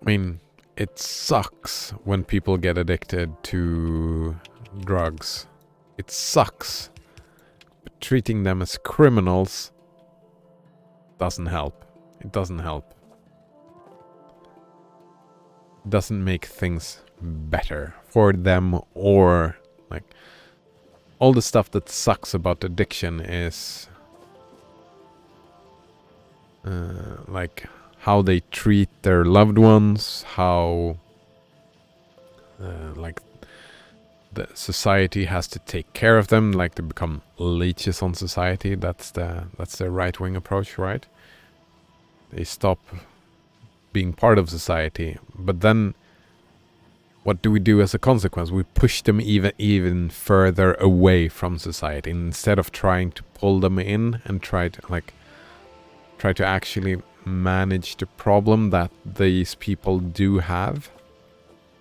I mean, it sucks when people get addicted to drugs. It sucks. But treating them as criminals doesn't help. It doesn't help. It doesn't make things better for them, or like all the stuff that sucks about addiction is like how they treat their loved ones, how like the society has to take care of them, like they become leeches on society. That's the right-wing approach, right? They stop being part of society, but then what do we do as a consequence? We push them even further away from society instead of trying to pull them in and try to actually manage the problem that these people do have,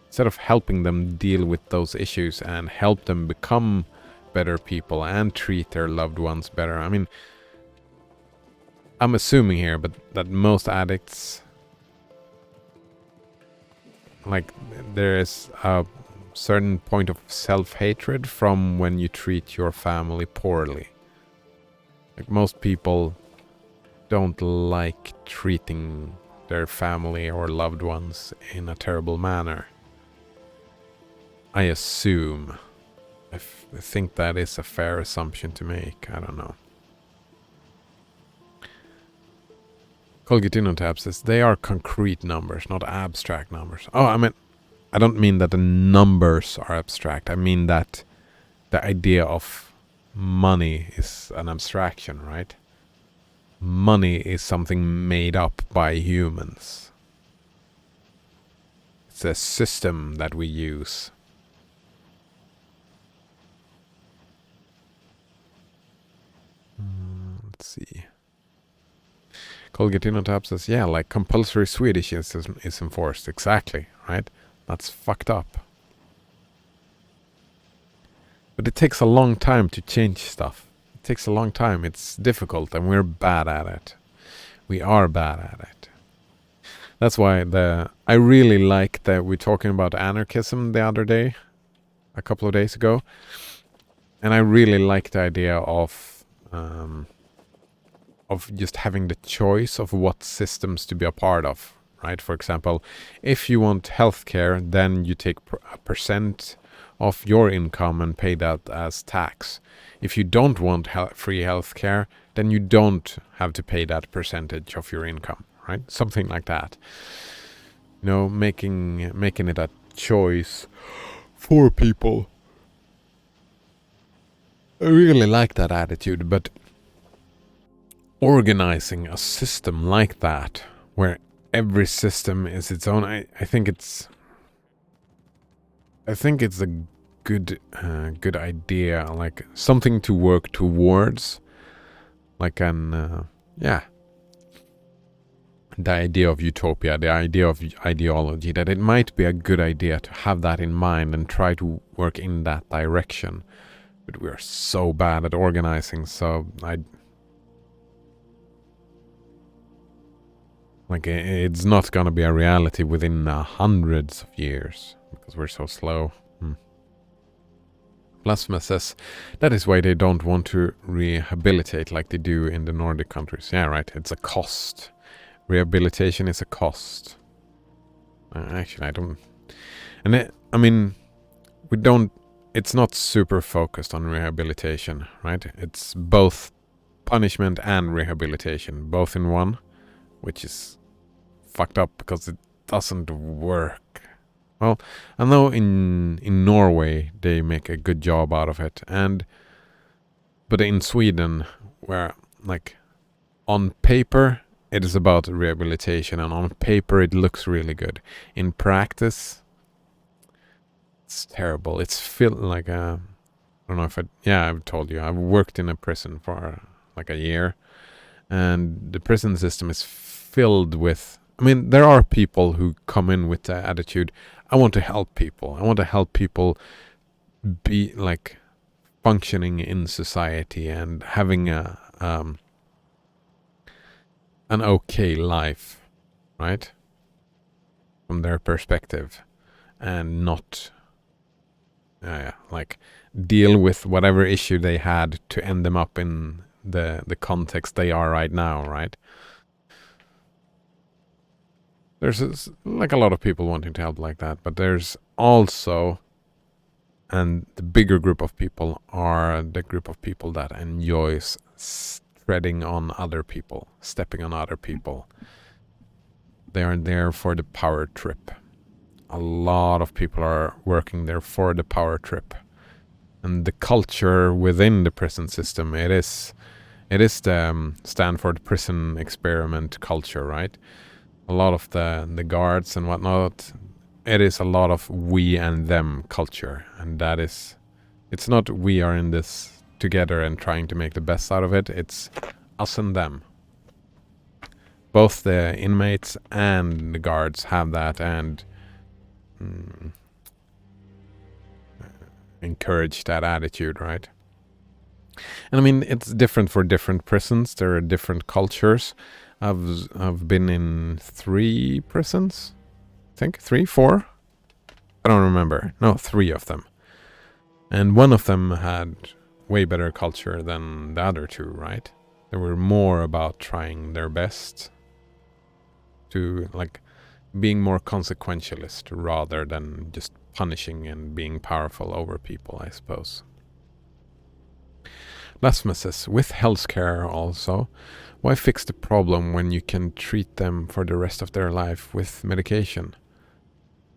instead of helping them deal with those issues and help them become better people and treat their loved ones better. I mean, I'm assuming here, but that most addicts, like, there is a certain point of self-hatred from when you treat your family poorly. Like, most people don't like treating their family or loved ones in a terrible manner. I assume. I think that is a fair assumption to make. I don't know. Colgatino tab says they are concrete numbers, not abstract numbers. Oh, I don't mean that the numbers are abstract. I mean that the idea of money is an abstraction, right? Money is something made up by humans. It's a system that we use. Let's see. Colgatino tab says, yeah, like compulsory Swedish is enforced. Exactly, right? That's fucked up. But it takes a long time to change stuff. It takes a long time. It's difficult, and we're bad at it. We are bad at it. That's why I really like that we're talking about anarchism the other day, a couple of days ago, and I really like the idea of just having the choice of what systems to be a part of. Right? For example, if you want healthcare, then you take a percent of your income and pay that as tax. If you don't want free healthcare, then you don't have to pay that percentage of your income, right? Something like that. You know, making it a choice for people. I really like that attitude, but organizing a system like that, where every system is its own, I think it's a good idea, like something to work towards, like the idea of utopia, the idea of ideology, that it might be a good idea to have that in mind and try to work in that direction. But we're so bad at organizing, so it's not gonna be a reality within hundreds of years because we're so slow. Plasma says that is why they don't want to rehabilitate like they do in the Nordic countries. Yeah, right. It's a cost. Rehabilitation is a cost. Actually, I don't. And we don't. It's not super focused on rehabilitation, right? It's both punishment and rehabilitation, both in one, which is fucked up because it doesn't work. Well, I know in Norway they make a good job out of it, but in Sweden, where like on paper it is about rehabilitation, and on paper it looks really good. In practice, it's terrible. It's filled like a. I don't know if I've told you I've worked in a prison for like a year, and the prison system is filled with. There are people who come in with the attitude, I want to help people. I want to help people be like functioning in society and having an okay life, right? From their perspective, and not like deal with whatever issue they had to end them up in the context they are right now, right? There's like a lot of people wanting to help like that, but there's also, and the bigger group of people are the group of people that enjoys treading on other people, stepping on other people. They are there for the power trip. A lot of people are working there for the power trip. And the culture within the prison system, it is the Stanford prison experiment culture, right? A lot of the guards and whatnot, it is a lot of we and them culture. And that is, it's not we are in this together and trying to make the best out of it. It's us and them. Both the inmates and the guards have that, and encourage that attitude, right? And I mean, it's different for different prisons. There are different cultures. I've been in 3 prisons. I think 3, 4. I don't remember. No, 3 of them. And one of them had way better culture than the other 2, right? They were more about trying their best to, like, being more consequentialist rather than just punishing and being powerful over people, I suppose. Blasphemous says, with healthcare also, why fix the problem when you can treat them for the rest of their life with medication?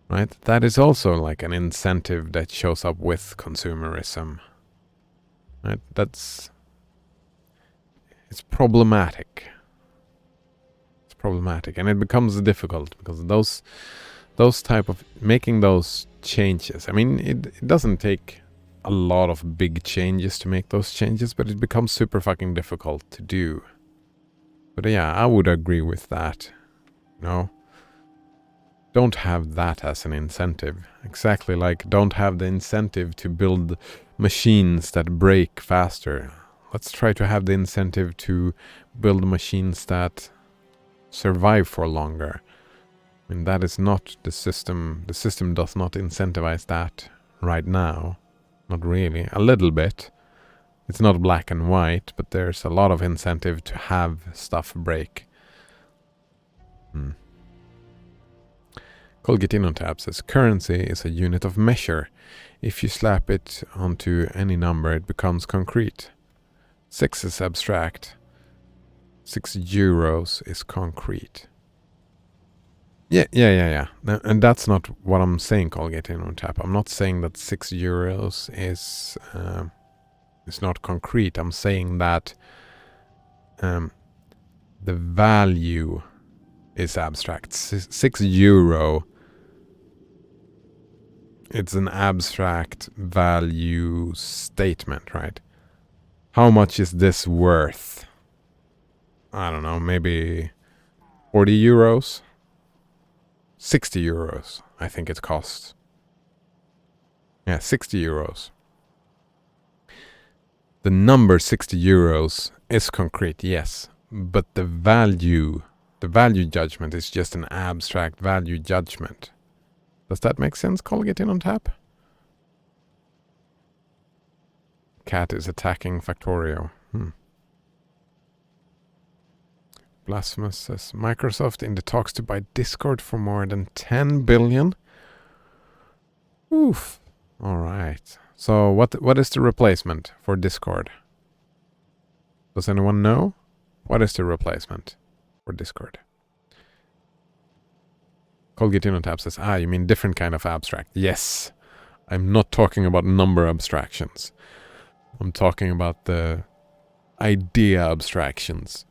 Right? That is also like an incentive that shows up with consumerism. Right? It's problematic. It's problematic, and it becomes difficult because those type of making those changes. I mean, it doesn't take a lot of big changes to make those changes, but it becomes super fucking difficult to do. But yeah, I would agree with that. No, don't have that as an incentive. Exactly, like don't have the incentive to build machines that break faster. Let's try to have the incentive to build machines that survive for longer. I mean, that is not the system. The system does not incentivize that right now. Not really. A little bit. It's not black and white, but there's a lot of incentive to have stuff break. Colgatino tab says currency is a unit of measure. If you slap it onto any number, it becomes concrete. 6 is abstract. 6 euros is concrete. Yeah. And that's not what I'm saying, Colgatino tab. I'm not saying that 6 euros is not concrete. I'm saying that the value is abstract. 6 euro, it's an abstract value statement, right? How much is this worth? I don't know, maybe 40 euros? 60 euros, I think it costs. Yeah, 60 euros. The number 60 euros is concrete, yes, but the value judgment is just an abstract value judgment. Does that make sense? Colgate in on tap? Cat is attacking Factorio. Blasphemous says, Microsoft in the talks to buy Discord for more than 10 billion? Oof. Alright. So what is the replacement for Discord? Does anyone know? What is the replacement for Discord? Colgatino Tab says, you mean different kind of abstract. Yes. I'm not talking about number abstractions. I'm talking about the idea abstractions.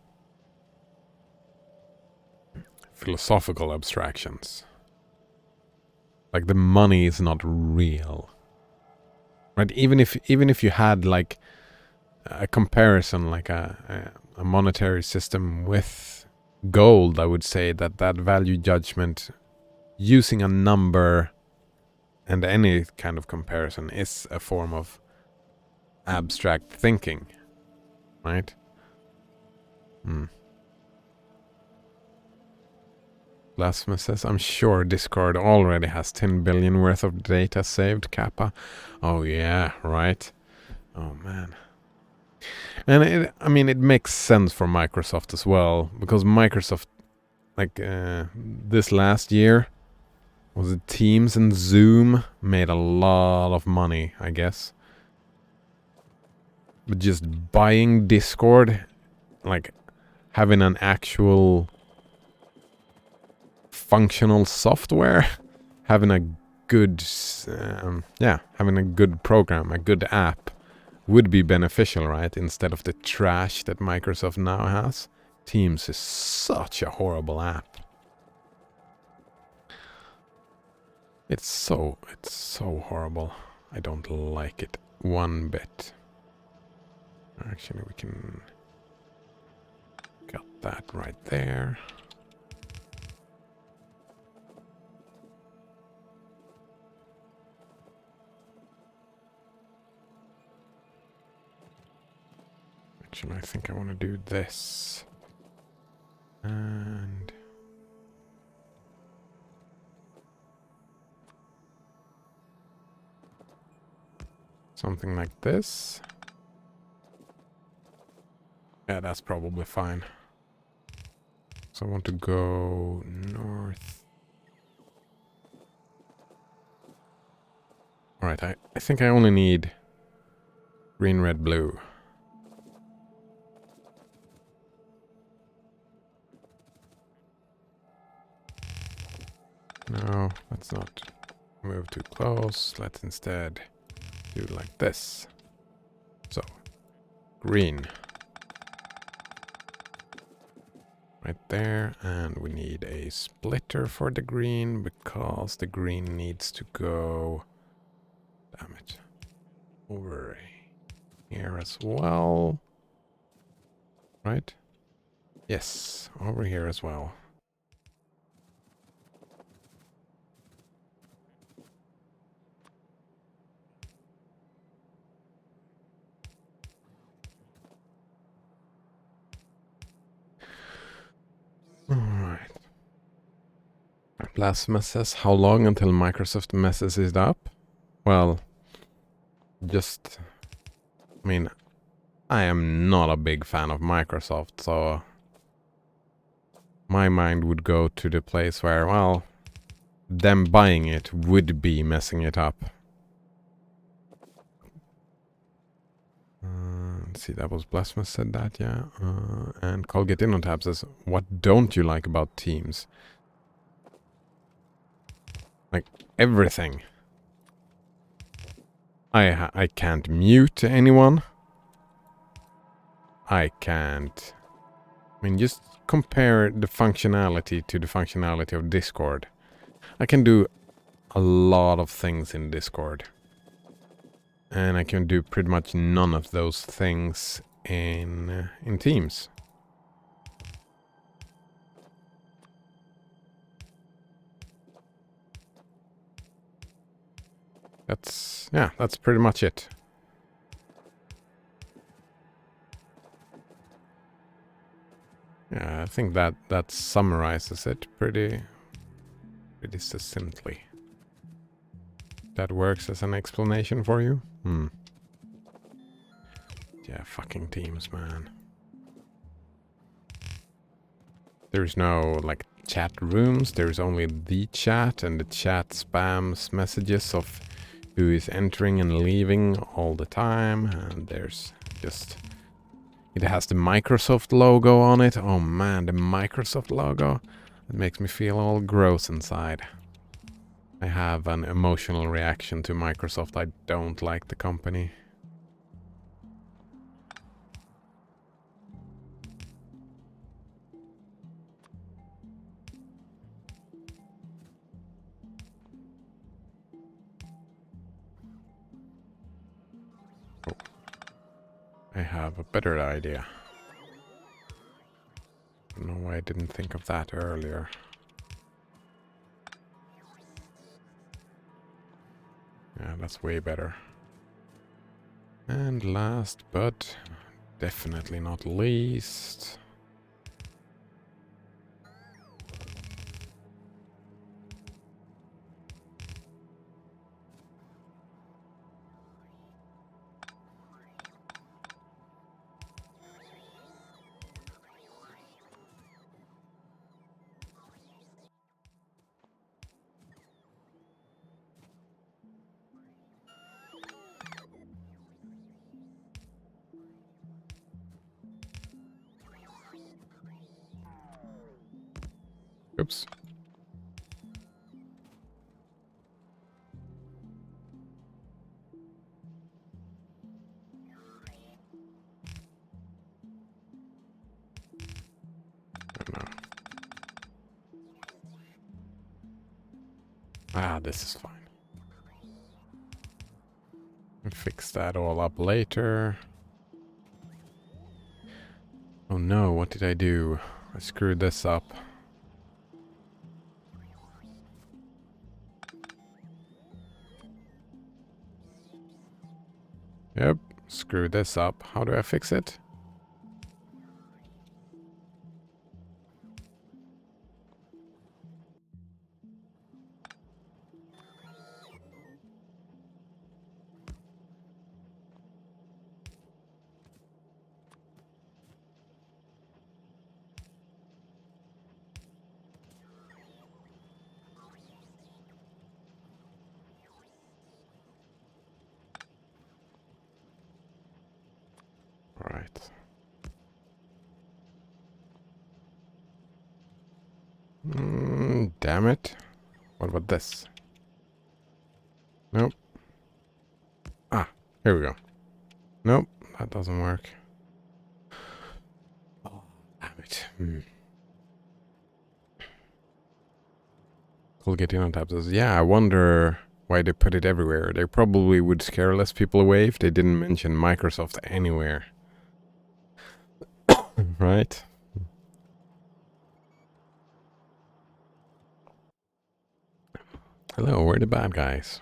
Philosophical abstractions. Like the money is not real. Right? Even if you had like a comparison, like a monetary system with gold, I would say that value judgment using a number and any kind of comparison is a form of abstract thinking, right? Blasphemous says, I'm sure Discord already has 10 billion worth of data saved, Kappa. Oh yeah, right. Oh man. And it makes sense for Microsoft as well, because Microsoft, like this last year, was it Teams and Zoom made a lot of money, I guess. But just buying Discord, like having an actual functional software, having a good, having a good program, a good app would be beneficial, right? Instead of the trash that Microsoft now has. Teams is such a horrible app. It's so horrible. I don't like it one bit. Actually, we can got that right there. Actually, I think I want to do this. And something like this. Yeah, that's probably fine. So I want to go north. Alright, I think I only need green, red, blue. No, let's not move too close. Let's instead do like this. So, green. Right there, and we need a splitter for the green because the green needs to go, damn it, over here as well. Right? Yes, over here as well. Alright. Plasma says, how long until Microsoft messes it up? Well, just, I mean, I am not a big fan of Microsoft, so my mind would go to the place where, well, them buying it would be messing it up. Let's see, that was Blasphemous said that, yeah. And Colgate InnoTab says, what don't you like about Teams? Like, everything. I can't mute anyone. I can't... I mean, just compare the functionality to the functionality of Discord. I can do a lot of things in Discord. And I can do pretty much none of those things in Teams. That's pretty much it. Yeah, I think that summarizes it pretty succinctly. That works as an explanation for you? Yeah, fucking Teams, man. There's no, like, chat rooms. There's only the chat, and the chat spams messages of who is entering and leaving all the time. And there's just... It has the Microsoft logo on it. Oh man, the Microsoft logo. It makes me feel all gross inside. I have an emotional reaction to Microsoft. I don't like the company. Oh. I have a better idea. I don't know why I didn't think of that earlier. Yeah, that's way better. And last, but definitely not least... Oops. Oh, no. Ah, this is fine. I'll fix that all up later. Oh no, what did I do? I screwed this up. Yep, screw this up. How do I fix it? Damn it. What about this? Nope. Ah, here we go. Nope, that doesn't work. Oh, damn it. Colgating tabs says, yeah, I wonder why they put it everywhere. They probably would scare less people away if they didn't mention Microsoft anywhere. Right? Hello, we're the bad guys.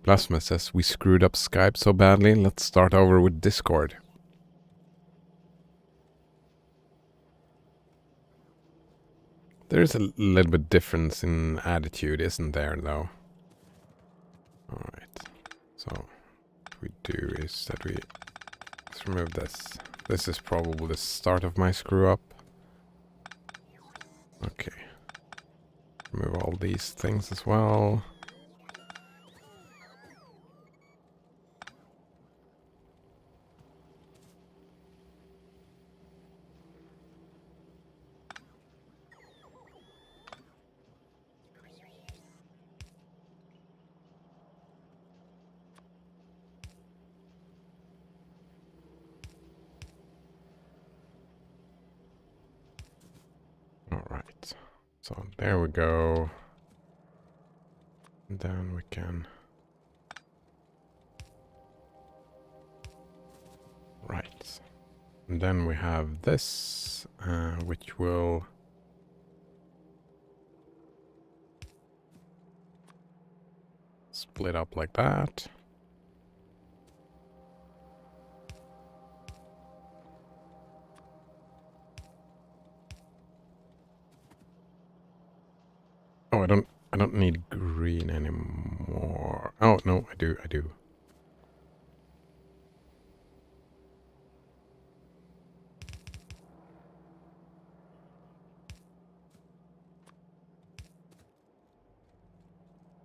Plasma says, we screwed up Skype so badly, let's start over with Discord. There's a little bit difference in attitude, isn't there, though? Alright. So, what we do is that let's remove this. This is probably the start of my screw up. Okay. Remove all these things as well. Alright. So there we go. And then we can... Right. And then we have this, which will... split up like that. Oh, I don't need green anymore. Oh, no, I do.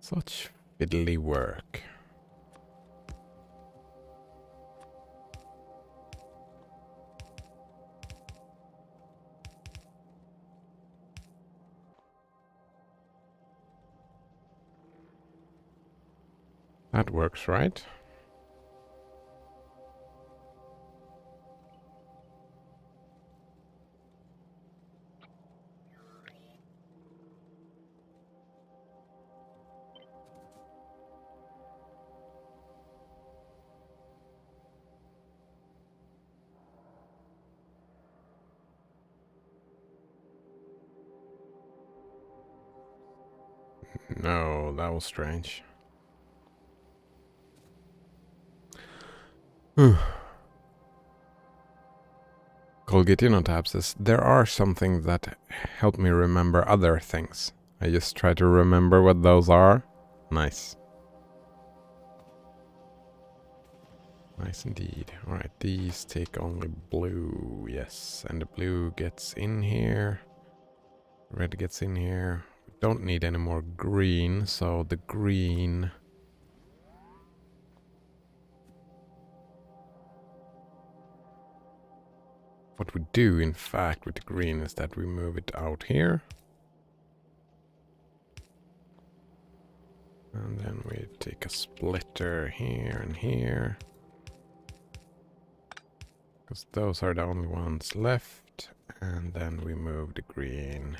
Such fiddly work. That works, right? No, that was strange. Colgatino tab says, there are some things that help me remember other things. I just try to remember what those are. Nice. Nice indeed. Alright, these take only blue. Yes, and the blue gets in here. Red gets in here. We don't need any more green, so the green... What we do, in fact, with the green is that we move it out here. And then we take a splitter here and here. Because those are the only ones left. And then we move the green.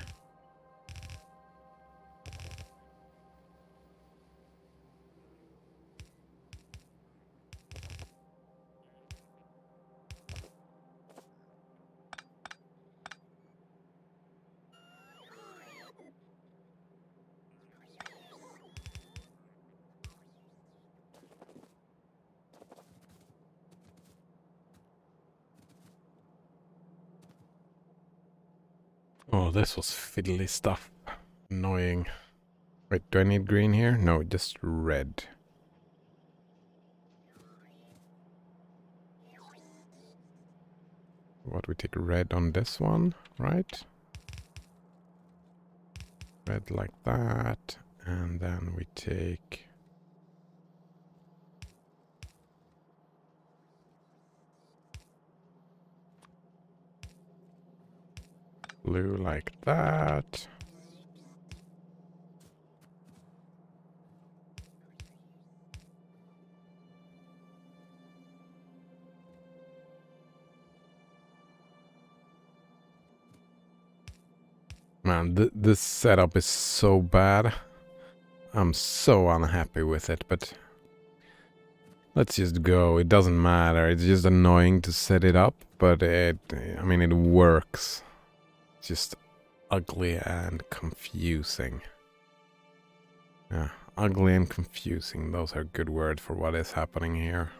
Oh, this was fiddly stuff. Annoying. Wait, do I need green here? No, just red. What, we take red on this one, right? Red like that. And then we take... Blue like that. Man, this setup is so bad. I'm so unhappy with it, but let's just go. It doesn't matter. It's just annoying to set it up, but I mean, it works. It's just ugly and confusing. Yeah, ugly and confusing. Those are good words for what is happening here.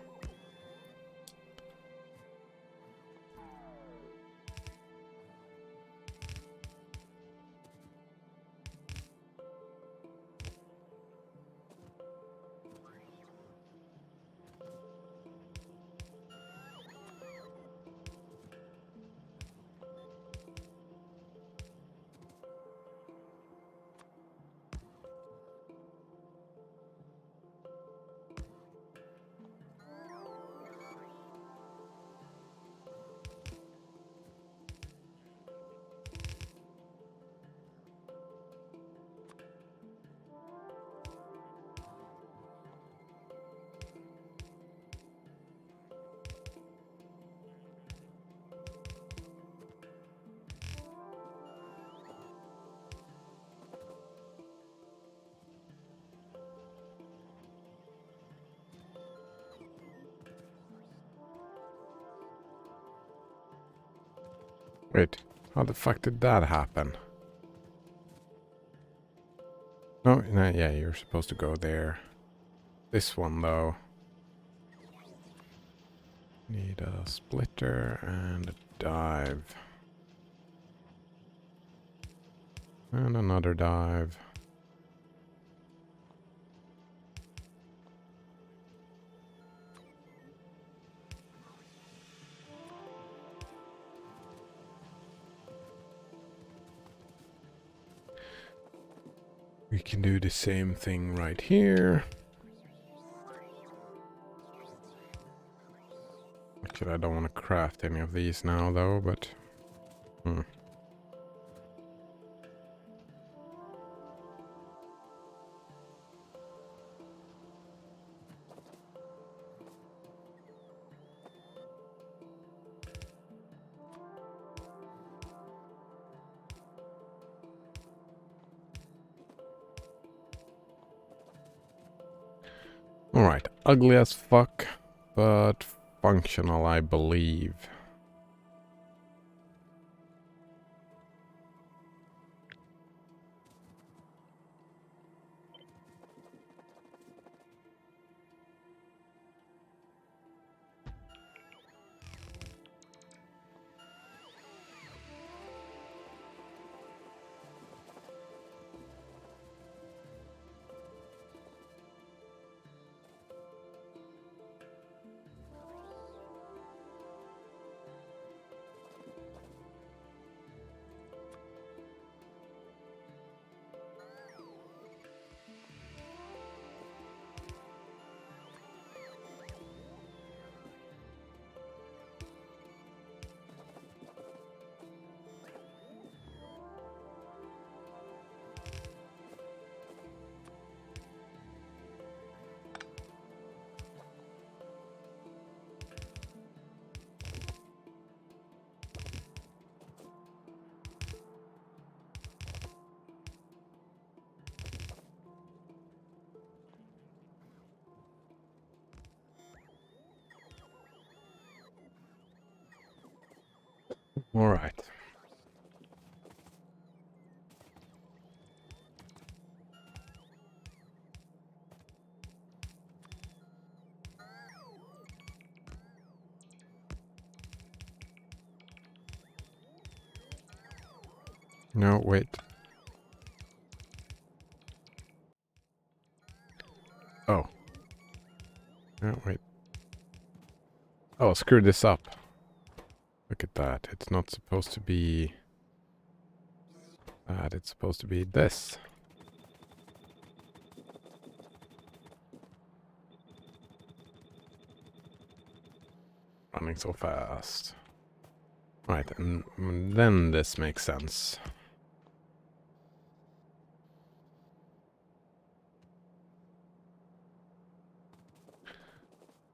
Wait, how the fuck did that happen? Oh, no, yeah, you're supposed to go there. This one, though. Need a splitter and a dive. And another dive. We can do the same thing right here. Actually, I don't want to craft any of these now, though, but... Alright, ugly as fuck, but functional, I believe. Alright. No, wait. Oh. No, wait. Oh, screw this up. Look at that. It's not supposed to be that. It's supposed to be this. Running so fast. Right, and then this makes sense.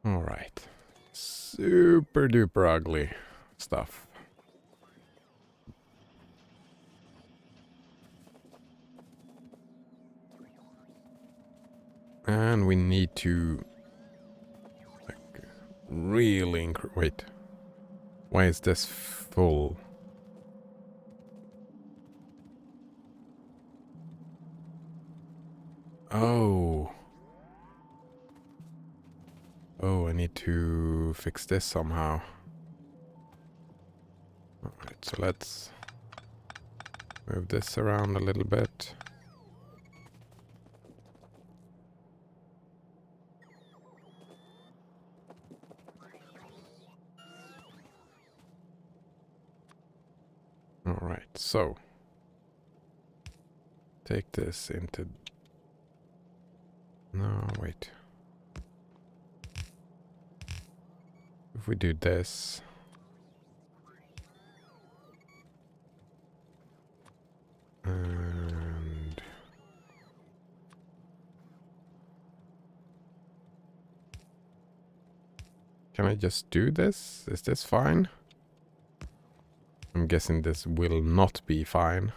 Alright. Super duper ugly stuff. And we need to like really wait. Why is this full? Oh. Oh, I need to fix this somehow. Alright, so let's move this around a little bit. Alright, so take this into... No, wait. If we do this... And... Can I just do this? Is this fine? I'm guessing this will not be fine.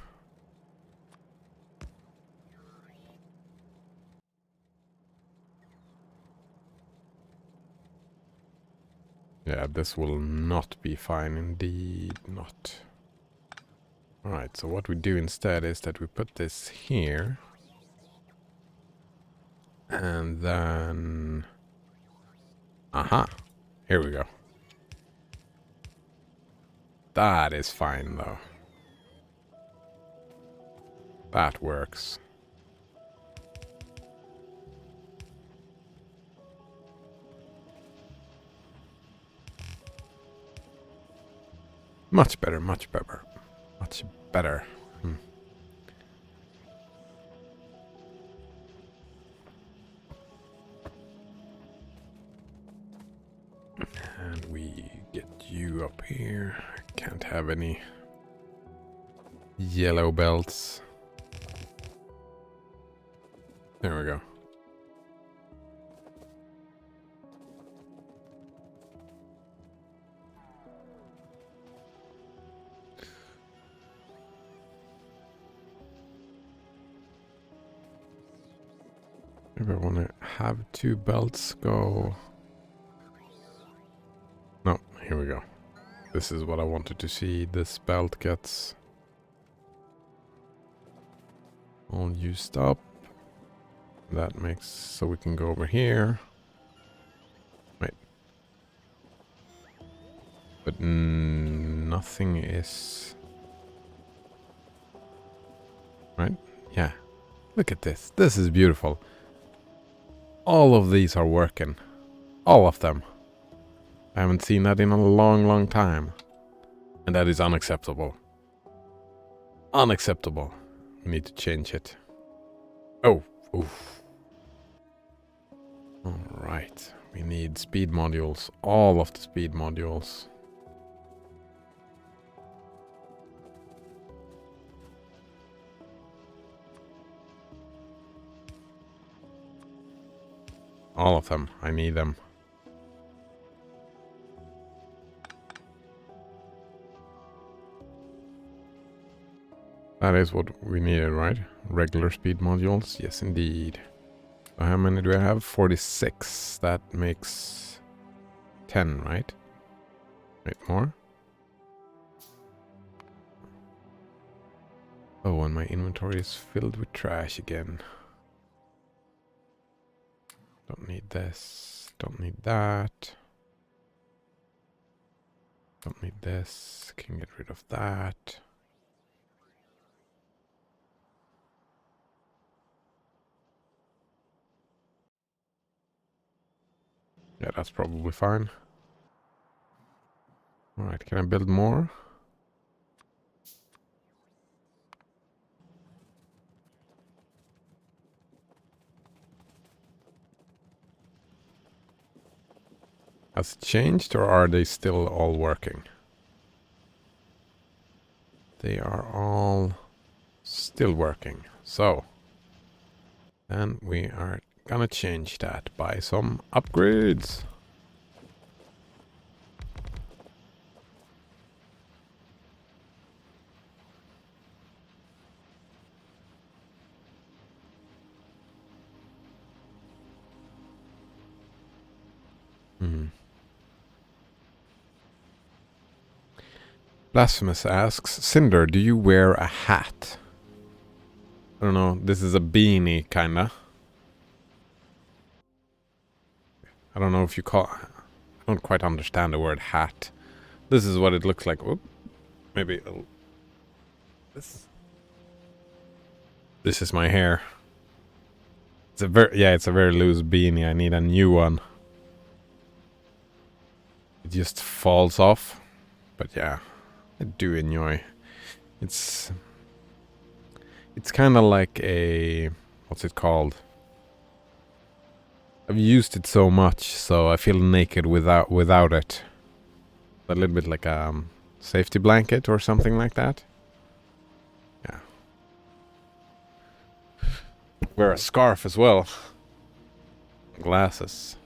Yeah, this will not be fine, indeed not. Alright, so what we do instead is that we put this here. And then... Aha! Here we go. That is fine, though. That works. Much better, much better. Much better. And we get you up here. Can't have any yellow belts. There we go. Maybe I want to have two belts go... No, here we go. This is what I wanted to see. This belt gets all used up. That makes so we can go over here. Wait. But nothing is... Right? Yeah. Look at this. This is beautiful. All of these are working. All of them. I haven't seen that in a long, long time. And that is unacceptable. Unacceptable. We need to change it. Oh. Oof. Alright. We need speed modules. All of the speed modules. All of them. I need them. That is what we needed, right? Regular speed modules? Yes, indeed. So how many do I have? 46. That makes 10, right? Wait, more? Oh, and my inventory is filled with trash again. Don't need this. Don't need that. Don't need this. Can get rid of that. Yeah, that's probably fine. Alright, can I build more? Has it changed or are they still all working? They are all still working. So, then we are gonna change that by some upgrades. Blasphemous asks, Cinder, do you wear a hat? I don't know, this is a beanie, kinda. I don't know if you call... I don't quite understand the word hat. This is what it looks like. Oop. Maybe... This is my hair. It's a very loose beanie. I need a new one. It just falls off. But yeah, I do enjoy. It's kind of like a... What's it called? I've used it so much, so I feel naked without it. A little bit like a safety blanket or something like that. Yeah. Wear a scarf as well. Glasses.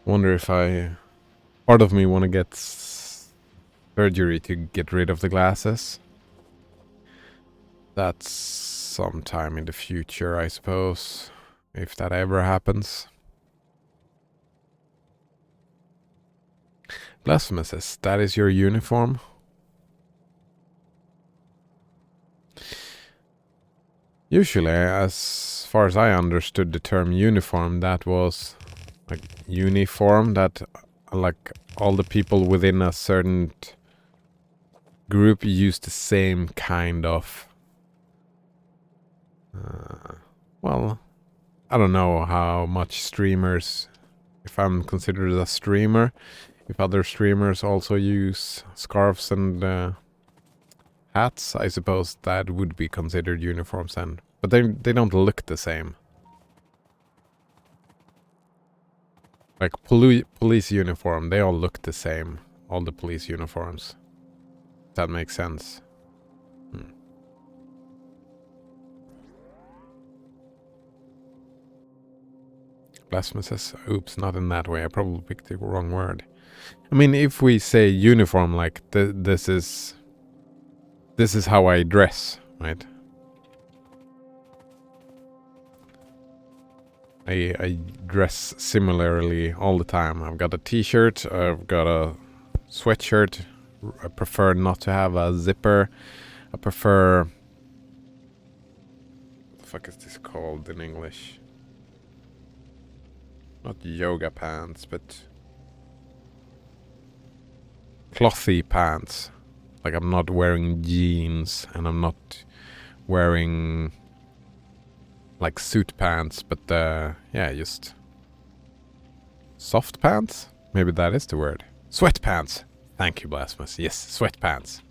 Wonder if part of me want to get surgery to get rid of the glasses. That's sometime in the future, I suppose, if that ever happens. Blasphemous says, that is your uniform? Usually, as far as I understood the term uniform, that was like uniform, that like all the people within a certain group use the same kind of... well, I don't know how much streamers, if I'm considered a streamer, if other streamers also use scarves and hats, I suppose that would be considered uniforms then. But they don't look the same. Like police uniform, they all look the same. All the police uniforms. If that makes sense. Blasphemous says, oops, not in that way. I probably picked the wrong word. I mean, if we say uniform, like this is how I dress, right? I dress similarly all the time. I've got a t-shirt, I've got a sweatshirt. I prefer not to have a zipper. I prefer... What the fuck is this called in English? Not yoga pants, but... clothy pants. Like I'm not wearing jeans and I'm not wearing like suit pants, but yeah, just soft pants? Maybe that is the word. Sweatpants. Thank you, Blasphemous. Yes, sweatpants.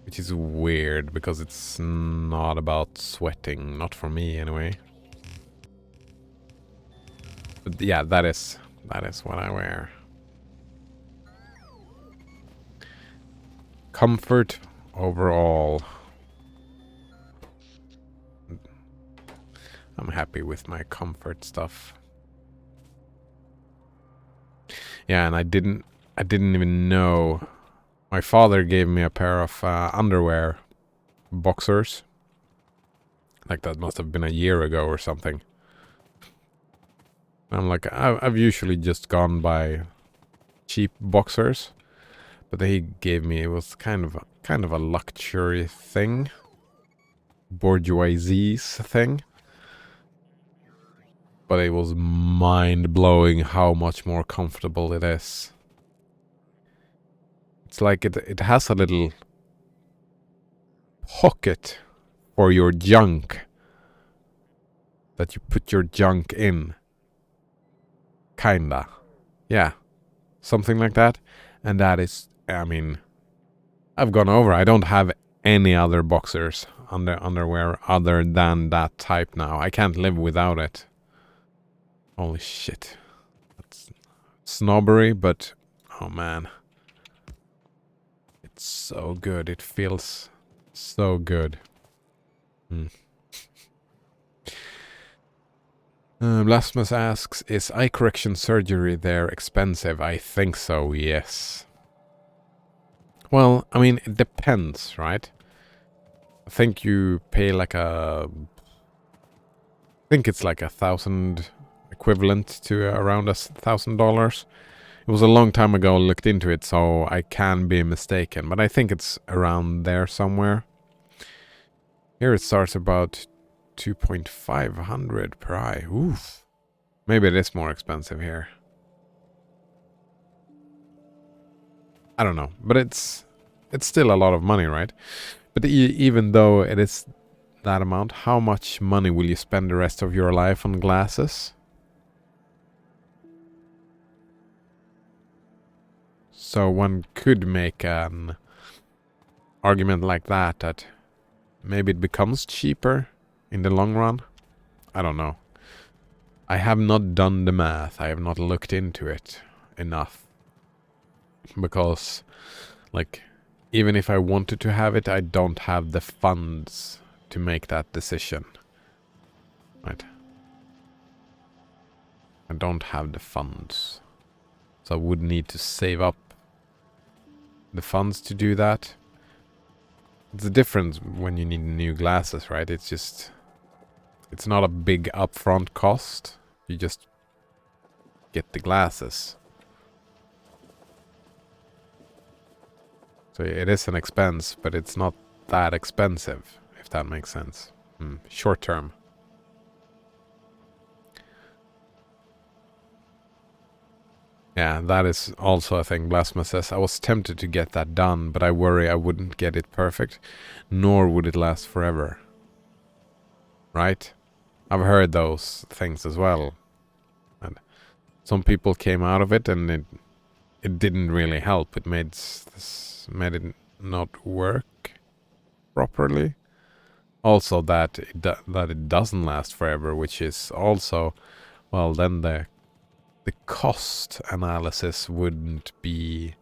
Which is weird because it's not about sweating, not for me anyway. But yeah, that is what I wear. Comfort overall. I'm happy with my comfort stuff. Yeah, and I didn't even know. My father gave me a pair of underwear boxers. Like that must have been a year ago or something. I'm like, I've usually just gone by cheap boxers, but he gave me, it was kind of a luxury thing, bourgeoisie's thing. But it was mind-blowing how much more comfortable it is. It's like it has a little pocket for your junk that you put your junk in. Kinda. Yeah. Something like that. And that is, I mean, I've gone over. I don't have any other boxers underwear other than that type now. I can't live without it. Holy shit. That's snobbery, but oh man. So good. It feels so good. Blasphemous asks, is eye correction surgery there expensive? I think so, yes. Well, I mean, it depends, right? I think you pay like I think it's like 1,000 equivalent to around $1,000. It was a long time ago I looked into it, so I can be mistaken, but I think it's around there somewhere. Here it starts about 2,500 per eye. Oof. Maybe it is more expensive here. I don't know, but it's still a lot of money, right? But even though it is that amount, how much money will you spend the rest of your life on glasses? So one could make an argument like that maybe it becomes cheaper in the long run. I don't know. I have not done the math. I have not looked into it enough. Because, like, even if I wanted to have it, I don't have the funds to make that decision. Right? I don't have the funds. So I would need to save up the funds to do that. It's a difference when you need new glasses, right? It's not a big upfront cost. You just get the glasses. So it is an expense, but it's not that expensive, if that makes sense. Short term. Yeah, that is also a thing Blasphemous says. I was tempted to get that done, but I worry I wouldn't get it perfect, nor would it last forever. Right? I've heard those things as well. And some people came out of it and it didn't really help. It made it not work properly. Also that it doesn't last forever, which is also, well, then the cost analysis wouldn't be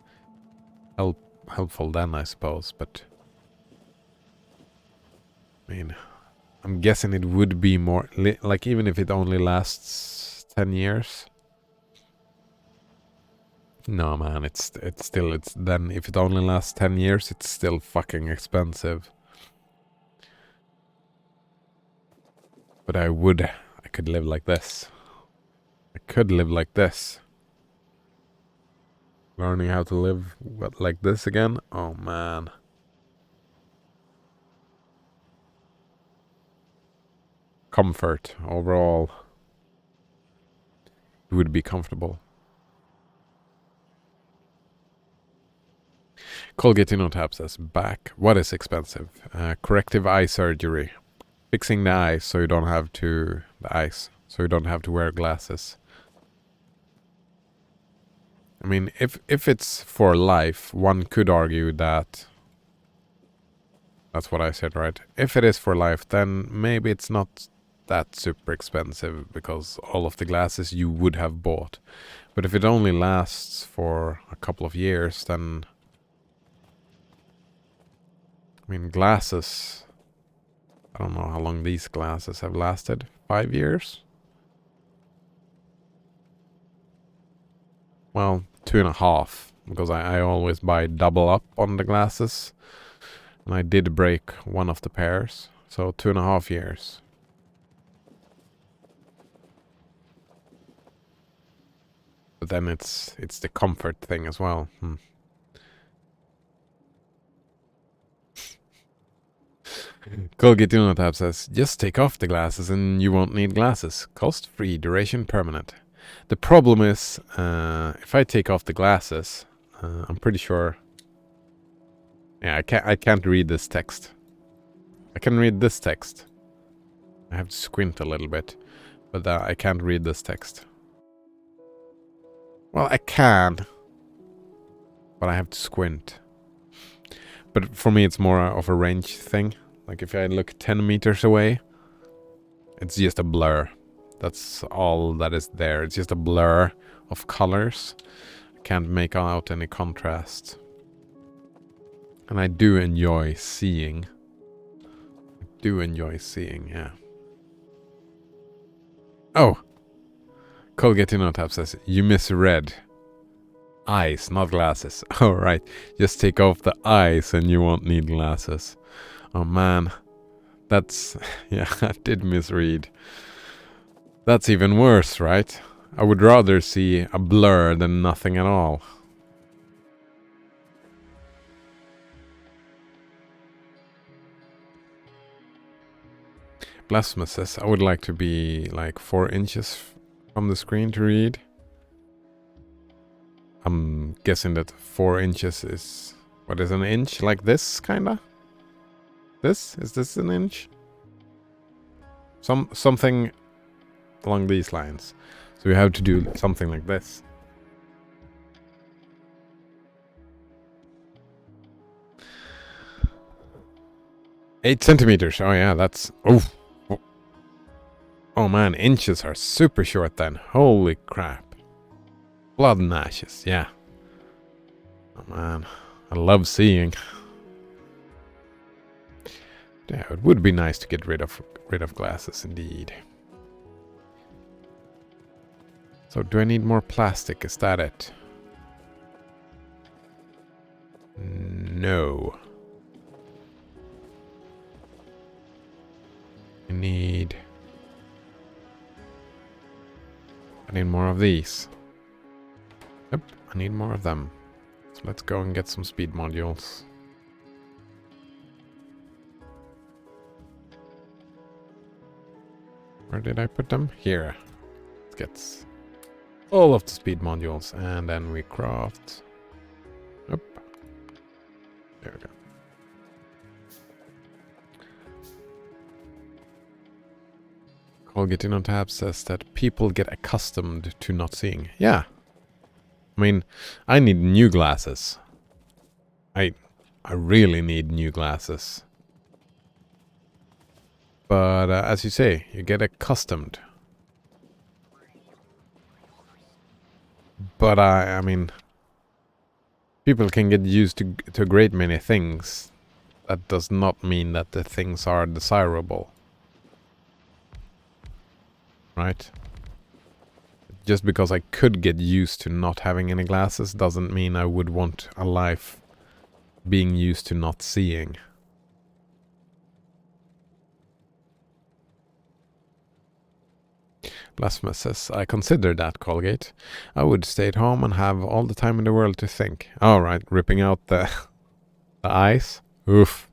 helpful then, I suppose. But I mean, I'm guessing it would be more like, even if it only lasts 10 years. No, man, it's then if it only lasts 10 years, it's still fucking expensive. But I could live like this. I could live like this. Learning how to live like this again? Oh, man. Comfort, overall. It would be comfortable. Colgate InnoTap says, back. What is expensive? Corrective eye surgery. Fixing the eyes so you don't have to... The eyes. So you don't have to wear glasses. I mean, if it's for life, one could argue that... That's what I said, right? If it is for life, then maybe it's not that super expensive because all of the glasses you would have bought. But if it only lasts for a couple of years, then... I mean, glasses... I don't know how long these glasses have lasted. 5 years? Well, 2.5. Because I always buy double up on the glasses. And I did break one of the pairs. So 2.5 years. But then it's the comfort thing as well. Colgate InnoTap says, just take off the glasses and you won't need glasses. Cost-free, duration permanent. The problem is, if I take off the glasses, I'm pretty sure... Yeah, I can't read this text. I can read this text. I have to squint a little bit. But I can't read this text. Well, I can. But I have to squint. But for me, it's more of a range thing. Like if I look 10 meters away, it's just a blur. That's all that is there. It's just a blur of colors. I can't make out any contrast. And I do enjoy seeing. Yeah. Oh! Colgate Tab says, you misread. Eyes, not glasses. Alright, just take off the eyes and you won't need glasses. Oh man. That's... yeah, I did misread. That's even worse, right? I would rather see a blur than nothing at all. Blasphemous says, I would like to be like 4 inches from the screen to read. I'm guessing that 4 inches is... what is an inch? Like this, kinda? This? Is this an inch? Something along these lines. So we have to do something like this. Eight centimeters. Oh yeah, that's... oh. Oh man, inches are super short then. Holy crap. Blood and ashes, yeah. Oh man, I love seeing. Yeah, it would be nice to get rid of glasses indeed. So do I need more plastic? Is that it? No. I need more of these. Yep, I need more of them. So let's go and get some speed modules. Where did I put them? Here. Let's get all of the speed modules and then we craft. Up. There we go. Colgate Tab says that people get accustomed to not seeing. Yeah. I mean, I need new glasses. I really need new glasses. But as you say, you get accustomed. But I mean, people can get used to a great many things. That does not mean that the things are desirable. Right? Just because I could get used to not having any glasses doesn't mean I would want a life being used to not seeing. Blasphemous says, I consider that, Colgate. I would stay at home and have all the time in the world to think. Alright, ripping out the eyes? Oof.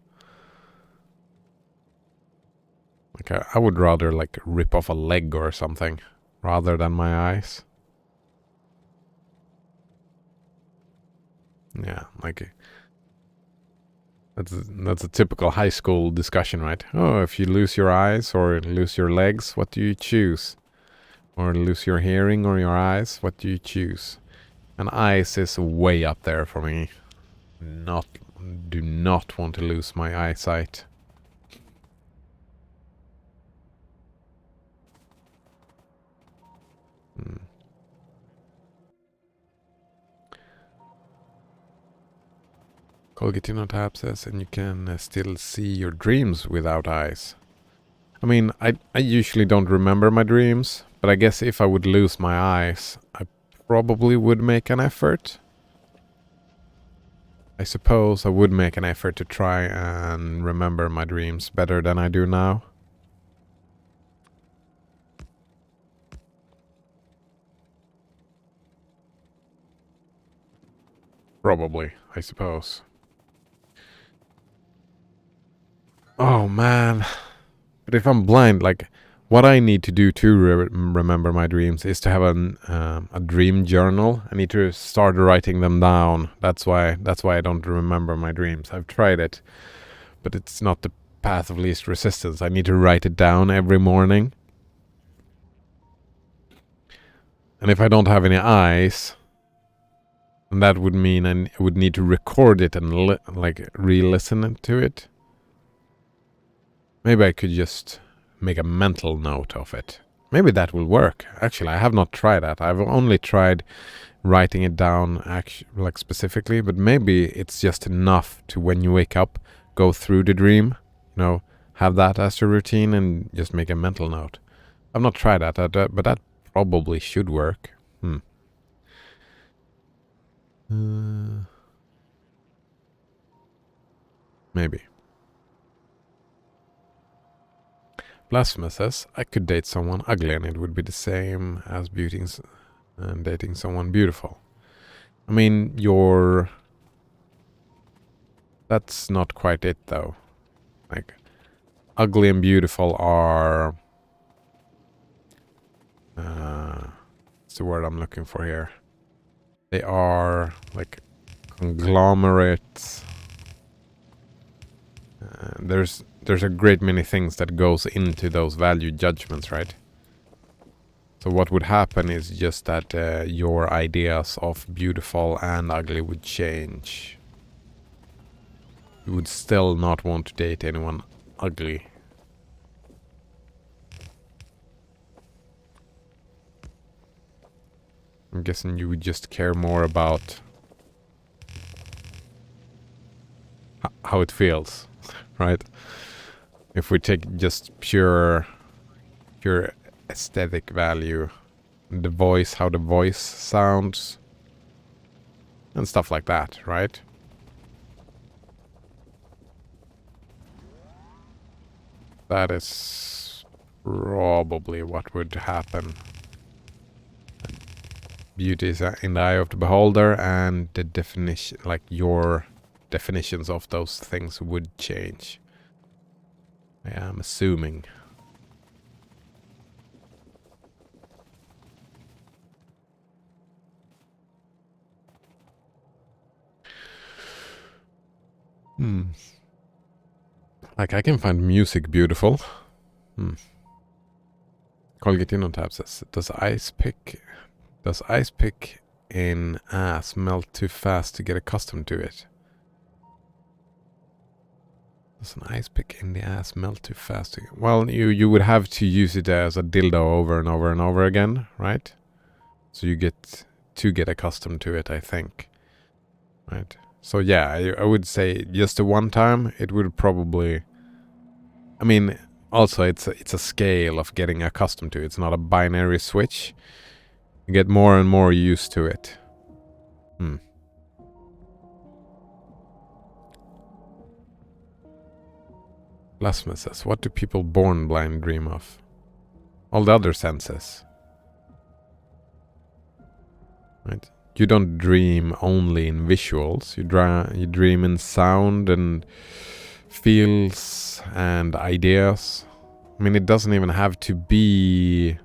Like I would rather like rip off a leg or something rather than my eyes. Yeah, like that's a typical high school discussion, right? Oh, if you lose your eyes or lose your legs, what do you choose? Or lose your hearing or your eyes, what do you choose? And eyes is way up there for me. Do not want to lose my eyesight. Colgate Tab says, and you can still see your dreams without eyes. I mean, I usually don't remember my dreams, but I guess if I would lose my eyes, I probably would make an effort. I suppose I would make an effort to try and remember my dreams better than I do now. Probably, I suppose. Oh man. But if I'm blind, like, what I need to do to remember my dreams is to have a dream journal. I need to start writing them down. That's why I don't remember my dreams. I've tried it, but it's not the path of least resistance. I need to write it down every morning. And if I don't have any eyes, then that would mean I would need to record it and like re-listen to it. Maybe I could just make a mental note of it. maybe that will work. Actually, I have not tried that. I've only tried writing it down like specifically, but maybe it's just enough to when you wake up, go through the dream, have that as your routine and just make a mental note. I've not tried that, but that probably should work. Maybe. Blasphemous says, I could date someone ugly and it would be the same as dating someone beautiful. I mean, that's not quite it though. Like, ugly and beautiful are... what's the word I'm looking for here? They are like conglomerates. There's a great many things that goes into those value judgments, right? So what would happen is just that your ideas of beautiful and ugly would change. You would still not want to date anyone ugly. I'm guessing you would just care more about how it feels, right? If we take just pure aesthetic value, the voice, how the voice sounds, and stuff like that, right? That is probably what would happen. Beauty is in the eye of the beholder, and the definition, like your definitions of those things would change. I am assuming. Like, I can find music beautiful. Colgate in on tab says, does ice pick in ass melt too fast to get accustomed to it? Does an ice pick in the ass melt too fast? Well, you would have to use it as a dildo over and over and over again, right? So you get accustomed to it, I think. Right? So yeah, I would say just the one time, it would probably... I mean, also it's a scale of getting accustomed to it. It's not a binary switch. You get more and more used to it. Blasphemous says, what do people born blind dream of? All the other senses. Right? You don't dream only in visuals. You dream in sound and feels and ideas. I mean, it doesn't even have to be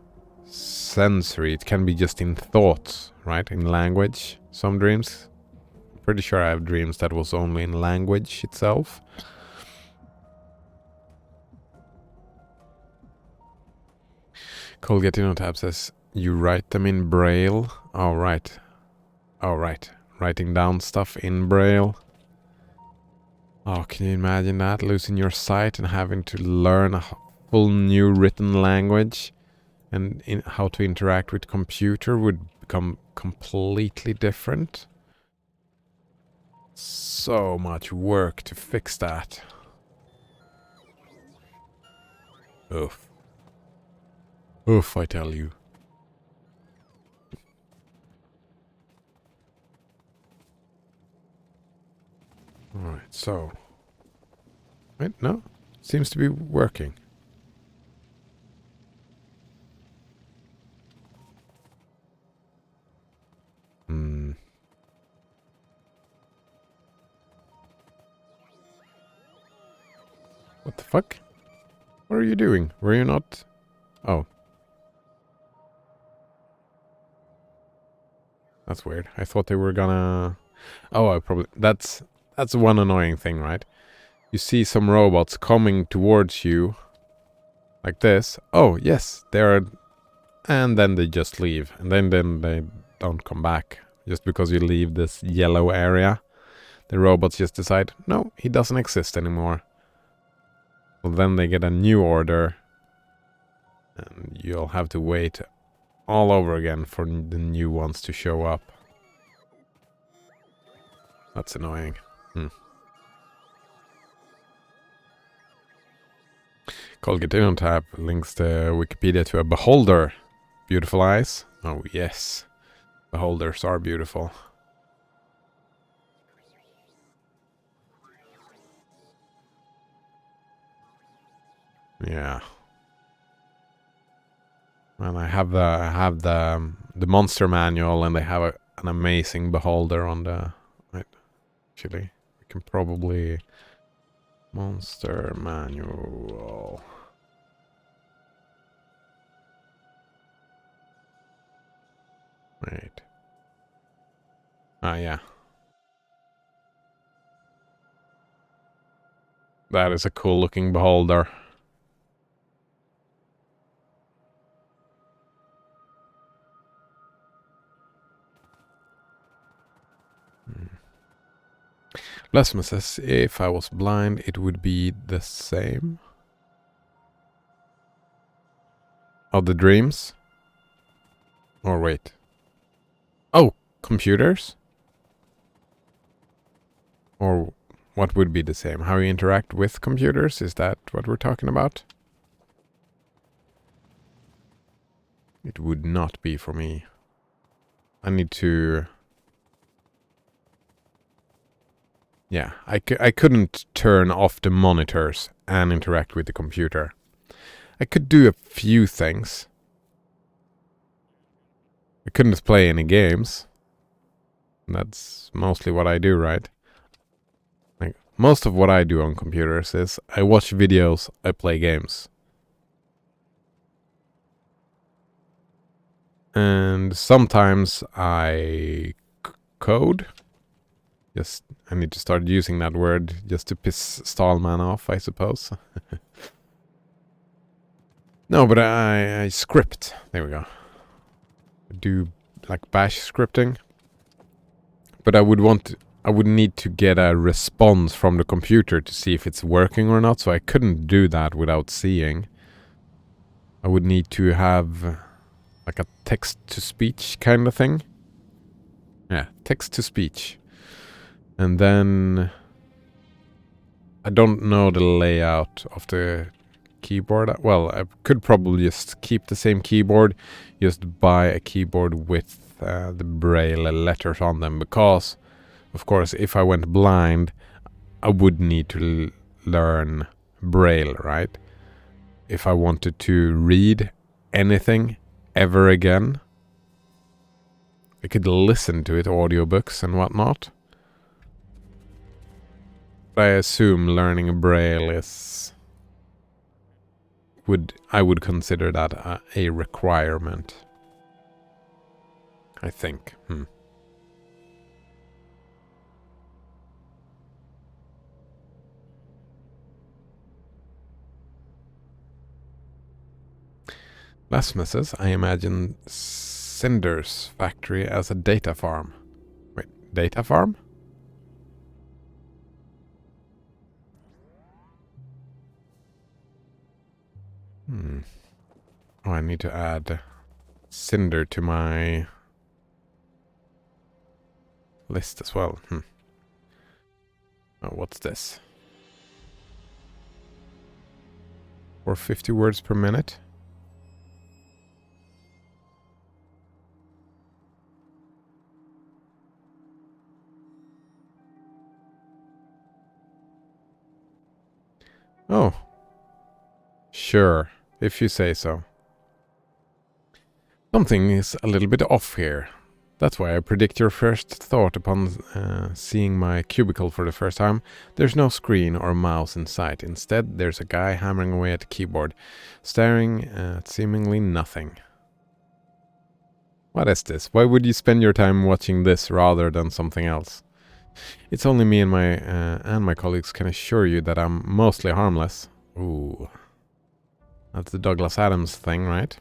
sensory. It can be just in thoughts, right? In language. Some dreams. Pretty sure I have dreams that was only in language itself. Colgatino tab says, you write them in Braille? Oh, right. Writing down stuff in Braille. Oh, can you imagine that? Losing your sight and having to learn a full new written language and how to interact with computer would become completely different. So much work to fix that. Oof. Oof, I tell you. Alright, so... Wait, no. Seems to be working. What the fuck? What are you doing? Were you not... Oh. That's weird. I thought they were gonna... Oh, I probably... That's one annoying thing, right? You see some robots coming towards you like this. Oh, yes, they're... And then they just leave. And then they don't come back. Just because you leave this yellow area. The robots just decide, no, he doesn't exist anymore. Well, then they get a new order. And you'll have to wait all over again for the new ones to show up. That's annoying. Colgate on tab links the Wikipedia to a beholder. Beautiful eyes. Oh yes. Beholders are beautiful. Yeah. And I have the monster manual, and they have an amazing beholder on the right. Actually, we can probably monster manual. Wait. Ah, yeah. That is a cool looking beholder. Lasma says, if I was blind, it would be the same. Of the dreams? Or wait. Oh, computers? Or what would be the same? How you interact with computers? Is that what we're talking about? It would not be for me. I need to... Yeah, I couldn't turn off the monitors and interact with the computer. I could do a few things. I couldn't play any games. That's mostly what I do, right? Like, most of what I do on computers is I watch videos, I play games. And sometimes I code. Just, I need to start using that word just to piss Stallman off, I suppose. No, but I script. There we go. I do like bash scripting. But I would need to get a response from the computer to see if it's working or not, so I couldn't do that without seeing. I would need to have like a text-to-speech kind of thing. Yeah, text-to-speech. And then I don't know the layout of the keyboard. Well, I could probably just keep the same keyboard, just buy a keyboard with the Braille letters on them, because, of course, if I went blind, I would need to learn Braille, right? If I wanted to read anything ever again, I could listen to it, audiobooks and whatnot. But I assume learning Braille is... I would consider that a requirement. I think. Lasma says, I imagine Cinder's factory as a data farm. Wait, data farm? Oh, I need to add Cinder to my list as well. Oh, what's this? Or 50 words per minute? Oh. Sure, if you say so. Something is a little bit off here. That's why I predict your first thought upon seeing my cubicle for the first time. There's no screen or mouse in sight. Instead, there's a guy hammering away at the keyboard, staring at seemingly nothing. What is this? Why would you spend your time watching this rather than something else? It's only me and my colleagues can assure you that I'm mostly harmless. Ooh. That's the Douglas Adams thing, right?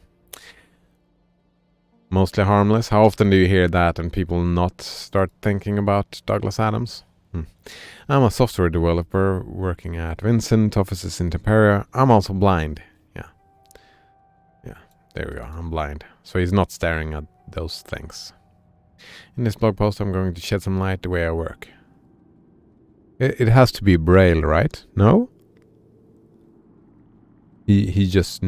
Mostly harmless. How often do you hear that and people not start thinking about Douglas Adams? I'm a software developer working at Vincent offices in Taperia. I'm also blind. Yeah. There we go, I'm blind. So he's not staring at those things. In this blog post, I'm going to shed some light the way I work. It has to be Braille, right? No? He just...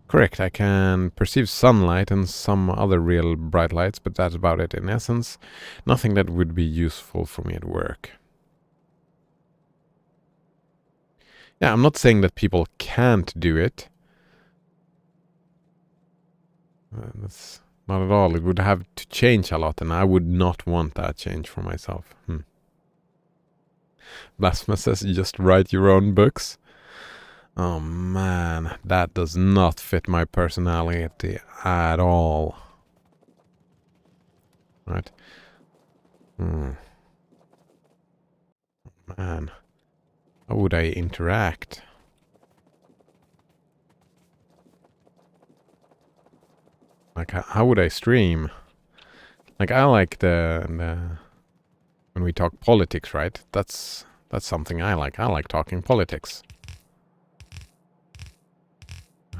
correct, I can perceive sunlight and some other real bright lights, but that's about it in essence. Nothing that would be useful for me at work. Yeah, I'm not saying that people can't do it. That's not at all. It would have to change a lot, and I would not want that change for myself. Blasphemous says, just write your own books. Oh man, that does not fit my personality at all. Right? Man, how would I interact? Like, how would I stream? Like, I like the when we talk politics, right? That's something I like. I like talking politics.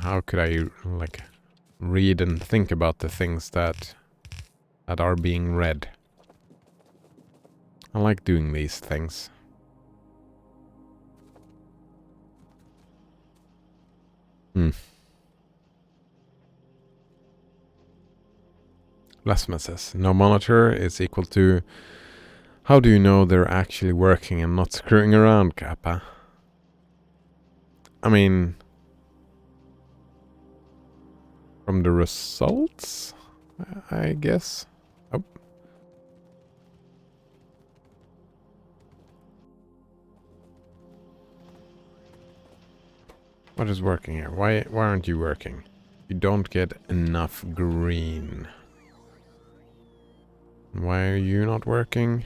How could I, like, read and think about the things that are being read? I like doing these things. Lasma says, no monitor is equal to... How do you know they're actually working and not screwing around, Kappa? I mean... From the results, I guess. Oh. What is working here? Why aren't you working? You don't get enough green. Why are you not working?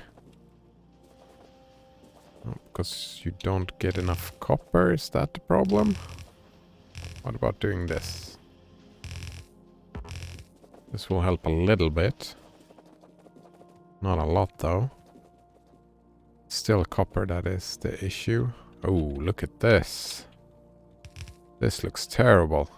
Oh, because you don't get enough copper, is that the problem? What about doing this? This will help a little bit. Not a lot though. Still copper, that is the issue. Oh, look at this. This looks terrible.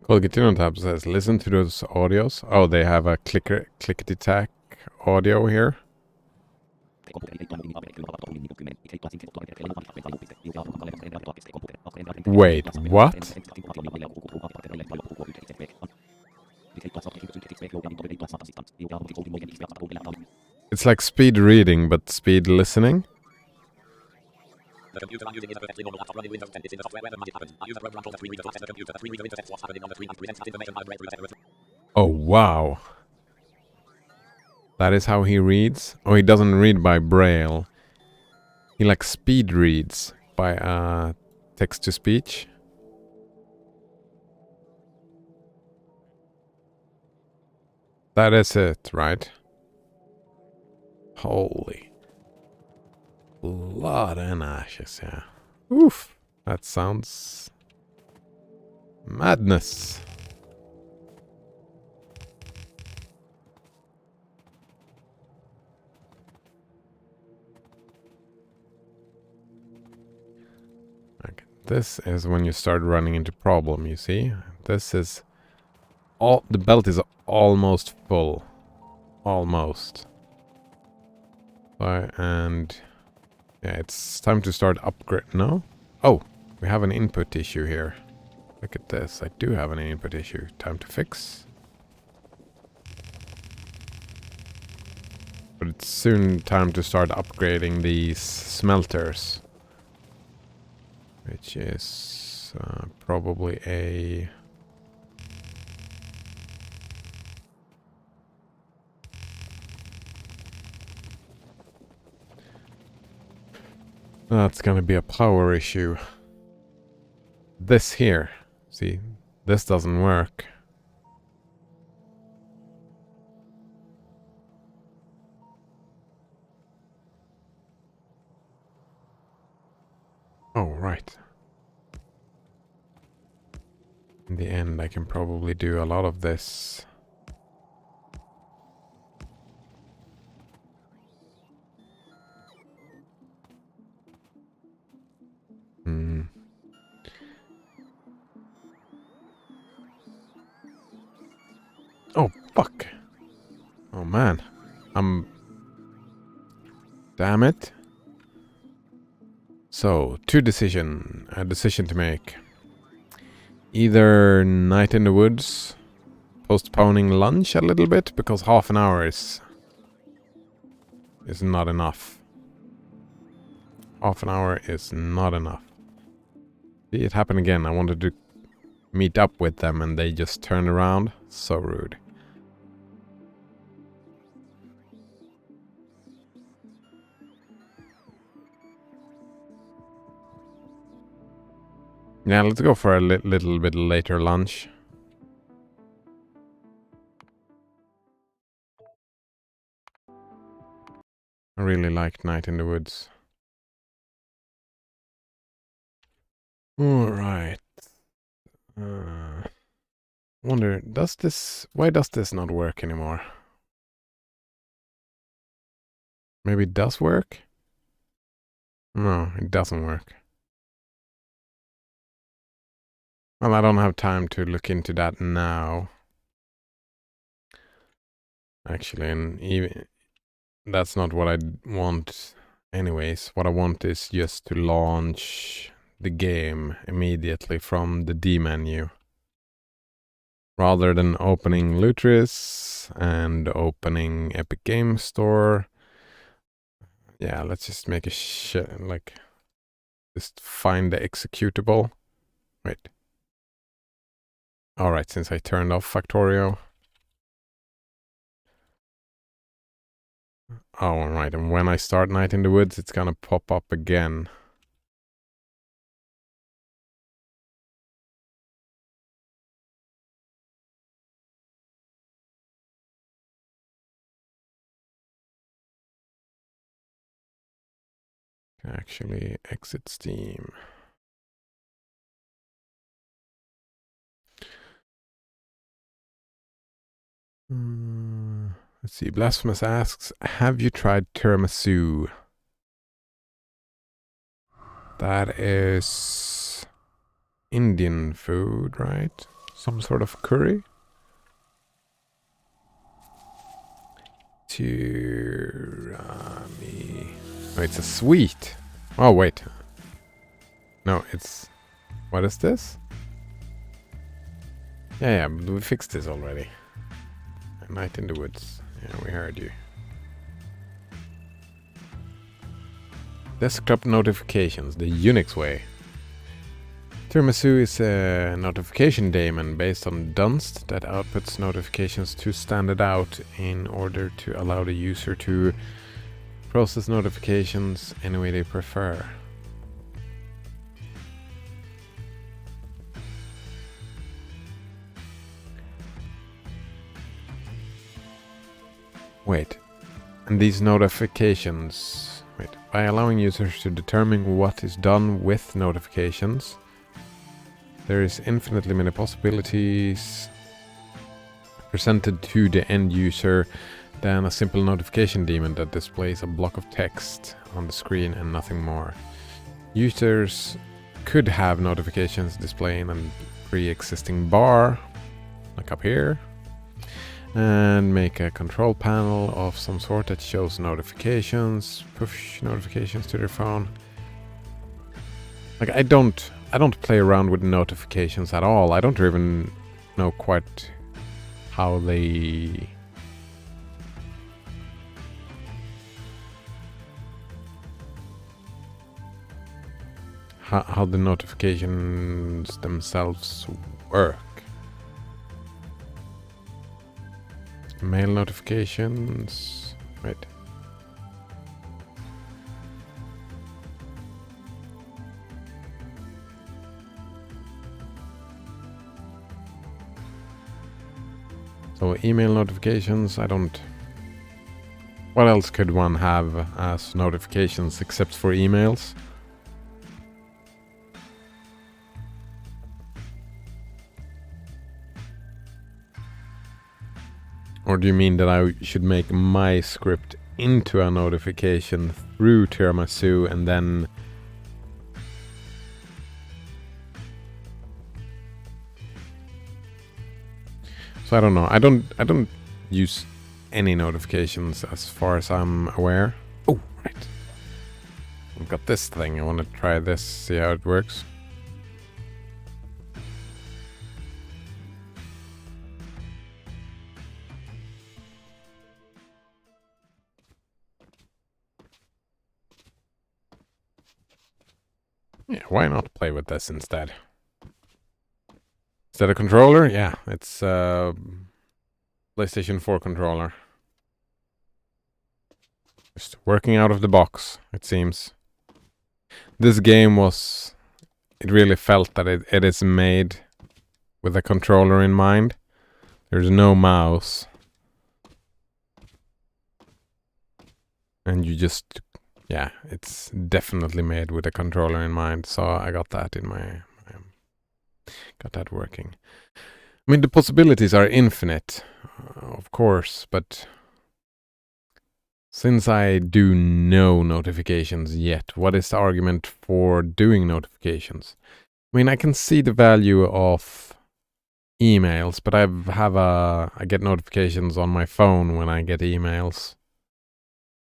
Colgatino tab says, listen to those audios. Oh, they have a clickety-tack audio here. Wait, what? It's like speed reading, but speed listening. The computer I'm using is a perfectly normal laptop running Windows 10. It's in the software where the magic happens. I use a program control that screen reads the computer. The screen reader intercepts what's happening on the screen and presents that information hardware through the. Oh, wow. That is how he reads? Oh, he doesn't read by Braille. He like speed reads by text-to-speech. That is it, right? Holy. Blood and ashes, yeah. Oof. That sounds... madness. Okay. This is when you start running into problem, you see? This is... all the belt is almost full. Almost. And... yeah, it's time to start upgrade. No? Oh, we have an input issue here. Look at this. I do have an input issue. Time to fix. But it's soon time to start upgrading these smelters. Which is probably a... that's gonna be a power issue. This here. See, this doesn't work. right. In the end, I can probably do a lot of this. Oh, fuck. Oh, man. Damn it. So, a decision to make. Either night in the woods, postponing lunch a little bit, because half an hour is not enough. Half an hour is not enough. See, it happened again. I wanted to meet up with them and they just turned around. So rude. Yeah, let's go for a little bit later lunch. I really liked Night in the Woods. Alright. Wonder, why does this not work anymore? Maybe it does work? No, it doesn't work. Well, I don't have time to look into that now. Actually, and even that's not what I want anyways. What I want is just to launch the game immediately from the D menu. Rather than opening Lutris and opening Epic Game Store. Yeah, let's just make a just find the executable. Wait. Alright, since I turned off Factorio. Oh, alright, and when I start Night in the Woods, it's gonna pop up again. Actually, exit Steam. Let's see. Blasphemous asks, have you tried tiramisu? That is Indian food, right? Some sort of curry? Tirami. Oh, it's a sweet. Oh, wait. No, it's... What is this? Yeah, we fixed this already. A Night in the Woods. Yeah, we heard you. Desktop notifications, the Unix way. Tiramisu is a notification daemon based on Dunst that outputs notifications to standard out in order to allow the user to process notifications any way they prefer. Wait, and these notifications... Wait, by allowing users to determine what is done with notifications, there is infinitely many possibilities presented to the end user than a simple notification daemon that displays a block of text on the screen and nothing more. Users could have notifications displaying a pre-existing bar, like up here, and make a control panel of some sort that shows notifications, push notifications to their phone. Like I don't play around with notifications at all. I don't even know quite how they how the notifications themselves work. Mail notifications. Wait. So email notifications, I don't... What else could one have as notifications except for emails? Or do you mean that I should make my script into a notification through tiramisu and then... So I don't know. I don't use any notifications as far as I'm aware. Oh, right. I've got this thing. I want to try this, see how it works. Yeah, why not play with this instead? Is that a controller? Yeah, it's a PlayStation 4 controller. Just working out of the box, it seems. This game was... It really felt that it is made with a controller in mind. There's no mouse. And you just... Yeah, it's definitely made with a controller in mind. So I got that in my... got that working. I mean, the possibilities are infinite, of course, but... Since I do no notifications yet, what is the argument for doing notifications? I mean, I can see the value of emails, but I get notifications on my phone when I get emails.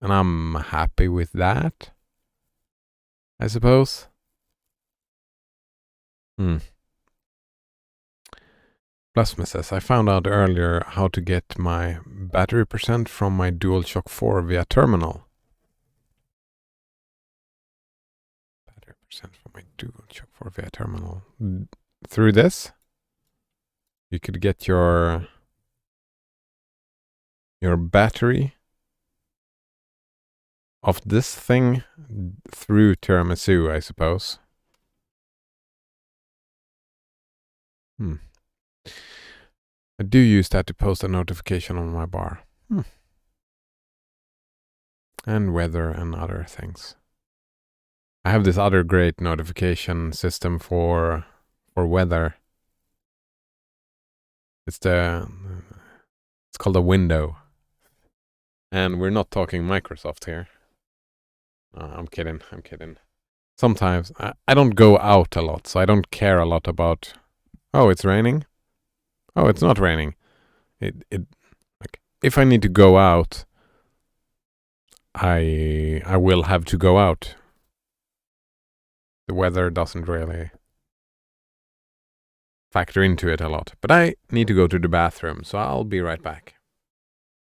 And I'm happy with that, I suppose. Plasma says, I found out earlier how to get my battery percent from my DualShock 4 via terminal. Battery percent from my DualShock 4 via terminal. Through this, you could get your battery of this thing through tiramisu, I suppose. I do use that to post a notification on my bar. And weather and other things. I have this other great notification system for weather. It's called a window. And we're not talking Microsoft here. I'm kidding. Sometimes I don't go out a lot, so I don't care a lot about, oh, it's raining. Oh, it's not raining. Like, if I need to go out, I will have to go out. The weather doesn't really factor into it a lot. But I need to go to the bathroom, so I'll be right back.